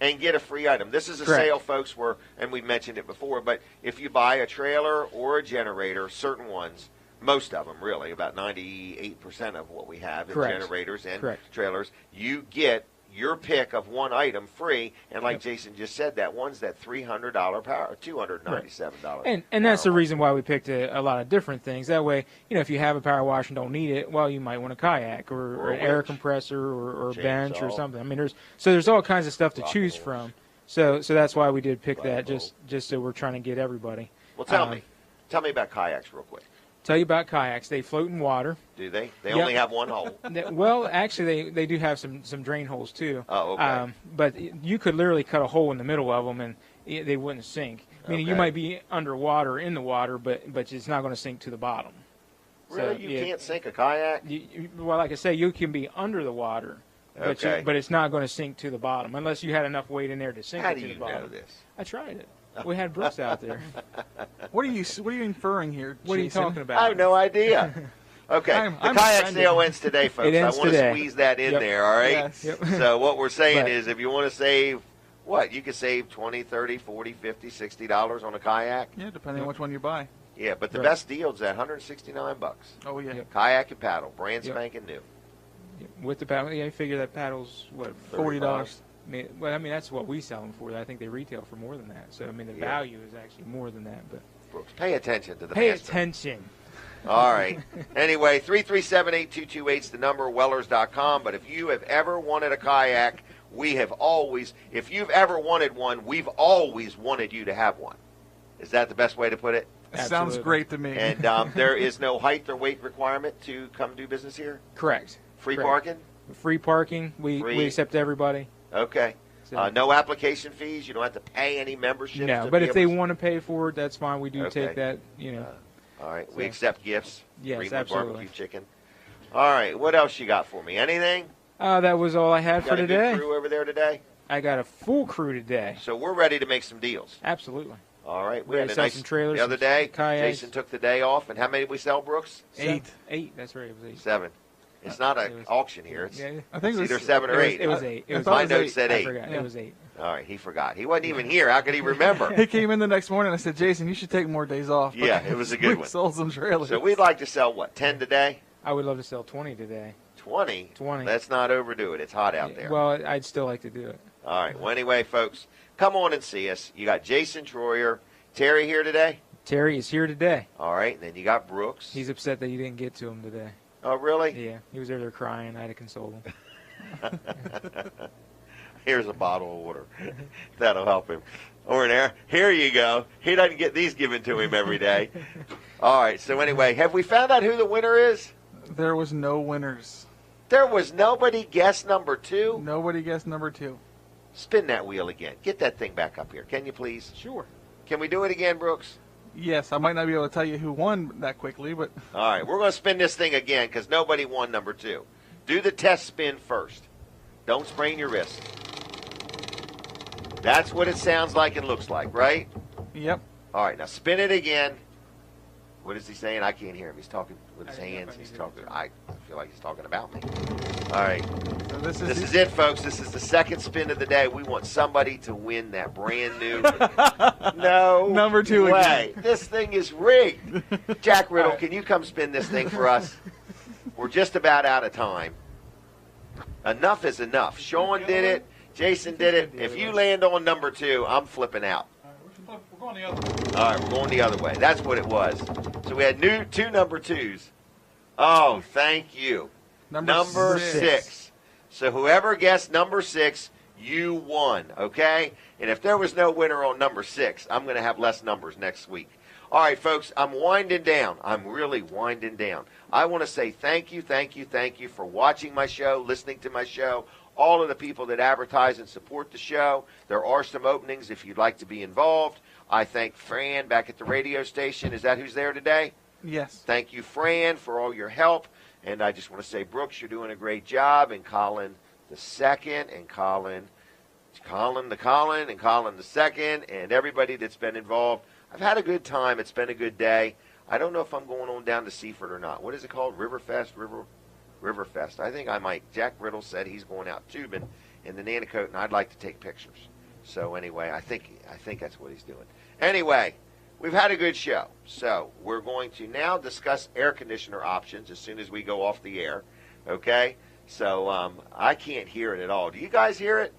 And get a free item. This is a sale, folks, and we mentioned it before, but if you buy a trailer or a generator, certain ones, most of them really, about 98% of what we have in generators and trailers, you get your pick of one item free, and like Jason just said, that one's that $300 power, $297. And that's the reason why we picked a lot of different things. That way, if you have a power washer and don't need it, well, you might want a kayak or an air compressor or a bench or something. I mean, there's all kinds of stuff to choose from. So that's why we did pick that, just so we're trying to get everybody. Well, tell me about kayaks real quick. Tell you about kayaks. They float in water. Do they? They Yep. only have one hole. Well, actually, they do have some drain holes too. Oh, okay. But you could literally cut a hole in the middle of them, and they wouldn't sink. Meaning you Okay. might be underwater in the water, but it's not going to sink to the bottom. Really? So, You can't sink a kayak? Well, like I say, you can be under the water, but Okay. but it's not going to sink to the bottom unless you had enough weight in there to sink How it do to you the bottom. know this? I tried it. We had Brooks out there. What are you inferring here? What are you Jason? talking about? I have no idea. Okay, I'm the kayak offended. sale ends today, folks. It ends I want today. to squeeze that in Yep. there, all right? Yes. Yep. So what we're saying But- is if you want to save, what, you could save $20, $30, $40, $50, $60 on a kayak? Yeah, depending on which one you buy. Yeah, but the Right. best deal's at $169. Oh yeah, Yep. Kayak and paddle, brand Yep. spanking new. With the paddle, I figure that paddle's what $40. I mean, that's what we sell them for. I think they retail for more than that. So I mean, the Yeah. value is actually more than that. But Brooks, pay attention to the pay master. attention. All right. Anyway, 337-8228 is the number, wellers.com. But if you have ever wanted a kayak, if you've ever wanted one, we've always wanted you to have one. Is that the best way to put it? sounds Absolutely. great to me. And there is no height or weight requirement to come do business here? Correct. Free Correct. parking? Free parking. We Free. accept everybody. Okay. So- No application fees? You don't have to pay any memberships? No, to but be if they able to- want to pay for it, that's fine. We do Okay. take that. You know. All right. We So- accept gifts? Yes, Greenwood absolutely. Barbecue chicken. All right. What else you got for me? Anything? That was all I had Got for a good today. crew over there today? I got a full crew today. So we're ready to make some deals. Absolutely. All right. We Ready had to a sell nice some trailers, the other some day. kayaks. Jason took the day off. And how many did we sell, Brooks? 8. 8. That's right. It was 8. 7. It's not It an was- auction here. It's, Yeah. I think it's it was either 7 or 8. It was 8. It I was thought My it was note 8. said I 8. forgot. Yeah. It was 8. All right. He forgot. He wasn't even here. How could he remember? He came in the next morning. and I said, Jason, you should take more days off. Yeah, it was a good we one. sold some trailers. So we'd like to sell, what, 10 today? I would love to sell 20 today. 20? 20. Let's not overdo it. It's hot out there. Well, I'd still like to do it. All right. Well, anyway, folks, come on and see us. You got Jason Troyer. Terry here today? Terry is here today. All right. And then you got Brooks. He's upset that you didn't get to him today. Oh, really? Yeah, he was over there crying. I had to console him. Here's a bottle of water. That'll help him. Or there. Here you go. He doesn't get these given to him every day. All right. So anyway, have we found out who the winner is? There was no winners. There was nobody guess number 2. Nobody guessed number 2. Spin that wheel again. Get that thing back up here. Can you please? Sure. Can we do it again, Brooks? Yes, I might not be able to tell you who won that quickly, but All right. We're going to spin this thing again because nobody won number 2. Do the test spin first. Don't sprain your wrist. That's what it sounds like and looks like, right? yep. All right, now spin it again. What is he saying? I can't hear him. He's talking with his I don't know if hands. I He's need to talking. do it. I feel like he's talking about me. All right, So this this is it, folks. This is the second spin of the day. We want somebody to win that brand new. No Number 2 way. again. This thing is rigged. Jack Riddle, can you come spin this thing for us? We're just about out of time. Enough is enough. Sean did it. Jason did it. If you land on number 2, I'm flipping out. We're going the other way. All right, we're going the other way. That's what it was. So we had 2 number 2s. Oh, thank you. Number 6. So whoever guessed number 6, you won, okay? And if there was no winner on number 6, I'm going to have less numbers next week. All right, folks, I'm winding down. I'm really winding down. I want to say thank you for watching my show, listening to my show, all of the people that advertise and support the show. There are some openings if you'd like to be involved. I thank Fran back at the radio station. Is that who's there today? Yes. Thank you, Fran, for all your help. And I just want to say, Brooks, you're doing a great job. And Colin the second, and Colin the second, and everybody that's been involved. I've had a good time. It's been a good day. I don't know if I'm going on down to Seaford or not. What is it called? Riverfest. I think I might. Jack Riddle said he's going out tubing in the Nanticoke, and I'd like to take pictures. So anyway, I think that's what he's doing. Anyway, we've had a good show. So we're going to now discuss air conditioner options as soon as we go off the air. Okay? So I can't hear it at all. Do you guys hear it?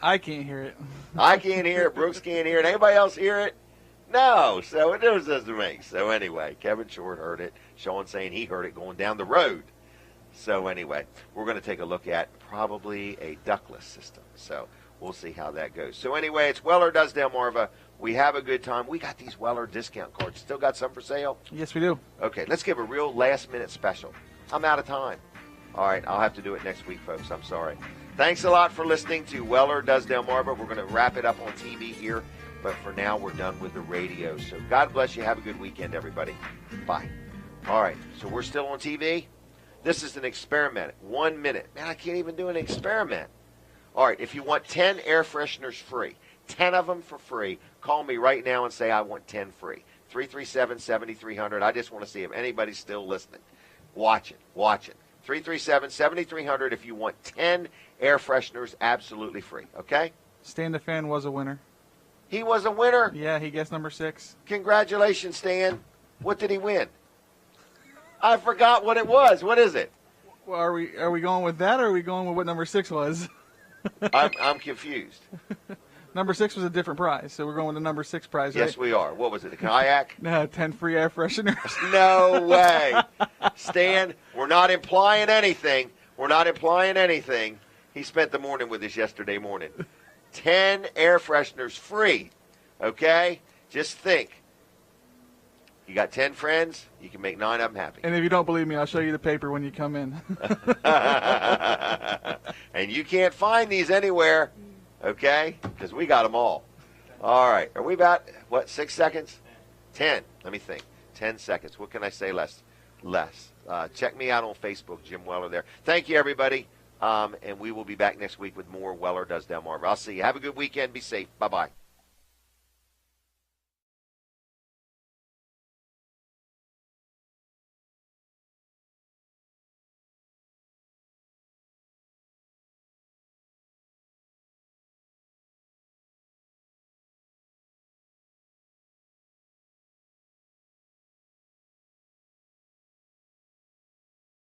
I can't hear it. I can't hear it. Brooks can't hear it. Anybody else hear it? No. So it doesn't make. So anyway, Kevin Short heard it. Sean saying he heard it going down the road. So anyway, we're going to take a look at probably a ductless system. So we'll see how that goes. So anyway, it's Weller Does Delmarva, We have a good time. We got these Weller discount cards. Still got some for sale? Yes, we do. Okay, let's give a real last-minute special. I'm out of time. All right, I'll have to do it next week, folks. I'm sorry. Thanks a lot for listening to Weller Does Delmarva. We're going to wrap it up on TV here, but for now we're done with the radio. So God bless you. Have a good weekend, everybody. Bye. All right, so we're still on TV. This is an experiment. 1 minute. Man, I can't even do an experiment. All right, if you want 10 air fresheners free, 10 of them for free, call me right now and say I want 10 free. 337-7300. I just want to see if anybody's still listening. Watch it. 337-7300 if you want 10 air fresheners absolutely free, okay? Stan the Fan was a winner. He was a winner? Yeah, he guessed number 6. Congratulations, Stan. What did he win? I forgot what it was. What is it? Well, are we going with that, or are we going with what number 6 was? I'm confused. Number 6 was a different prize, so we're going with the number 6 prize, right? Yes, we are. What was it, the kayak? No, 10 free air fresheners. No way. Stan, we're not implying anything. He spent the morning with us yesterday morning. 10 air fresheners free, okay? Just think. You got 10 friends, you can make 9 of them happy. And if you don't believe me, I'll show you the paper when you come in. And you can't find these anywhere, okay? Because we got them all. All right. Are we about, 6 seconds? 10. Let me think. 10 seconds. What can I say less? Check me out on Facebook, Jim Weller there. Thank you, everybody. And we will be back next week with more Weller Does Delmarva. I'll see you. Have a good weekend. Be safe. Bye-bye.